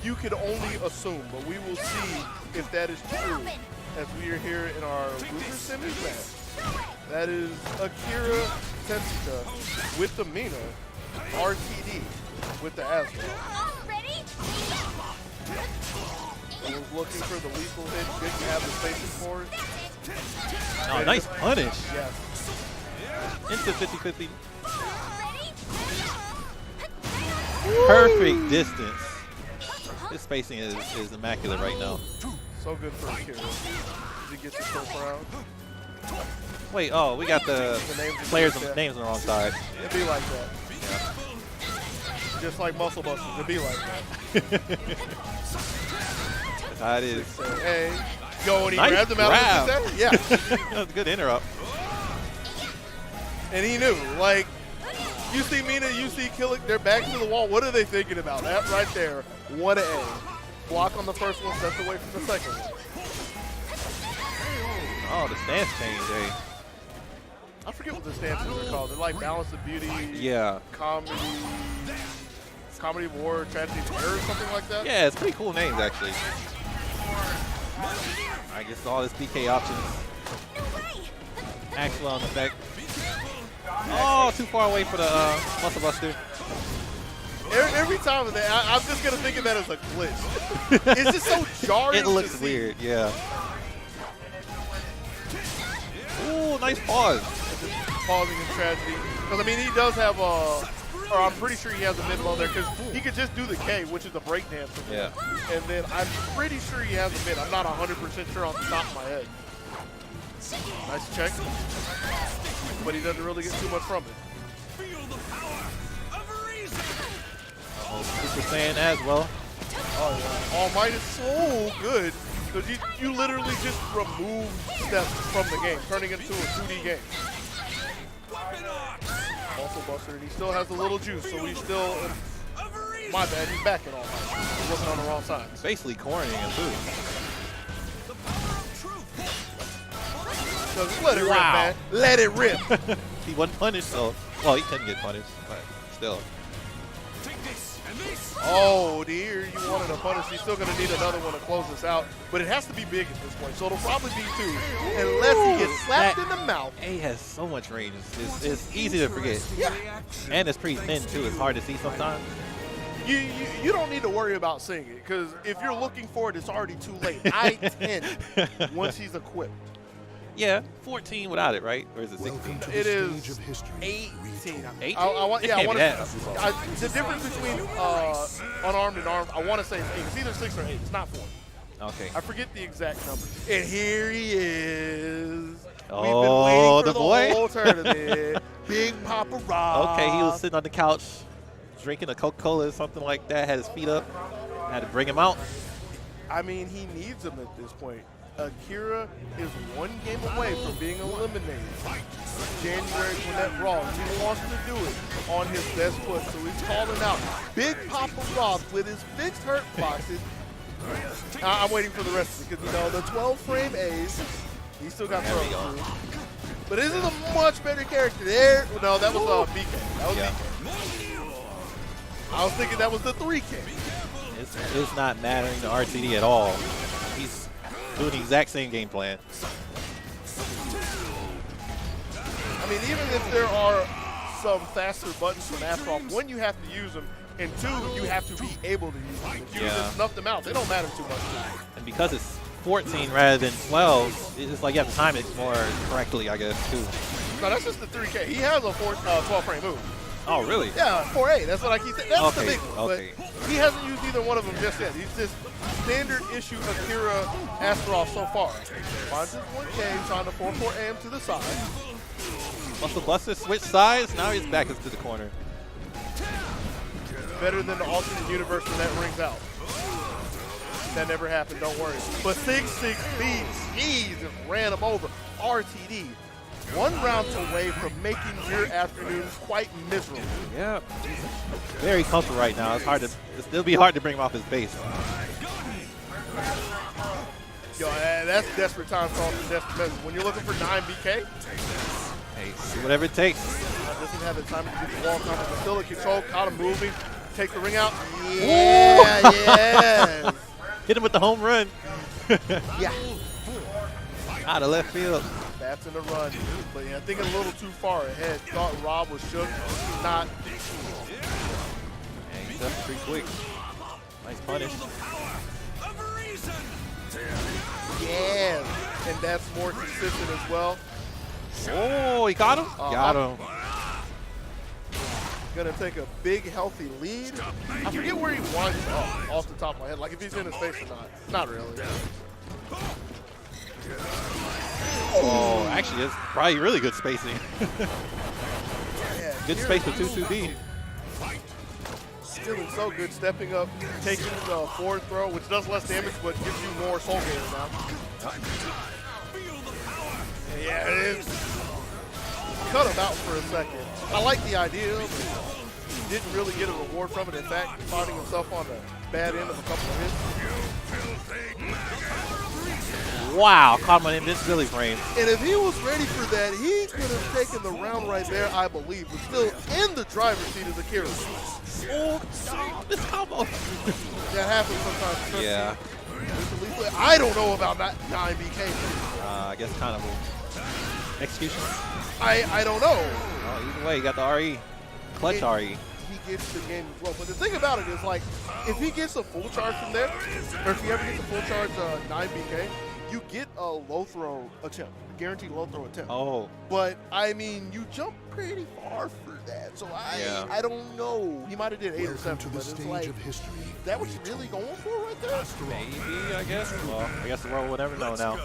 You could only assume, but we will see if that is true as we are here in our loser semis match. That is Akira Tetsuka with the Mina, RTD with the Asma. I was looking for the lethal hit, didn't have the spacing for it. Oh, nice punish. Yes. Into 50-50. Perfect distance. His spacing is immaculate right now. So good for Akira. Did he get the first round? Wait, oh, we got the players' names on the wrong side. It'd be like that. Yeah. Just like Muscle Busters, it'd be like that. That's how it is. Hey, yo, and he Nice grabbed him out of the center. Yeah. That was a good interrupt. And he knew, like, you see Mina, you see Killick, they're back to the wall. What are they thinking about? That right there, 1A. Block on the first one, steps away from the second one. Oh, the stance change, eh? I forget what the stances are called. They're like Balance of Beauty, Yeah. Comedy of War, Tragedy of Terror, something like that. Yeah, it's pretty cool names, actually. I guess all his PK options. Axelon effect. Oh, too far away for the Muscle Buster. Every time of that, I'm just going to think of that as a glitch. It's just so jarring. It looks weird, yeah. Ooh, nice pause. causing him tragedy. Because, I mean, he does have a, or I'm pretty sure he has a mid-low there, because he could just do the K, which is a breakdance. Yeah. And then I'm pretty sure he has a mid. I'm not 100% sure on the top of my head. Nice check. But he doesn't really get too much from it. Super Saiyan as well. Oh, yeah. All Might is so good. Because you literally just remove steps from the game, turning it into a 2D game. Also Buster, and he still has a little juice, so he's still, my bad, he's back at All Might. He's looking on the wrong side. Basically cornering him too. So just let it rip, man. Let it rip. He wasn't punished, so, well, he couldn't get punished, but still. Oh dear, you wanted a punish. He's still going to need another one to close this out. But it has to be big at this point, so it'll probably be 2. Unless he gets slapped in the mouth. A has so much range. It's easy to forget. Yeah. And it's pretty thin, too. It's hard to see sometimes. You don't need to worry about seeing it, because if you're looking for it, it's already too late. I-10 once he's equipped. Yeah, 14 without it, right? Or is it 16? Welcome to It the is stage of history. 18. 18? I want, It yeah, I can't want be to. that. The difference between unarmed and armed, I want to say it's 8. It's either 6 or 8. It's not 4. Okay. I forget the exact number. And here he is. Oh, We've been waiting for the boy. whole tournament. Big Papa Rob. Okay, he was sitting on the couch drinking a Coca-Cola or something like that, had his feet up, had to bring him out. I mean, he needs him at this point. Akira is 1 game away from being eliminated. January Gwinnett Brawl. He wants to do it on his best foot, so he's calling out Big Papa Rob with his fixed hurt boxes. I'm waiting for the rest of it, because, you know, the 12-frame A's, he still got thrown through. But this is a much better character. There, no, that was BK. That was BK. I was thinking that was the 3K. It's not mattering to RTD at all. He's doing the exact same game plan. I mean, even if there are some faster buttons from Astaroth, 1, you have to use them, and 2, you have to be able to use them. If you just snuff them out, they don't matter too much. And because it's 14 rather than 12, it's like you have to time it more correctly, I guess, too. No, that's just the 3K. He has a 12-frame move. Oh, really? Yeah, 4A. That's what I keep saying. That's the Okay, big one. okay. But he hasn't used either one of them just yet. He's just standard issue Akira Astaroth so far. Finds his 1K, trying to 4-4 AM to the side. Muscle Buster switch sides. Now he's back into the corner. Better than the alternate universe when that rings out. That never happened, don't worry. But 6-6 beats, jeez, just ran him over. RTD, 1 round away from making your afternoons quite miserable. Yeah. Very comfortable right now. It'll be hard to bring him off his base. Yo, that's desperate time for all the desperate measures. When you're looking for 9 BK, Hey, do whatever it takes. doesn't have the time to get the wall combo, but still in control, caught him moving, take the ring out. Yeah, yeah. Hit him with the home run. Yeah. Out of left field. Bats in the run, but yeah, thinking a little too far ahead. Thought Rob was shook, not. Yeah, he's up pretty quick. Nice punish. Yeah, and that's more consistent as well. Oh, he got him? Got him. Gonna take a big, healthy lead. I forget where he winds up off the top of my head, like if he's in his face or not. Not really. Oh, actually, it's probably really good spacing. Yeah, Good space for 2-2B. Feeling so good, stepping up, taking the forward throw, which does less damage, but gives you more soul gains now. Yeah, it is. Cut him out for a second. I like the idea, but he didn't really get a reward from it. In fact, finding himself on the bad end of a couple of hits. Wow, caught him in this Billy frame. And if he was ready for that, he could have taken the round right there, I believe, but still in the driver's seat as Akira. Oh, this combo. That happens sometimes. Yeah. I don't know about that 9BK. I guess kind of execution. I don't know. Either way, you got the RE. Clutch RE. He gets the game as well. But the thing about it is, like, if he gets a full charge from there, or if he ever gets a full charge 9BK, you get a low throw attempt, guaranteed low throw attempt. Oh. But I mean, you jump pretty far for that, so I don't know. He might have did 8 or 7, to but the it's stage like, of history. is that what you're really going for right there? Maybe, I guess. Well, I guess the world will never know now.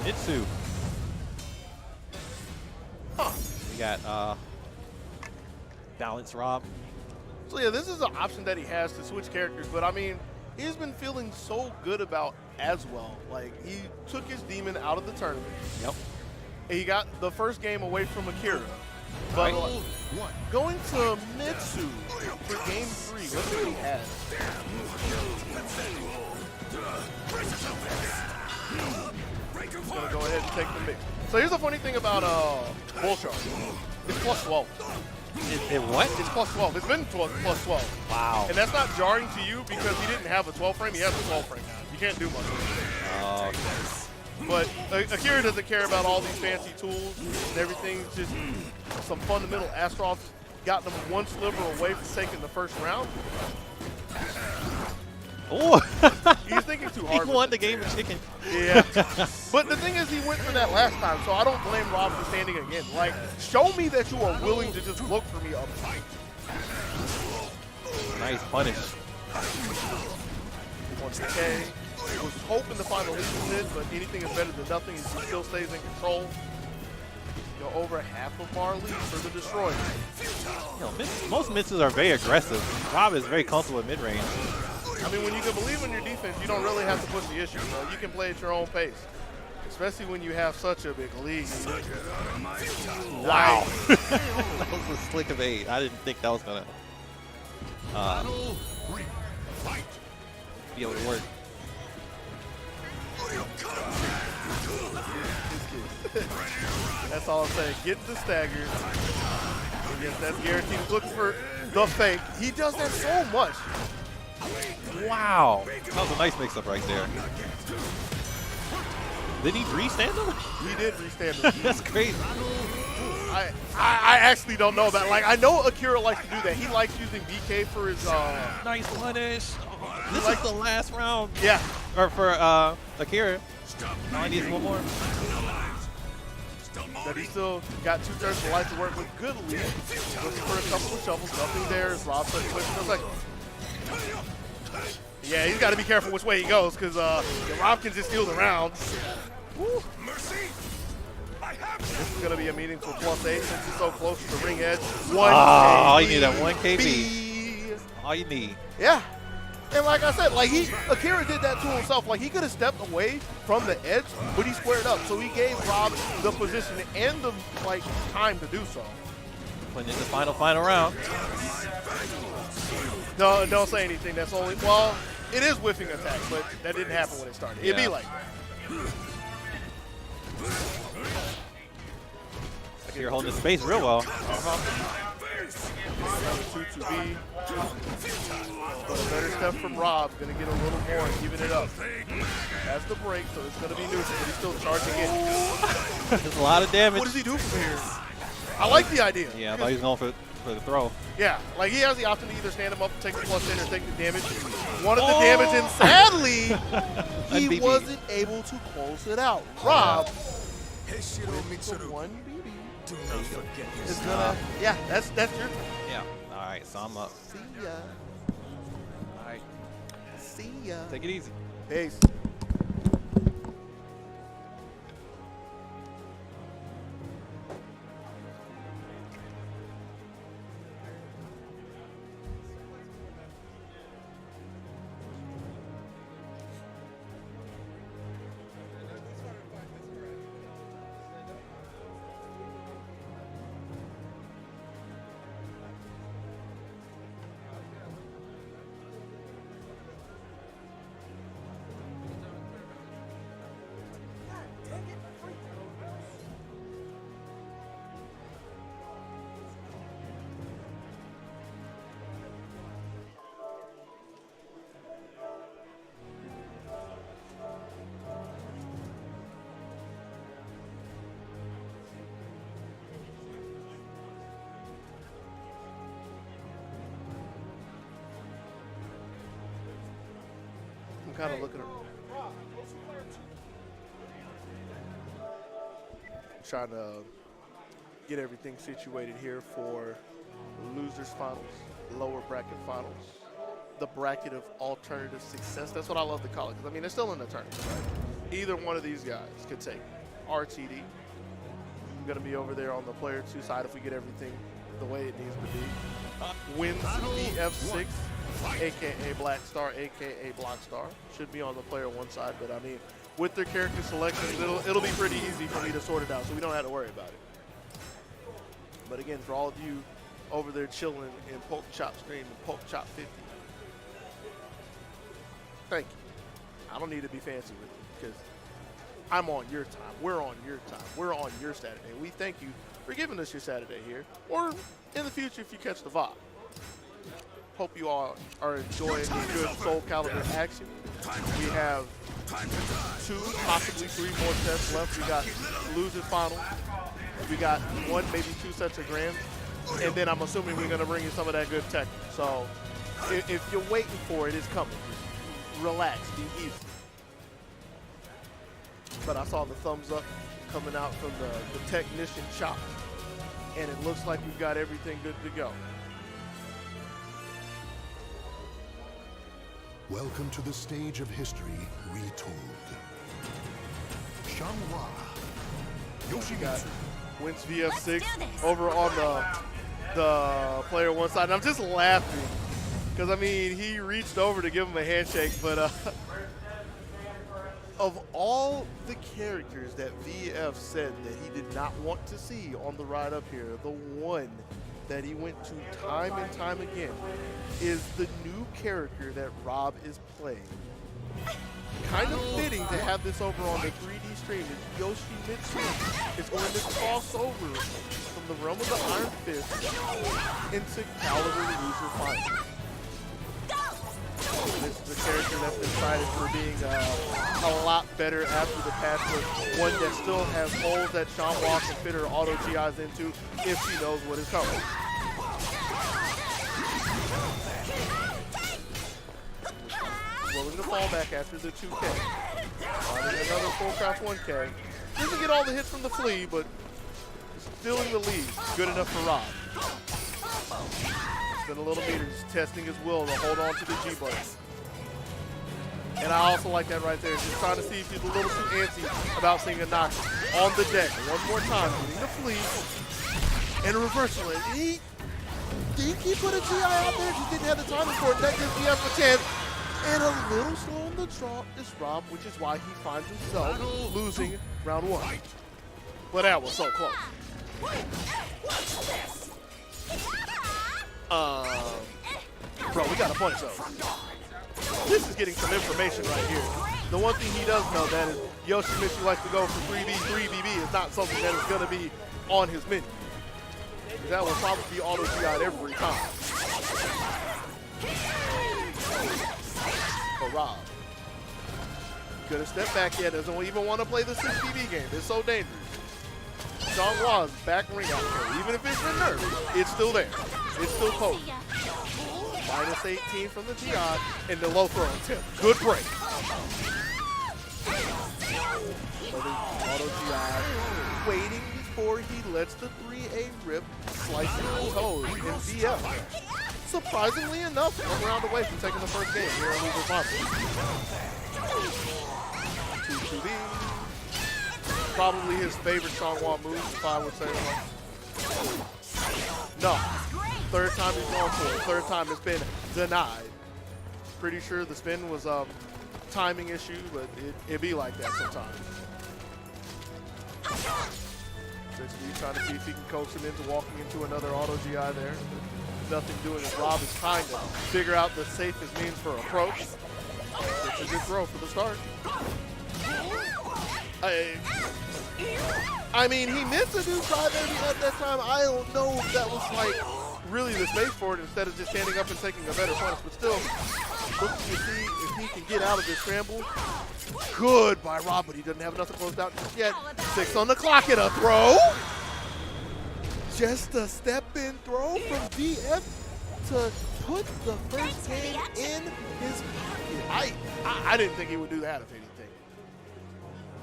Nitsu. Huh. We got Balance Rob. So yeah, this is an option that he has to switch characters, but I mean, he's been feeling so good about Aswell. Like, he took his demon out of the tournament. Yep. And he got the first game away from Akira. But going to Mitsu for game 3, let's see what he has. He's going to go ahead and take the mix. So here's the funny thing about Bull Shark. It's plus 12. It what? It's plus 12. It's been plus 12. Wow. And that's not jarring to you because he didn't have a 12 frame. He has a 12 frame now. You can't do much with it. But Akira doesn't care about all these fancy tools and everything. It's just some fundamental Astros got them one sliver away from taking the first round. Oh. He's thinking too hard. He won the game of chicken. Yeah. But the thing is, he went for that last time, so I don't blame Rob for standing again. Like, show me that you are willing to just look for me up. Nice punish. 1K. Was hoping to find the lead mid, but anything is better than nothing. He still stays in control. Go over half of our lead for the destroyer. You know, most misses are very aggressive. Rob is very comfortable at mid-range. I mean, when you can believe in your defense, you don't really have to push the issue. Bro. You can play at your own pace, especially when you have such a big lead. Wow. That was a slick of 8. I didn't think that was going to be able to work. That's all I'm saying. Get the stagger. And yes, that's guaranteed. Looking for the fake. He does that so much. Wow. That was a nice mix-up right there. Did he restand him? He did restand him. That's crazy. I actually don't know that. Like, I know Akira likes to do that. He likes using BK for his Nice punish. This is the last round. Yeah. Or for Akira. All he needs one more. But he still got 2/3 of life to work with. Good lead. Looking for a couple of shovels. Nothing there. As Rob starts pushing. I was like, yeah, he's got to be careful which way he goes because Rob can just steal the rounds. Woo. This is going to be a meaningful +8 since he's so close to the ring edge. All you need that 1 KB. All you need. Yeah. And like I said, like Akira did that to himself. Like, he could have stepped away from the edge, but he squared up. So he gave Rob the position and the time to do so. Putting in the final round. No, don't say anything. That's only, well, it is whiffing attack, but that didn't happen when it started. It'd be like. You're holding the space real well. 2-2-B. But a better step from Rob. Going to get a little more and even it up. Has the break, so it's going to be neutral, but he's still charging in. There's a lot of damage. What does he do from here? I like the idea. Yeah, I thought he was going for the throw. Yeah, like he has the option to either stand him up and take the +10 or take the damage. Wanted the damage, and sadly, he wasn't able to close it out. Rob, with the 1 BB. It's gonna, yeah, that's your. Yeah. All right, so I'm up. See ya. All right, See ya. take it easy. Peace. I'm kind of looking around. trying to get everything situated here for losers finals, lower bracket finals, the bracket of alternative success. That's what I love to call it, because I mean, they're still in the tournament, right? Either one of these guys could take RTD. I'm going to be over there on the player 2 side if we get everything the way it needs to be. Wins VF6, a.k.a. Black Star, a.k.a. Block Star. Should be on the player 1 side, but I mean, with their character selections, it'll be pretty easy for me to sort it out, so we don't have to worry about it. But again, for all of you over there chilling in Poke Chop Stream and Poke Chop 50, thank you. I don't need to be fancy with you, because I'm on your time. We're on your time. We're on your Saturday. We thank you for giving us your Saturday here, or in the future if you catch the vibe. Hope you all are enjoying the good Soulcalibur action. We have 2, possibly 3 more sets left. We got losers final. We got 1, maybe 2 sets of grands. And then I'm assuming we're going to bring you some of that good tech. So if you're waiting for it, it's coming. Just relax, be easy. But I saw the thumbs up coming out from the technician shop. And it looks like we've got everything good to go. Welcome to the stage of history retold. Shanghua. Yoshimitsu. Wins VF6 Let's do this. over on the player 1 side. And I'm just laughing because, I mean, he reached over to give him a handshake, but of all the characters that VF said that he did not want to see on the ride up here, the one that he went to time and time again is the new character that Rob is playing. Kind of fitting to have this over on the 3D stream. Yoshimitsu is going to cross over from the realm of the Iron Fist into Caliber Loser Final. This is a character that's been cited for being a lot better after the patch, but one that still has holes that Sean Walk can fit her auto GIs into if she knows what is coming. Rolling the fallback after the 2K. Finding another full craft 1K. Doesn't get all the hits from the flea, but still in the lead. Good enough for Rob. Spin a little meter, just testing his will to hold on to the G button. And I also like that right there, just trying to see if he's a little too antsy about seeing a knock on the deck. One more time, getting the flea and reversal it. He put a GI out there, just didn't have the timing for it. That gives VF a chance. And a little slow on the draw is Rob, which is why he finds himself losing round 1. But that was so close. Bro, we gotta punch those. This is getting some information right here. The one thing he does know that is Yoshimitsu likes to go for 3B, 3BB is not something that is gonna be on his menu. That will probably be auto GI'd every time. For Rob. Could have stepped back yet, doesn't even want to play the 6BB game. It's so dangerous. Xianghua's back ring out there. Even if it's renerved, it's still there. It's still potent. Minus 18 from the GI and the low throw attempt. Good break. Auto GI waiting before he lets the 3A rip, slicing the toes in VF. Surprisingly enough, 1 round away from taking the first game here in Loser Final. 2-2B. Probably his favorite Xianghua move, if I would say. No. 3rd time he's gone for it. 3rd time it's been denied. Pretty sure the spin was a timing issue, but it be like that sometimes. 6B trying to see if he can coax him into walking into another auto GI there. Nothing doing as Rob is trying to figure out the safest means for approach. It's a good throw for the start. I mean, he meant to do crybaby at that time. I don't know if that was like really the space for it instead of just standing up and taking a better punch. But still, looking to see if he can get out of this scramble. Good by Rob, but he doesn't have enough to close out just yet. 6 on the clock and a throw. Just a step-in throw from VF to put the first game in his pocket. I didn't think he would do that, if anything.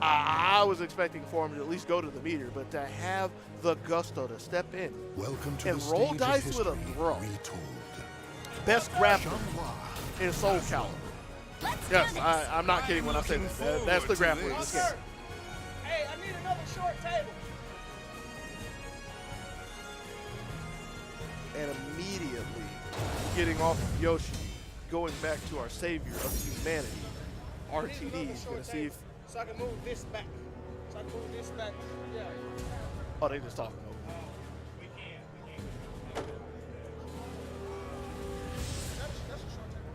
I was expecting for him to at least go to the meter, but to have the gusto to step in Welcome to and the roll stage dice of with a history throw. retold. Best grappler in Soulcalibur. Yes, I'm not kidding when I say that. That's the grappler in this game. Hey, I need another short table. And immediately getting off of Yoshi, going back to our savior of humanity, RTD is going to see if... So I can move this back. So I can move this back. Yeah. Oh, they just talking over. We can. That's a short table.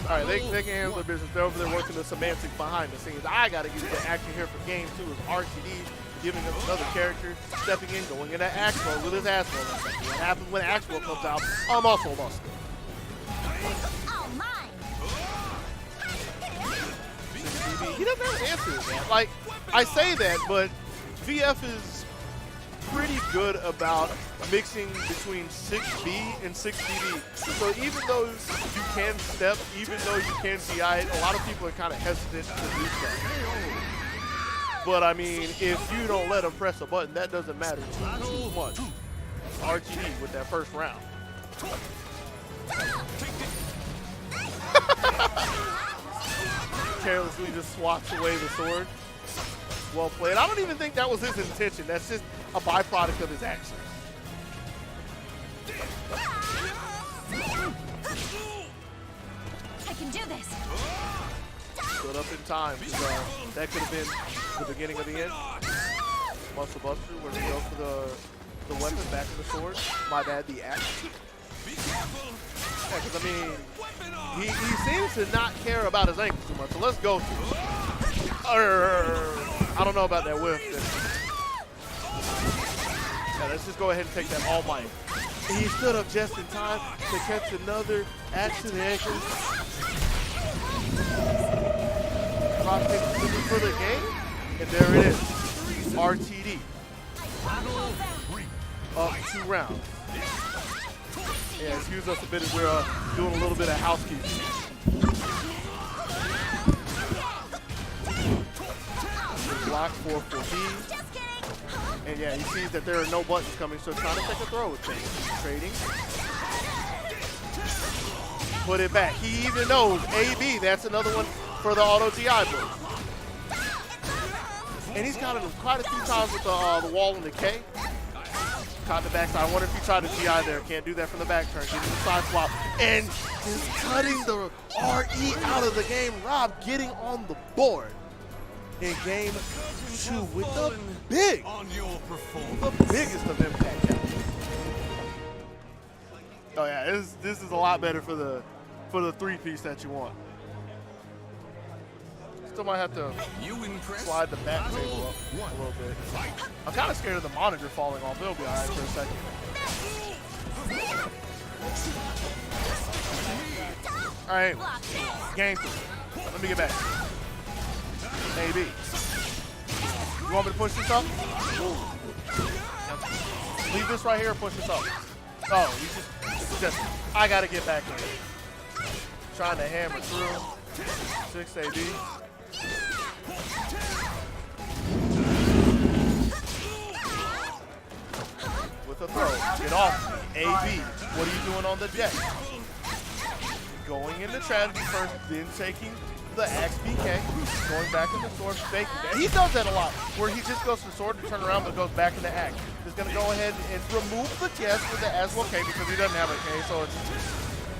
All right, they can handle their business. They're over there working the semantics behind the scenes. I got to get the action here for game 2 is RTD giving us another character, stepping in, going into Axwell with his ass roll. What happens when Axwell comes out? I'm also lost. All mine. He doesn't have an answer to that. Like, I say that, but VF is pretty good about mixing between 6B and 6DB. So even though you can step, even though you can GI, a lot of people are kind of hesitant to do that. But I mean, if you don't let him press a button, that doesn't matter too much. RTD with that first round. Carelessly just swats away the sword. Well played. I don't even think that was his intention. That's just a byproduct of his actions. I can do this. Stood up in time. That could have been the beginning of the end. Muscle Buster, where we go for the weapon, back to the sword. My bad, the axe. Yeah, because I mean, he seems to not care about his ankles too much. So let's go to it. I don't know about that whiff. Yeah, let's just go ahead and take that All Might. He stood up just in time to catch another axe to the ankle. Clock takes for the game, and there it is. RTD. Up 2 rounds. Yeah, excuse us a bit as we're doing a little bit of housekeeping. Block for B. And yeah, he sees that there are no buttons coming, so trying to take a throw with things. Trading. Put it back. He even knows AB, that's another one for the auto GI move. And he's caught him quite a few times with the wall and the K. Caught the backside. I wonder if he tried to GI there. Can't do that from the back turn. Getting the side swap. And just cutting the RE out of the game. Rob getting on the board in game 2 with the biggest of impact counters. Oh yeah, this is a lot better for the 3-piece that you want. Still might have to slide the back table up a little bit. I'm kind of scared of the monitor falling off. It'll be all right for a second. All right, game 3. Let me get back. Maybe. You want me to push this up? Leave this right here or push this up? Oh, you just I got to get back in. Trying to hammer through. 6 AB. With a throw. Get off. AB. What are you doing on the deck? Going into strategy first, then taking the axe BK. Going back in the sword, faking that. He does that a lot, where he just goes to sword to turn around but goes back into axe. He's going to go ahead and remove the TS with the Aswell K because he doesn't have a K, so it's,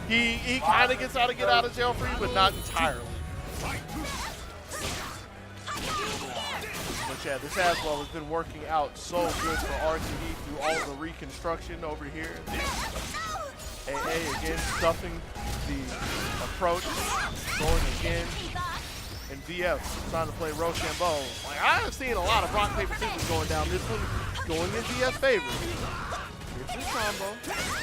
he kind of gets out of jail free, but not entirely. But yeah, this Aswell has been working out so good for RTD through all the reconstruction over here. AA again stuffing the approach, going again. And VF trying to play Rochambeau. Like, I have seen a lot of rock, paper, scissors going down. This one going in VF's favor. Gets his combo,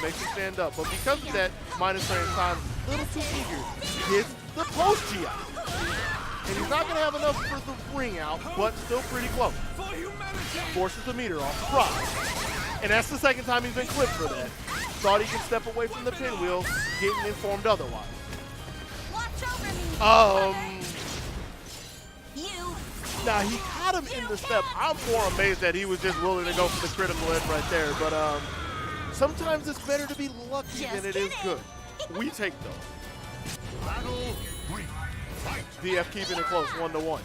makes him stand up. But because of that, minus frame time, a little too eager. Gets the post GI. And he's not going to have enough for the ring out, but still pretty close. Forces the meter off the prop. And that's the second time he's been clipped for that. Thought he could step away from the pinwheel, getting informed otherwise. Now, he caught him in the step. I'm more amazed that he was just willing to go for the critical hit right there. But sometimes it's better to be lucky than it is good. We take those. VF keeping it close, 1-1.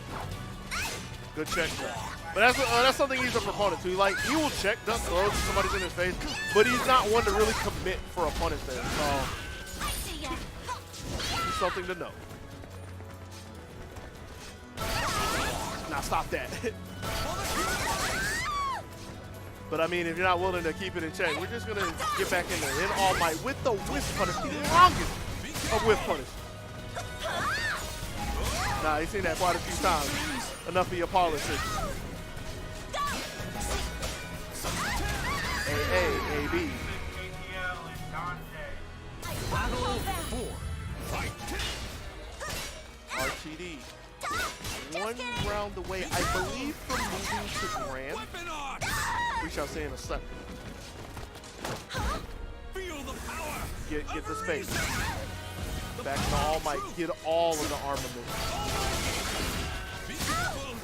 Good check there. But that's something he's a proponent to. He will check, duck throws if somebody's in his face, but he's not one to really commit for a punish there. So it's something to know. Now stop that. But I mean, if you're not willing to keep it in check, we're just gonna get back in there in all might with the whiff punish, the longest of whiff punish. Nah, you've seen that quite a few times. Enough of your politics. A, B. RTD. One round away, I believe, from moving to Grand. We shall see in a second. Get the space. Back to All Might. Get all of the armament.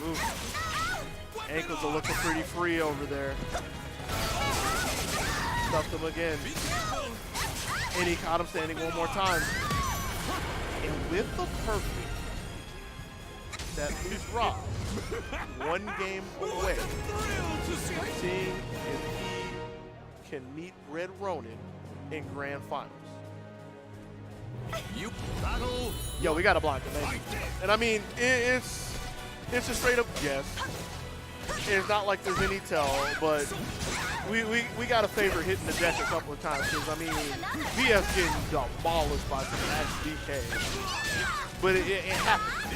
Ooh. Ankles are looking pretty free over there. Stuffed him again. And he caught him standing one more time. And with the perfect, that leaves Rob one game away from seeing if he can meet Red Ronin in Grand Finals. Yo, we gotta block him, man. And I mean, it's a straight up guess. It's not like there's any tell, but we got to favor hitting the deck a couple of times because I mean, VF's getting demolished by some Max BK, but it happens.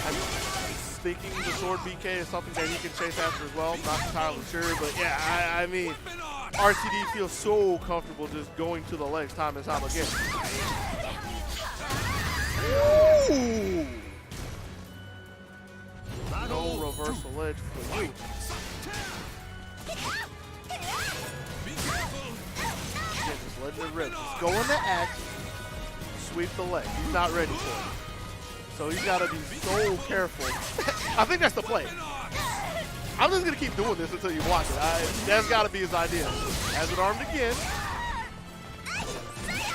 I'm thinking the sword BK is something that he can chase after as well. Not entirely sure, but yeah, I mean, RTD feels so comfortable just going to the legs time and time again. Ooh. No reversal edge for you. Again, just letting it rip. Just go in the axe, sweep the leg. He's not ready for it. So he's got to be so careful. I think that's the play. I'm just going to keep doing this until you block it. That's got to be his idea. Has it armed again.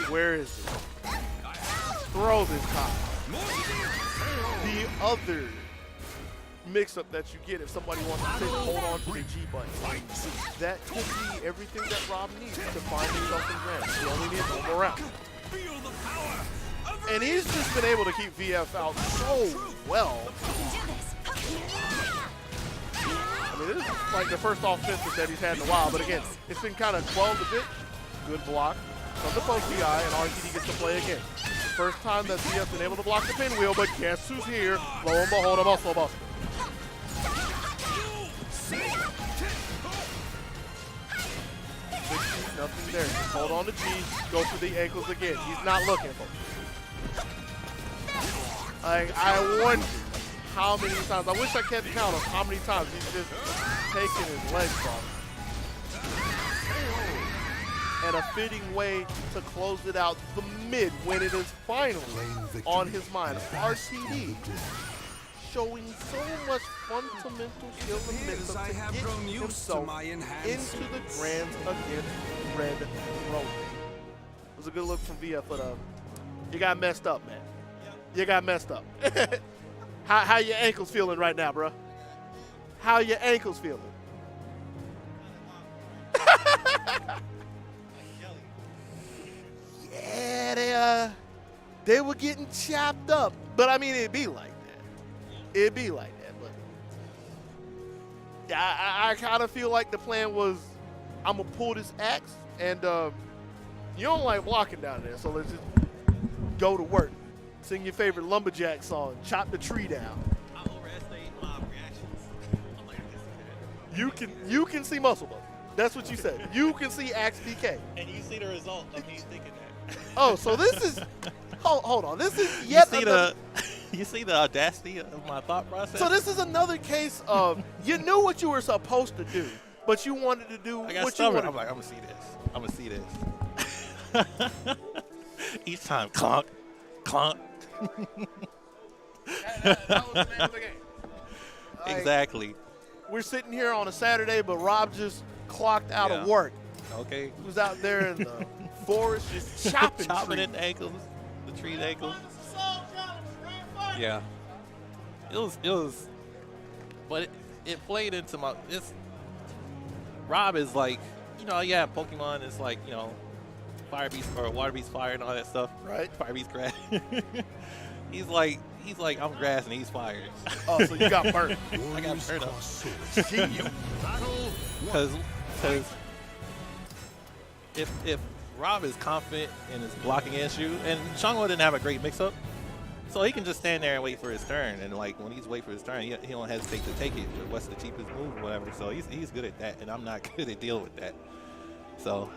Where is it? Throw this time. The other mix-up that you get if somebody wants to hold on to the G button. That could be everything that Rob needs to find himself in Grand. He only needs one more round. And he's just been able to keep VF out so well. I mean, this is like the first offensive that he's had in a while, but again, it's been kind of 12 a bit. Good block from the post DI, and RTD gets to play again. First time that VF's been able to block the pinwheel, but guess who's here? Lo and behold, a muscle buster. Nothing there. Just hold on to G. Go for the ankles again. He's not looking for it. I wonder how many times. I wish I kept count of how many times he's just taken his legs off. And a fitting way to close it out the mid when it is finally on his mind. RTD showing so much fundamental skill and mental to get himself into the Grands against Red Ronin. It was a good look from VF, but you got messed up, man. You got messed up. How your ankles feeling right now, bro? How your ankles feeling? Yeah, they were getting chopped up. But I mean, it'd be like that. It'd be like that. But yeah, I kind of feel like the plan was, I'm gonna pull this axe, and you don't like blocking down there, so let's just go to work. Sing your favorite lumberjack song, chop the tree down. I overestimate my reactions. I'm like, You can see muscle buster. That's what you said. You can see axe BK. and you see the result of me thinking that. Oh, so this is hold on. This is yet another. You see the audacity of my thought process? So this is another case of you knew what you were supposed to do, but you wanted to do I got what stubborn. you I'm wanted. like, I'm gonna see this. Each time, clunk, clunk. That was the name of the game. Like, Exactly. we're sitting here on a Saturday, but Rob just clocked out Yeah. of work. Okay. He was out there in the forest just chopping Chopping trees. at the ankles, the tree's ankles. It's a Soulcalibur, man. Fight. Yeah. It was, but it played into my. Rob is like, yeah, Pokemon is like, Fire Beast or Water Beast Fire and all that stuff. Right. Fire Beast Grass. he's like I'm grass and he's fire. Oh, so you got burnt. I got burned up. See you. Because if Rob is confident in his blocking against you, and Shangwa didn't have a great mix-up, so he can just stand there and wait for his turn. And like when he's waiting for his turn, he don't hesitate to take it. What's the cheapest move or whatever. So he's good at that, and I'm not good at dealing with that. So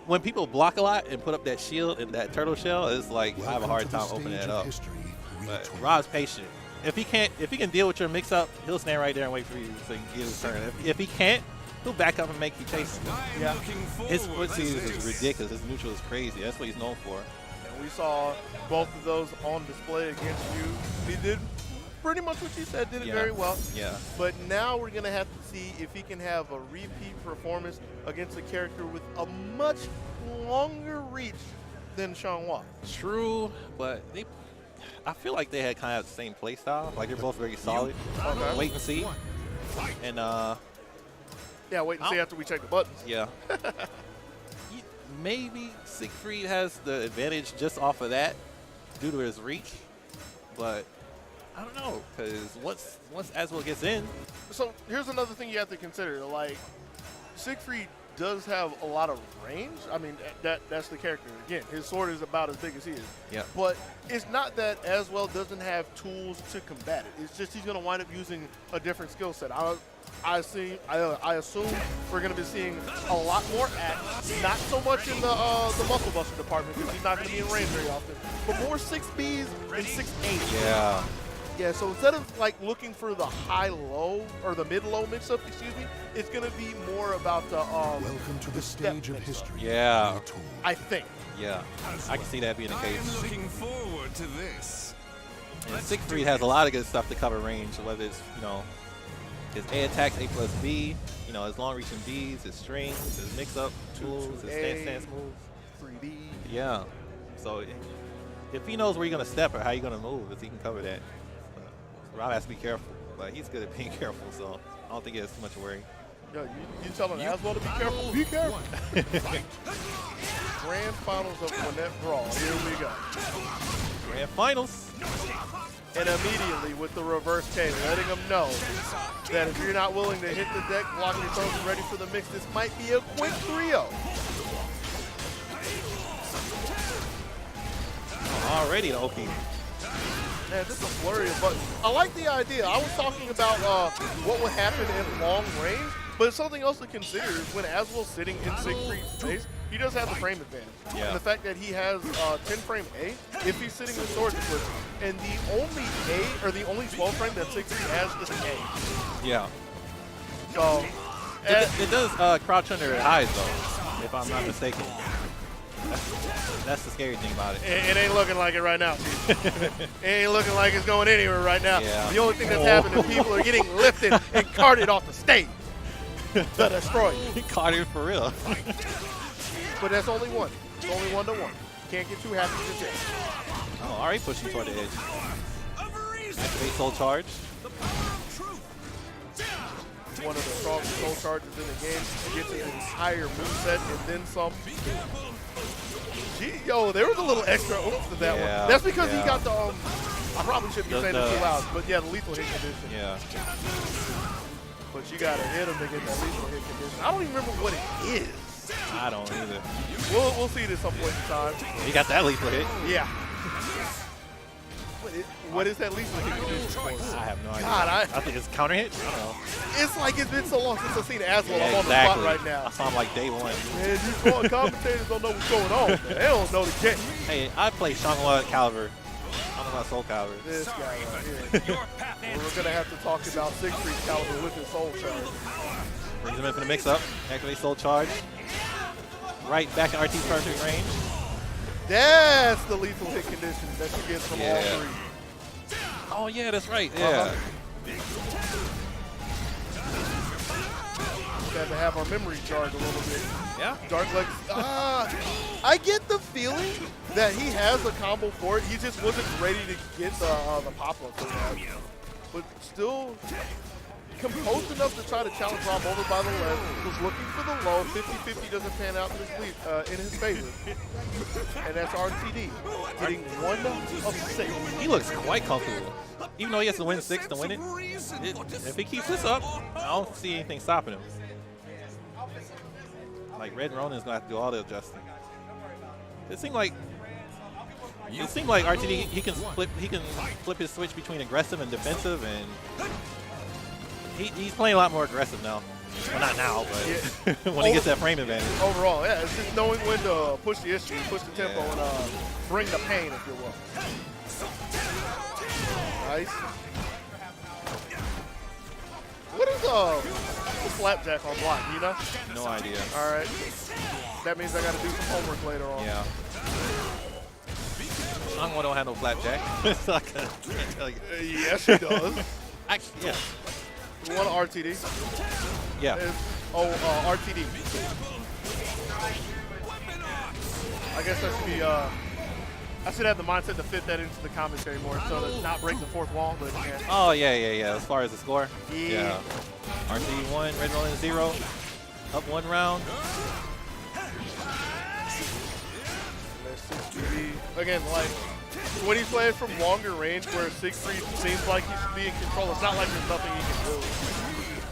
when people block a lot and put up that shield and that turtle shell, it's like I have a hard time opening that up. But Rob's patient. If he can deal with your mix-up, he'll stand right there and wait for you so he can get his turn. If he can't, he'll back up and make you chase him. Yeah. His foot series is ridiculous. His neutral is crazy. That's what he's known for. And we saw both of those on display against you. He did pretty much what you said, did it very well. Yeah. But now we're going to have to see if he can have a repeat performance against a character with a much longer reach than Shangwa. True, but I feel like they had kind of the same play style. Like they're both very solid. Okay. Wait and see. And Yeah, wait and see after we check the buttons. yeah. Maybe Siegfried has the advantage just off of that due to his reach, but I don't know, because once Aswell gets in, So here's another thing you have to consider. Like, Siegfried does have a lot of range. I mean, that's the character. Again, his sword is about as big as he is. Yeah. But it's not that Aswell doesn't have tools to combat it. It's just he's going to wind up using a different skill set. I assume we're going to be seeing a lot more axe, not so much in the muscle buster department because he's not going to be in range very often, but more 6Bs and 6As. yeah. Yeah, so instead of like looking for the high-low or the mid-low mix-up, excuse me, it's going to be more about the Welcome to the step stage of mix-up, history. Yeah. Retool. I think. Yeah, I can see that being the case. Looking forward to this. And Siegfried has a lot of good stuff to cover range, whether it's, his A attacks, A plus B, his long reaching Bs, his strings, his mix up tools, his stance moves. 3D. Yeah. So if he knows where you're going to step or how you're going to move, if he can cover that. Rob has to be careful, but he's good at being careful, so I don't think he has too much to worry. Yo, you telling Aswell to be careful? Be careful. Grand finals of Gwinnett Brawl. Here we go. Grand finals. And immediately with the reverse K, letting him know that if you're not willing to hit the deck, block your throws and ready for the mix, this might be a quick 3-0. Already the Oki. Man, just a flurry of buttons. I like the idea. I was talking about what would happen in long range, but something else to consider is when Aswell's sitting in Siegfried's face, he does have the frame advantage. Yeah. And the fact that he has 10 frame A, if he's sitting with sword defense, and the only A, or the only 12 frame that Siegfried has is an A. Yeah. So, It does crouch under eyes, though, if I'm not mistaken. That's the scary thing about it. it ain't looking like it right now, Chief. It ain't looking like it's going anywhere right now. Yeah. The only thing that's happening is people are getting lifted and carted off the stage to destroy you. Carter for real. But that's only one. It's only 1-1. Can't get too happy just yet. Oh, already pushing toward the edge. Activate Soul Charge. One of the strongest soul charges in the game. Gets his entire moveset and then some. Gee, yo, there was a little extra oomph to that Yeah, one. That's because he yeah. got the, I probably shouldn't be saying it too loud, but yeah, the lethal hit condition. Yeah. But you got to hit him to get that lethal hit condition. I don't even remember what it is. I don't either. We'll see it at some point in time. He got that lethal hit. Yeah. What is that lethal hit condition for? I have no idea. God, I think it's counter hit. I don't know. it's like it's been so long since I've seen Aswell. Yeah, I'm on exactly. the spot right now. I saw him like day one. Man, these commentators don't know what's going on. Man. They don't know the game. Hey, I play Soulcalibur. I don't know about Soulcalibur. This guy right here. We're going to have to talk about Siegfried Caliber with his soul charge. Brings him in for the mix-up. Activate Soul Charge. Right back in RT's perfect range. That's the lethal hit condition that you get from all three. Oh, yeah, that's right. Yeah. Had to have our memory jarred a little bit. Yeah. Dark Legs. I get the feeling that he has a combo for it. He just wasn't ready to get the pop-up for that. But still composed enough to try to challenge Rob over by the left. Was looking for the low. 50-50 doesn't pan out in his favor. And that's RTD. Getting 1 of 6. He looks quite comfortable. Even though he has to win 6 to win it, if he keeps this up, I don't see anything stopping him. Like Red Ronin's gonna have to do all the adjusting. It seemed like RTD he can flip his switch between aggressive and defensive, and he's playing a lot more aggressive now. Well, not now, but when he gets that frame advantage. Overall, yeah, it's just knowing when to push the issue, push the tempo, and bring the pain, if you will. Nice. What is the flapjack on block, you know? No idea. All right. That means I got to do some homework later on. Yeah. Sangwon don't have no flapjack, so I can't tell you. Yes, he does. Actually, yeah. You want an RTD? Yeah. RTD. I guess that should be, I should have the mindset to fit that into the commentary more, so to not break the fourth wall, but yeah. Oh, yeah. As far as the score? Yeah. RTD 1, Red Ronin 0. Up 1 round. Again, like, when he's playing from longer range where 6-3 seems like he should be in control, it's not like there's nothing he can do.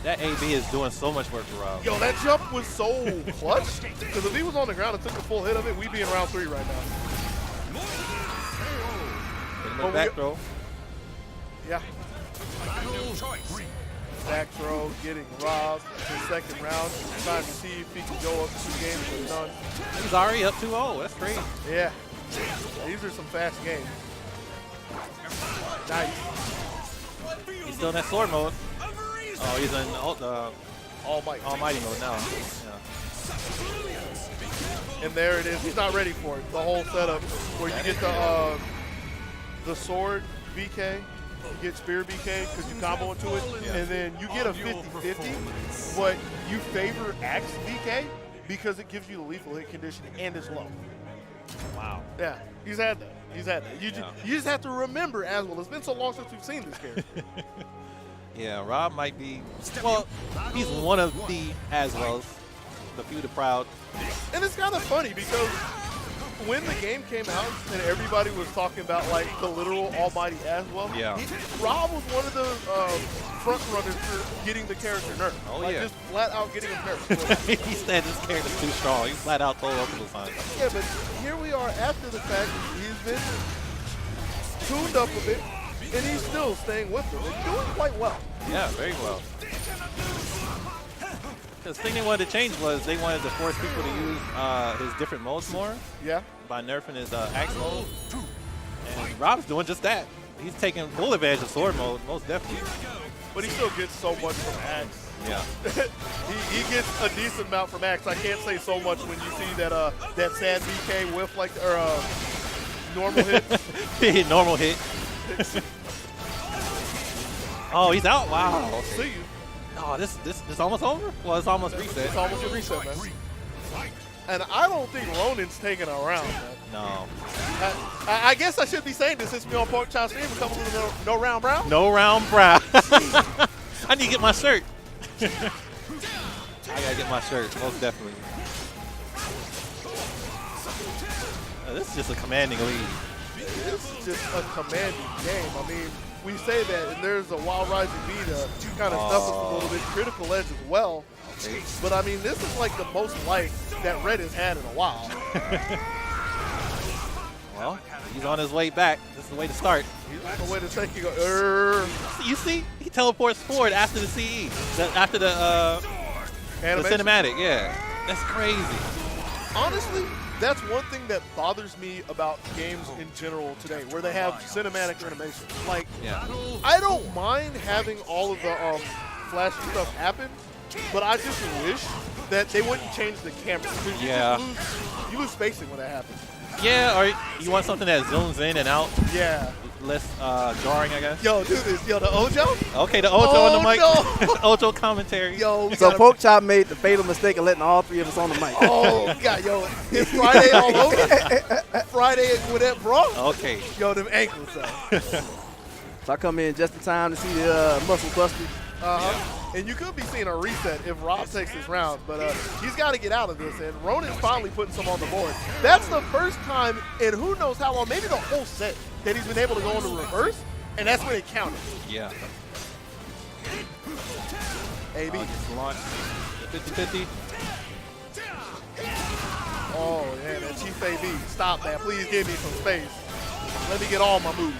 That AB is doing so much work for Rob. Yo, that jump was so clutch. Because if he was on the ground and took a full hit of it, we'd be in round 3 right now. Back throw. Yeah. Back throw, getting robbed in the second round. Trying to see if he can go up 2 games with none. He's already up 2-0. That's great. Yeah. These are some fast games. Nice. He's still in that sword mode. Oh, he's in almighty mode now. Yeah. And there it is. He's not ready for it. The whole setup where you get the sword BK, you get spear BK because you combo into it, and then you get a 50-50, but you favor Axe BK because it gives you the lethal hit condition and it's low. Wow. Yeah, he's had that. You just have to remember as well. It's been so long since we've seen this character. Yeah, Rob might be, well, he's one of the as-wells, the few, the proud. And it's kind of funny because when the game came out and everybody was talking about like the literal almighty as well, Rob was one of the front runners for getting the character nerfed. Oh, like, just flat out getting him nerfed. He said this character's too strong. He flat out told multiple times. Yeah, but here we are after the fact. He's been tuned up a bit, and he's still staying with them and doing quite well. Yeah, very well. The thing they wanted to change was they wanted to force people to use his different modes more. Yeah. By nerfing his Axe mode. And Rob's doing just that. He's taking full advantage of sword mode, most definitely. But he still gets so much from Axe. Yeah. he gets a decent amount from Axe. I can't say so much when you see that that sad BK whiff like normal hit. Normal hit. Oh, he's out. Wow. See you. Oh, this almost over? Well, it's almost reset. It's almost a reset, man. And I don't think Ronin's taking a round, man. No. I guess I should be saying this since we're on Pork Chop Stream. A couple of no round brown. No round brown. I need to get my shirt. I gotta get my shirt, most definitely. This is just a commanding lead. This is just a commanding game. I mean, we say that, and there's a Wild Rising B to kind of stuff us a little bit. Critical Edge as well. But, I mean, this is like the most light that Red has had in a while. Well, he's on his way back. This is the way to start. He's on the way to take you. You see? He teleports forward after the CE. After the cinematic, yeah. That's crazy. Honestly, that's one thing that bothers me about games in general today, where they have cinematic animation. Like, I don't mind having all of the flashy stuff happen, but I just wish that they wouldn't change the camera. You lose spacing when that happens. Yeah, or you want something that zooms in and out, Yeah. less jarring, I guess. Yo, do this. Yo, the Ojo? Okay, the Ocho on the mic. No. Ocho commentary. Yo, we So gotta- Pork Chop made the fatal mistake of letting all three of us on the mic. Oh, God, yo. It's Friday all over. Friday at Gwinnett Brawl. Okay. Yo, them ankles, though. So I come in just in time to see the muscle busters. And you could be seeing a reset if Rob takes this round, but he's got to get out of this, and Ronan's finally putting some on the board. That's the first time in who knows how long, maybe the whole set, that he's been able to go into reverse, and that's when it counted. Yeah. AB. Just launch 50-50. Oh, yeah, that Chief AB. Stop that. Please give me some space. Let me get all my moves.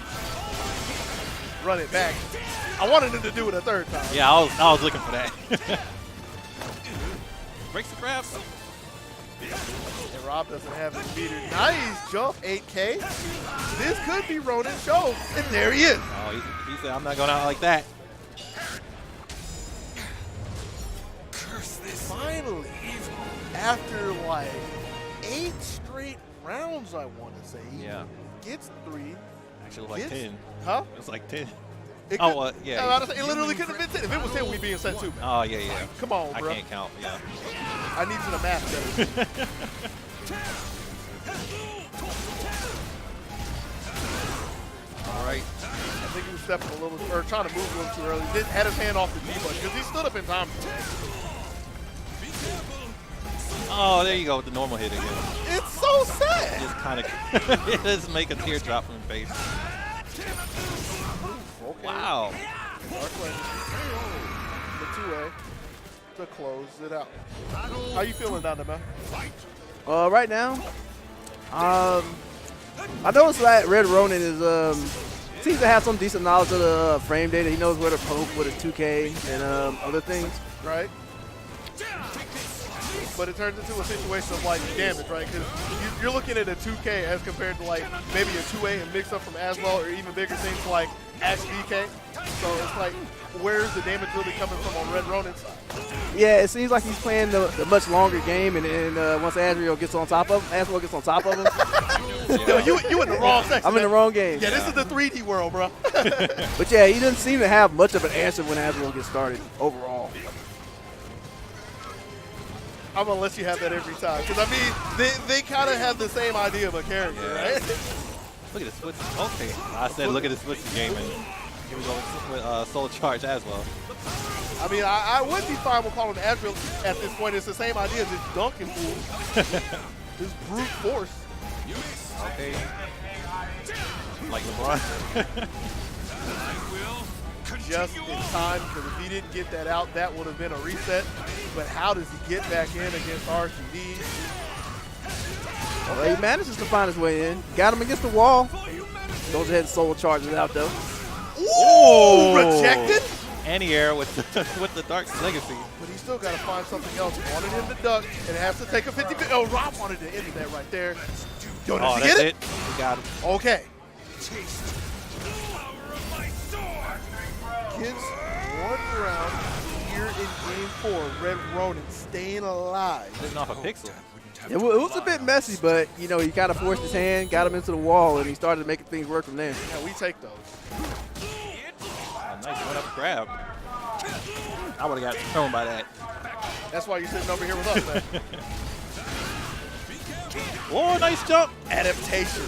Run it back. I wanted him to do it a third time. Yeah, I was looking for that. Breaks the grab. And Rob doesn't have his meter. Nice jump, 8K. This could be Ronan's show. And there he is. Oh, he said, I'm not going out like that. Finally, after like 8 straight rounds, I want to say, he Yeah. gets 3. Actually, like Yes. 10. Huh? It was like 10. It Oh, could- yeah. It literally couldn't have been 10. If it was 10, we'd be in set 2. Oh, yeah. Come on, I bro. can't count, yeah. I need you to math better. All right. I think he was stepping a little, or trying to move a little too early. Didn't had his hand off the D button because he stood up in time. Oh, there you go with the normal hit again. It's so sad. Just kind of, it does make a teardrop from the face. Okay. Wow. Dark Legend. The 2A to close it out. How you feeling down there, man? Right now, I noticed that Red Ronin is seems to have some decent knowledge of the frame data. He knows where to poke with a 2K and other things. Right? But it turns into a situation of like damage, right? Because you're looking at a 2K as compared to like maybe a 2A and mix up from Aswell or even bigger things like Axe BK. So it's like, where's the damage really coming from on Red Ronin's side? Yeah, it seems like he's playing the much longer game, and then once Aswell gets on top of him, Yo, you in the wrong section. I'm in the man. wrong game. Yeah, this is the 3D world, bro. But yeah, he doesn't seem to have much of an answer when Aswell gets started overall. I'm gonna let you have that every time, because I mean, they kind of have the same idea of a character, Yeah. right? Look at the switch. Okay. I said look at the switch game, and here we go with Soul Charge as well. I mean, I would be fine with calling Asriel at this point. It's the same idea as this dunking fool. This brute force. Okay. Like LeBron. Just in time, because if he didn't get that out, that would have been a reset. But how does he get back in against RTD? Well, he manages to find his way in. Got him against the wall. Goes ahead and solo charges out though. Ooh, rejected? Anti-air with the Dark Legacy. But he still got to find something else. He wanted him to duck, and it has to take a 50. Oh, Rob wanted to end that right there. Yo, does Oh, he that's get it. We got him. Okay. Gets one round here in game 4. Red Ronin staying alive. Sitting off a pixel. It was a bit messy, but you know he kind of forced his hand, got him into the wall, and he started making things work from there. Yeah, we take those. Oh, nice one up grab. I would have got thrown by that. That's why you're sitting over here with us, man. Oh, nice jump. Adaptation.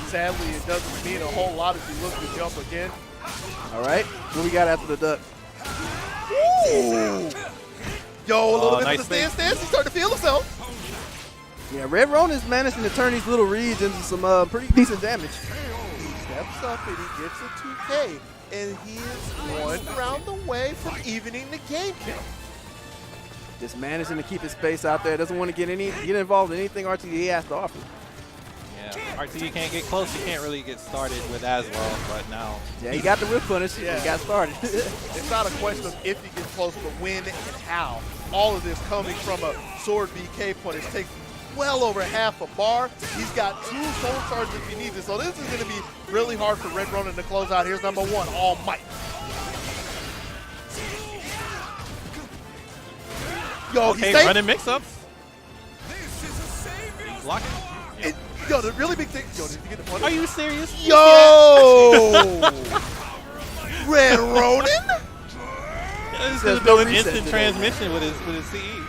Sadly, it doesn't mean a whole lot if you look to jump again. All right, what we got after the duck? Ooh. Yo, a little bit nice of the stance. He's starting to feel himself. Yeah, Red Ronin's managing to turn these little reads into some pretty decent damage. He steps up and he gets a 2K. And he is one round away from evening the game count. Just managing to keep his space out there. Doesn't want to get involved in anything RTD has to offer. Yeah, RTD can't get close. He can't really get started with Aswell, but now. Yeah, he got the whip punish. Yeah. He got started. It's not a question of if he gets close, but when and how. All of this coming from a sword BK punish takes well over half a bar. He's got 2 soul charges if he needs it. So this is going to be really hard for Red Ronin to close out. Here's number 1, All Might. Yo, Okay, he's safe. running mix-ups. Blocking. Yo, the really big thing. Yo, did you get the point? Are you serious? Yo! Red Ronin? This There's is no doing reset instant today, transmission with his CE.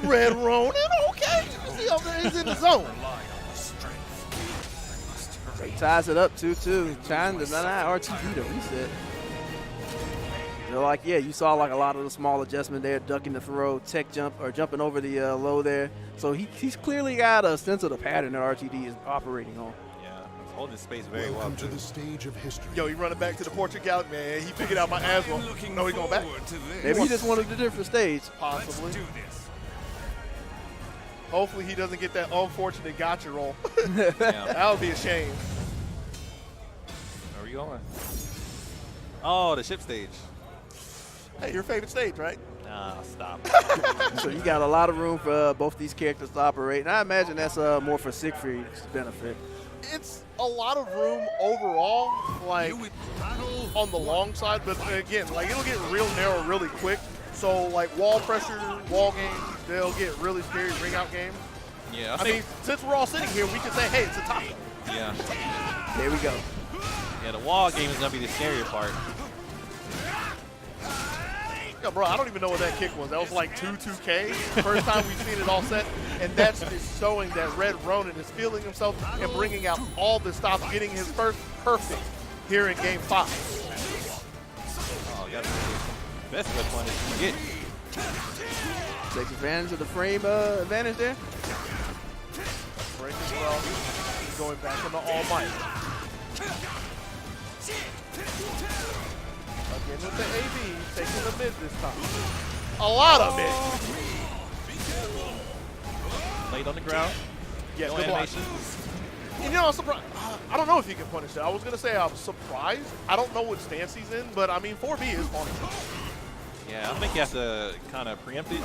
Red Ronin? Okay. See over there, he's in the zone. He ties it up 2-2. Trying to not RTD to reset. They're like, yeah, you saw like a lot of the small adjustment there, ducking the throw, tech jump, or jumping over the low there. So he's clearly got a sense of the pattern that RTD is operating on. Yeah, he's holding space very well. Welcome to the stage of history. Yo, he running back to the portrait gallery, man. He figured out my asthma. No, he going back? Maybe he just wanted a different stage. Possibly. Hopefully he doesn't get that unfortunate gotcha roll. Yeah. That would be a shame. Where are we going? Oh, the ship stage. Hey, your favorite stage, right? Nah, stop. So you got a lot of room for both these characters to operate. And I imagine that's more for Siegfried's benefit. It's a lot of room overall, like on the long side, but again, like it'll get real narrow really quick. So like wall pressure, wall games, they'll get really scary ring out games. Yeah, I mean, since we're all sitting here, we can say, hey, it's a tie. yeah. There we go. Yeah, the wall game is gonna be the scarier part. Yo, bro, I don't even know what that kick was. That was like 2-2K. First time we've seen it all set. And that's just showing that Red Ronin is feeling himself and bringing out all the stops, getting his first perfect here in Game 5. Oh, yeah. Best whip one is you get. Takes advantage of the frame advantage there. Break as well. He's going back into All Might. Again with the AB, taking the mid this time. A lot of mid. Laid on the ground. Yeah, No good block. animation. And you know, I'm surprised. I don't know if he can punish that. I was going to say I'm surprised. I don't know what stance he's in, but I mean, 4B is punishable. Yeah, I think you have to kind of preempt it.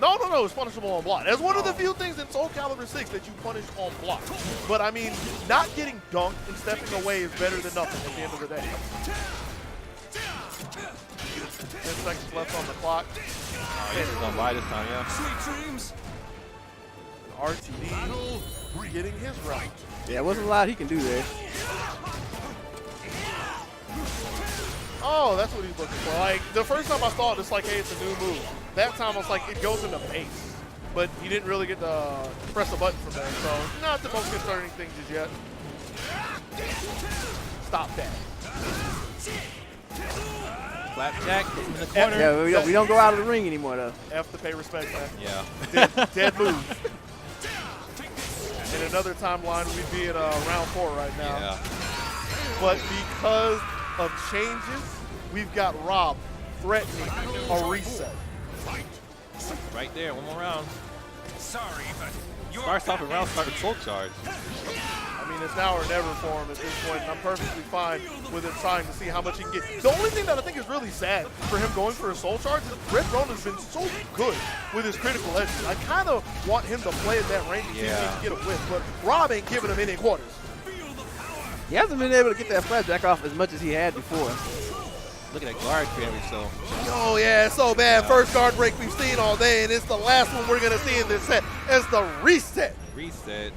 No, it's punishable on block. That's one of the few things in Soulcalibur 6 that you punish on block. But I mean, not getting dunked and stepping away is better than nothing at the end of the day. 10 seconds left on the clock. Oh, he's gonna buy this time, yeah. RTD getting his route. Yeah, it wasn't a lot he can do there. Oh, that's what he's looking for. Like, the first time I saw it, it's like, hey, it's a new move. That time I was like, it goes into base. But he didn't really get to press a button from there, so not the most concerning thing just yet. Stop that. Flapjack in the corner. Yeah, we don't go out of the ring anymore, though. F to pay respect, man. Yeah. Dead move. In another timeline, we'd be in round 4 right now. Yeah. But because of changes, we've got Rob threatening a reset. Right there, one more round. Sorry, but starts off a round start with Soul Charge. I mean, it's now or never for him at this point, and I'm perfectly fine with him trying to see how much he can get. The only thing that I think is really sad for him going for a Soul Charge is Red Ronin's been so good with his critical edges. I kind of want him to play at that range and see if he can get a whiff, but Rob ain't giving him any quarters. He hasn't been able to get that flapjack off as much as he had before. Look at that guard damage, so. Oh, yeah, it's so bad. First guard break we've seen all day, and it's the last one we're going to see in this set. It's the reset. Reset.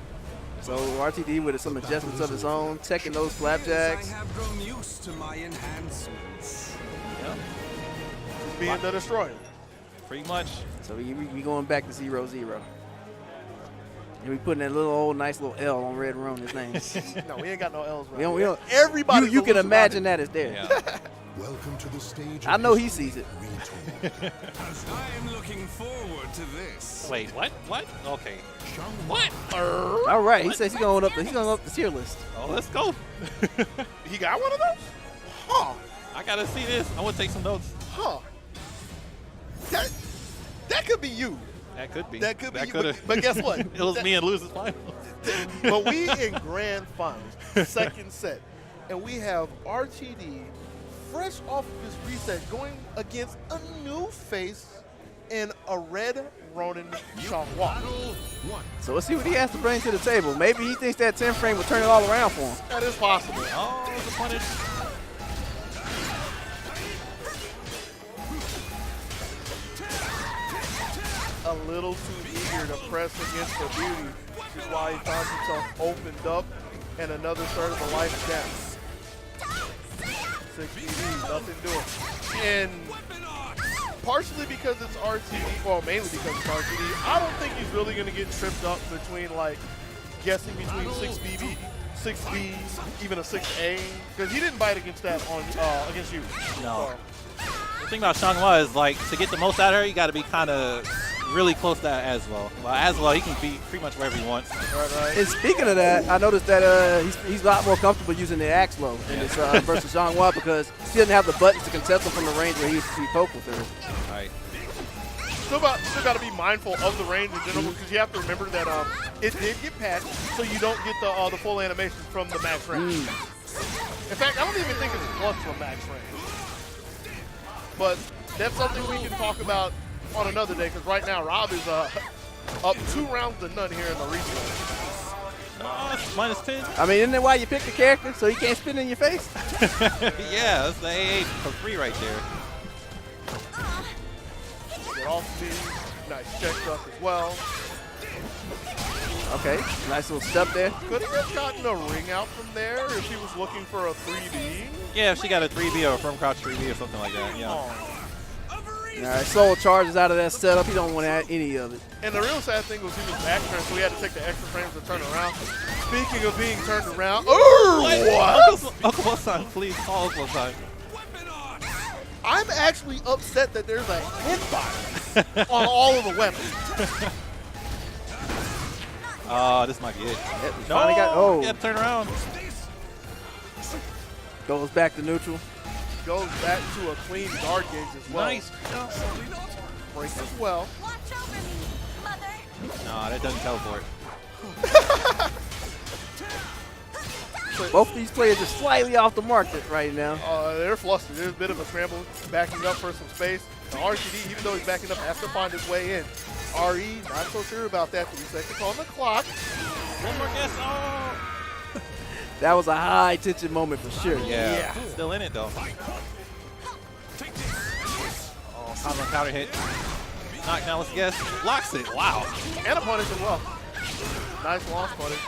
So RTD with some adjustments of his own, teching those flapjacks. I have grown used to my enhancements. Yeah. Being the destroyer. Pretty much. So we going back to 0-0. And we putting that little old nice little L on Red Ronin's name. No, we ain't got no L's. We don't. Everybody. You can imagine that is there. Yeah. Welcome to the stage. I know he sees it. I am looking forward to this. Wait, what? What? Okay. What? All right, he says he's going up the tier list. Oh, let's go. He got one of those? Huh. I gotta see this. I want to take some notes. Huh. That could be you. That could be. That could be that you. But guess what? It was me and Losers Finals. But we in grand finals, second set, and we have RTD fresh off of his reset going against a new face in a Red Ronin Changhua. So let's see what he has to bring to the table. Maybe he thinks that 10 frame will turn it all around for him. That is possible. Oh, the punish. A little too eager to press against the beauty. which is why he finds himself opened up and another third of the life down. 6 BB, nothing doing. And partially because it's RTD, well, mainly because it's RTD, I don't think he's really going to get tripped up between, like, guessing between 6 BB, 6B, even a 6A, because he didn't bite against that on against you. No. So. The thing about Xianghua is, like, to get the most out of her, you got to be kind of really close to Aswell. Well, Aswell, he can be pretty much wherever he wants. Right. And speaking of that, I noticed that he's a lot more comfortable using the axe low in this versus Xianghua because he doesn't have the buttons to contest him from the range where he poke with her. All right. Still got to be mindful of the range in general because you have to remember that it did get patched, so you don't get the full animation from the max range. In fact, I don't even think it's plus from max range. But that's something we can talk about on another day because right now Rob is up 2 rounds to none here in the replay. Minus 10. I mean, isn't that why you picked the character so he can't spin in your face? Yeah, that's the AA for free right there. Get off speed, nice check up as well. Okay, nice little step there. Could he have gotten a ring out from there if he was looking for a 3D? Yeah, if she got a 3B or a firm crouch 3B or something like that. Yeah. Oh. All right, Soul charges out of that setup. He don't want to add any of it. And the real sad thing was he was back turned, so he had to take the extra frames to turn around. Speaking of being turned around, what? Uncle Bosan, please call Uncle Bosan. I'm actually upset that there's a hitbox on all of the weapons. This might be it. Yep, he finally got, Yeah, turn around. Goes back to neutral. Goes back to a clean guard gauge as well. Nice. Break as well. Watch over me, mother. Nah, that doesn't teleport. Both these players are slightly off the market right now. They're flustered. There's a bit of a scramble, backing up for some space. The RTD, even though he's backing up, has to find his way in. RE, not so sure about that. 3 seconds on the clock. One more guess. Oh. That was a high tension moment for sure. Yeah. Still in it though. Oh, counter hit. Knock down, let's guess. Blocks it. Wow. And a punish as well. Nice launch punish.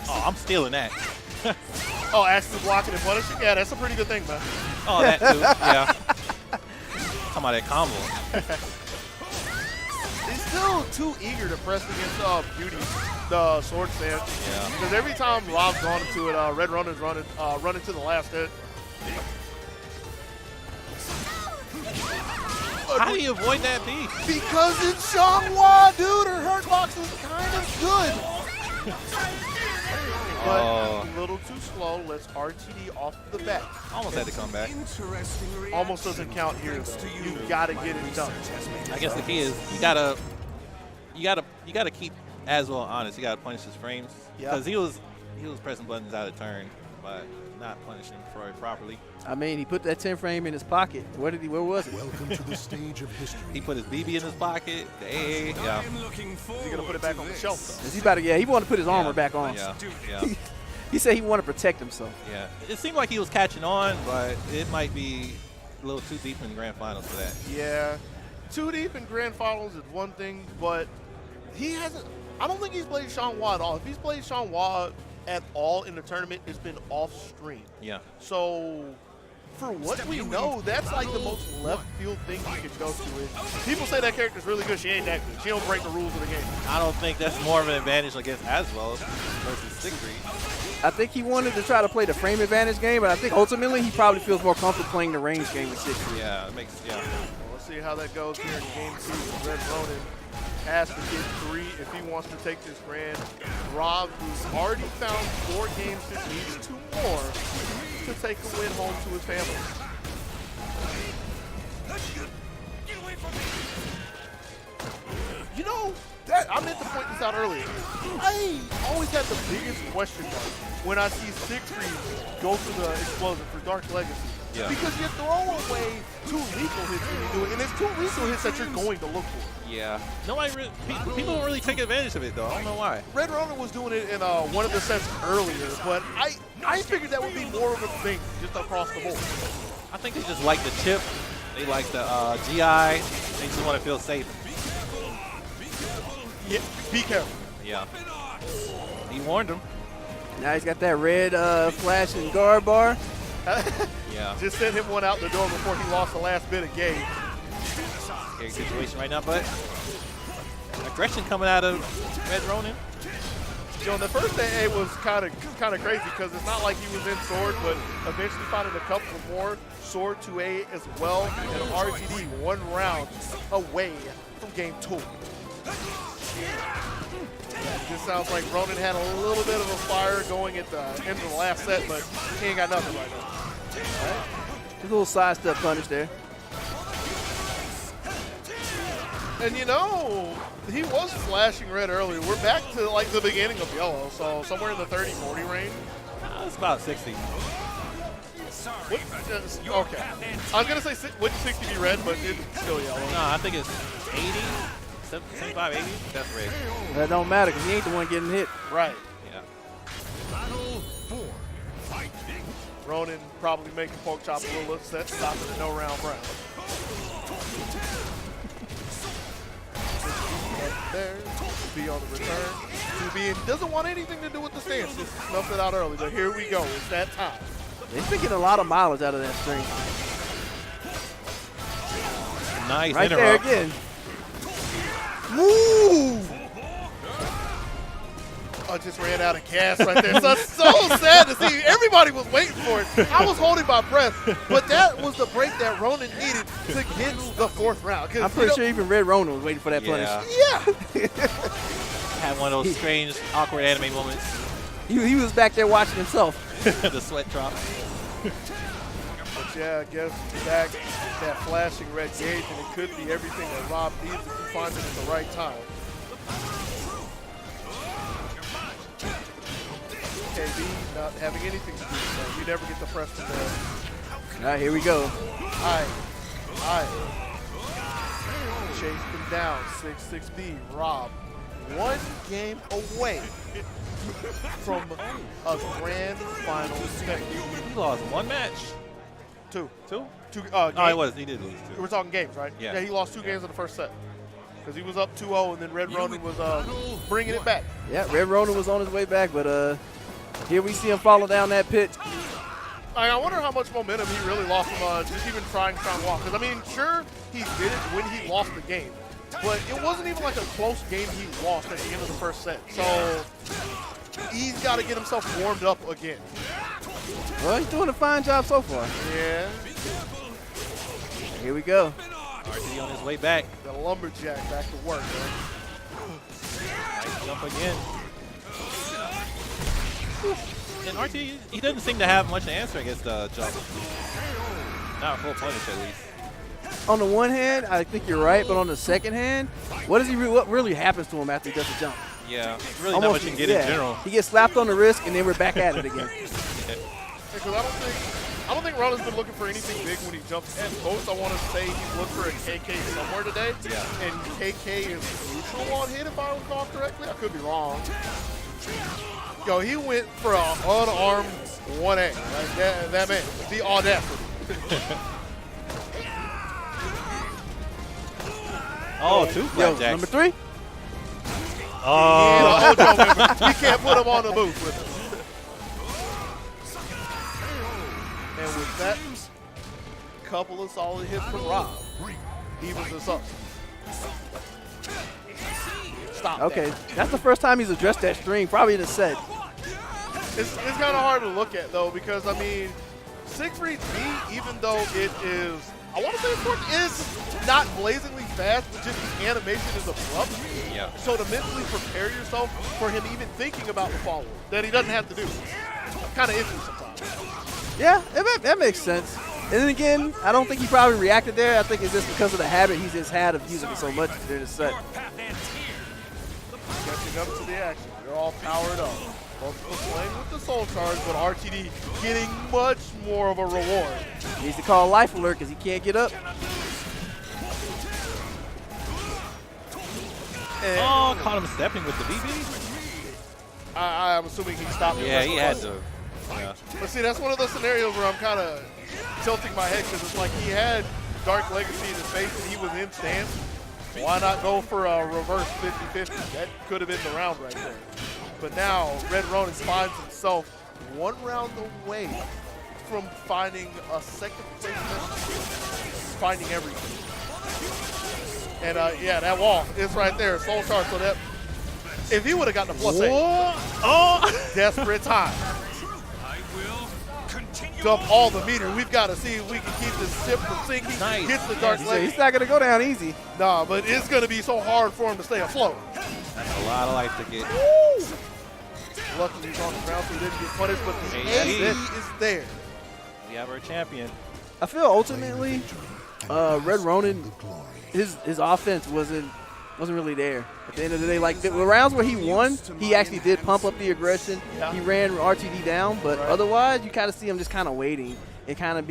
Oh, I'm stealing that. Oh, actually blocking and punishing? Yeah, that's a pretty good thing, man. Oh, that too. Yeah. Talking about that combo. He's still too eager to press against Beauty, the sword stand. Yeah. Because every time Rob's gone into it, Red Ronin's running to the last hit. How do you avoid that beat? Because it's Xianghua, dude. Her hurt box is kind of good. But a little too slow. Let's RTD off the bat. Almost had to come back. Almost doesn't count here, though. You gotta get it done. I guess the key is you gotta keep Aswell honest. You gotta punish his frames because he was pressing buttons out of turn, but not punishing Troy properly. I mean, he put that 10 frame in his pocket. Where was it? Welcome to the stage of history. He put his BB in his pocket. The AA. Yeah. Is he gonna put it back on the shelf, though? Is he about to? Yeah, he wanted to put his armor back on. Yeah. Yeah. He said he wanted to protect himself. Yeah. It seemed like he was catching on, but it might be a little too deep in the grand finals for that. Yeah. Too deep in grand finals is one thing, but he hasn't. I don't think he's played Xianghua at all. If he's played Xianghua at all in the tournament, it's been off stream. Yeah. So, for what we know, that's like the most left field thing you could go to. People say that character's really good. She ain't that good. She don't break the rules of the game. I don't think that's more of an advantage against Aswell versus Siegfried. I think he wanted to try to play the frame advantage game, but I think ultimately he probably feels more comfortable playing the range game with 6. Yeah, it makes Well, let's see how that goes here in game 2. Red Ronin has to get 3 if he wants to take this grand. Rob, who's already found 4 games, just needs 2 more to take a win home to his family. You know, I meant to point this out earlier. I always had the biggest question mark when I see Siegfried go for the explosion for Dark Legacy. Yeah. Because you throw away 2 lethal hits when you do it, and it's 2 lethal hits that you're going to look for. Yeah. Nobody really, people don't really take advantage of it though. I don't know why. Red Ronin was doing it in one of the sets earlier, but I figured that would be more of a thing just across the board. I think they just like the chip. They like the GI. They just want to feel safe. Yeah, be careful. Yeah. He warned him. Now he's got that red flash and guard bar. Yeah. Just sent him one out the door before he lost the last bit of game. Scary situation right now, but aggression coming out of Red Ronin. You know, the first AA was kind of crazy because it's not like he was in sword, but eventually finding a couple more sword to A as well, and RTD 1 round away from game 2. It just sounds like Ronin had a little bit of a fire going at the end of the last set, but he ain't got nothing right now. Right. A little sidestep punish there. And you know, he was flashing red earlier. We're back to like the beginning of yellow, so somewhere in the 30-40 range. It's about 60. Okay. I was going to say, wouldn't 60 be red, but it's still yellow. No, I think it's 80, 75, 80. That's red. That don't matter because he ain't the one getting hit. Right. Yeah. Battle 4. Fight. Ronin probably making Pork Chop a little upset, stopping the no-round round. There, be on the return. 2B doesn't want anything to do with the stance. Just snuffed it out early, but here we go. It's that time. They've been getting a lot of mileage out of that string. Nice Right interrupt. there again. Move! I just ran out of gas right there. So it's so sad to see. Everybody was waiting for it. I was holding my breath, but that was the break that Ronin needed to get the 4th round. I'm pretty sure even Red Ronin was waiting for that punish. Yeah. Had one of those strange, awkward anime moments. He was back there watching himself. The sweat drop. But yeah, I guess back that flashing red gauge, and it could be everything that Rob needs if he finds it at the right time. KB not having anything to do with that. You never get the press from there. All right, here we go. Alright. Chase them down. 6-6B. Rob. 1 game away from a grand final stage. He lost 1 match. 2. 2? Oh, He did lose 2. We're talking games, right? Yeah. He lost 2 games in the first set. Because he was up 2-0, and then Red Ronin was bringing it back. Yeah, Red Ronin was on his way back, but here we see him follow down that pit. I wonder how much momentum he really lost from just even trying to walk. Because, I mean, sure, he did it when he lost the game. But it wasn't even like a close game he lost at the end of the first set. So he's got to get himself warmed up again. Well, he's doing a fine job so far. Yeah. Here we go. RTD on his way back. The lumberjack back to work, man. Nice jump again. And RTD, he doesn't seem to have much to answer against the jump. Not full punish, at least. On the one hand, I think you're right, but on the second hand, what really happens to him after he does the jump? Yeah, really not much you can get in general. He gets slapped on the wrist, and then we're back at it again. Because I don't think Ronald's been looking for anything big when he jumps. At most, I want to say he's looked for a KK somewhere today. Yeah. And KK is neutral on hit, if I recall correctly. I could be wrong. Yo, he went for an unarmed 1A. Like that man, the audacity. Oh, 2 flapjacks. Number 3. Oh. Yeah, the Ojo member. You can't put him on the booth with him. And with that couple of solid hits from Rob, evens us up. Stop. Okay, that. that's the first time he's addressed that string, probably in the set. It's kind of hard to look at, though, because, I mean, Siegfried's B, even though it is, I want to say important, is not blazingly fast, but just the animation is abrupt. Yeah. So to mentally prepare yourself for him even thinking about the follow that he doesn't have to do, kind of iffy sometimes. Yeah, that makes sense. And then again, I don't think he probably reacted there. I think it's just because of the habit he's just had of using it so much during the set. Catching up to the action. They're all powered up. Both of us playing with the soul charge, but RTD getting much more of a reward. He needs to call life alert because he can't get up. And Oh, caught him stepping with the BB. I'm assuming he stopped. Yeah, he had to. Yeah. But see, that's one of those scenarios where I'm kind of tilting my head because it's like he had Dark Legacy in his face and he was in stance. Why not go for a reverse 50-50? That could have been the round right there. But now Red Ronin finds himself 1 round away from finding a second place finish, finding everything. And yeah, that wall is right there, Soul Charge. So that if he would have gotten the plus 8, desperate time. I will continue. Dump all the meter. We've got to see if we can keep this ship from sinking. Nice. Hit the dark So lane. he's not going to go down easy. Nah, but it's going to be so hard for him to stay afloat. That's a lot of life to get. Luckily he's on the ground so he didn't get punished, but the Hey, AD is there. We have our champion. I feel ultimately Red Ronin, his offense wasn't really there. At the end of the day, like the rounds where he won, he actually did pump up the aggression. Yeah. He ran RTD down, but otherwise you kind of see him just kind of waiting and kind of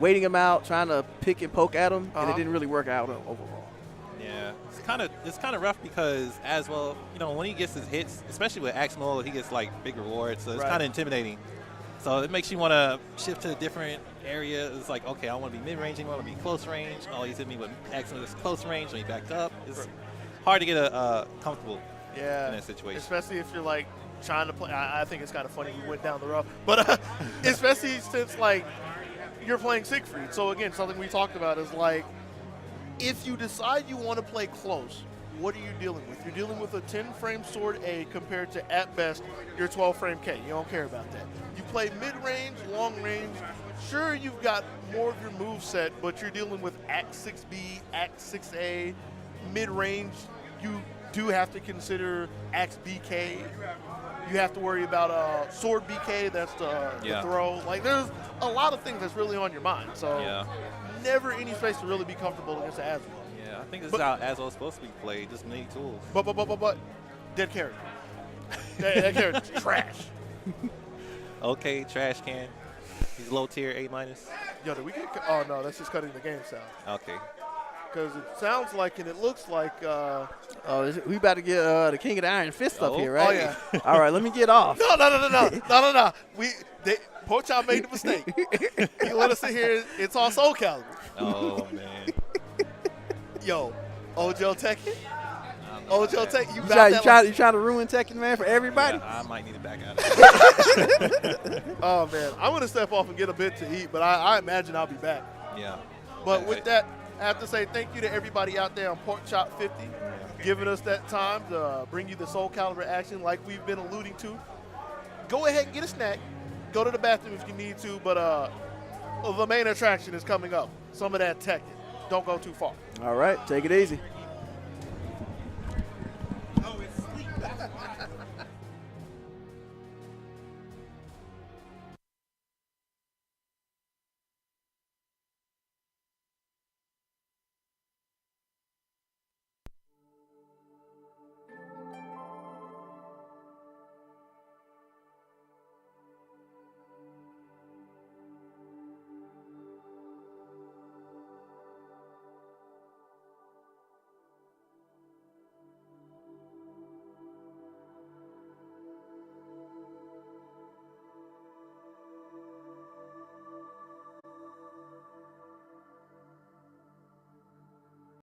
waiting him out, trying to pick and poke at him, and it didn't really work out overall. Yeah, it's kind of rough because as well, you know, when he gets his hits, especially with Axe Mode, he gets like big rewards, so it's kind of intimidating. So it makes you want to shift to a different area. It's like, okay, I want to be mid-range, I want to be close range. Oh, he's hit me with Axe Mode that's close range, when he backed up. It's hard to get comfortable in that situation. Especially if you're like trying to play. I think it's kind of funny you went down the rough, but especially since like you're playing Siegfried. So again, something we talked about is like, if you decide you want to play close, what are you dealing with? You're dealing with a 10-frame sword A compared to, at best, your 12-frame K. You don't care about that. You play mid-range, long-range. Sure, you've got more of your move set, but you're dealing with Axe 6B, Axe 6A, mid-range. You do have to consider Axe BK. You have to worry about sword BK, that's the throw. Like, there's a lot of things that's really on your mind. So never any space to really be comfortable against Aswell. Yeah, I think this is how Aswell's supposed to be played, just many tools. But dead character. that character's trash. Okay, trash can. He's low tier, A-. Yo, did we get? Oh no, that's just cutting the game sound. Okay. Because it sounds like and it looks like. We about to get the King of the Iron Fist up here, right? Oh yeah. All right, let me get off. No. Pocha made the mistake. He let us sit here. It's all Soulcalibur. Oh man. Yo, Ojo Tekken. Ojo Tekken. You trying to ruin Tekken, man, for everybody? Yeah, I might need to back out of it. Oh man, I'm gonna step off and get a bit to eat, but I imagine I'll be back. Yeah. But with that, I have to say thank you to everybody out there on Pork Chop 50, giving us that time to bring you the Soulcalibur action like we've been alluding to. Go ahead and get a snack. Go to the bathroom if you need to, but the main attraction is coming up. Some of that Tekken. Don't go too far. All right, take it easy.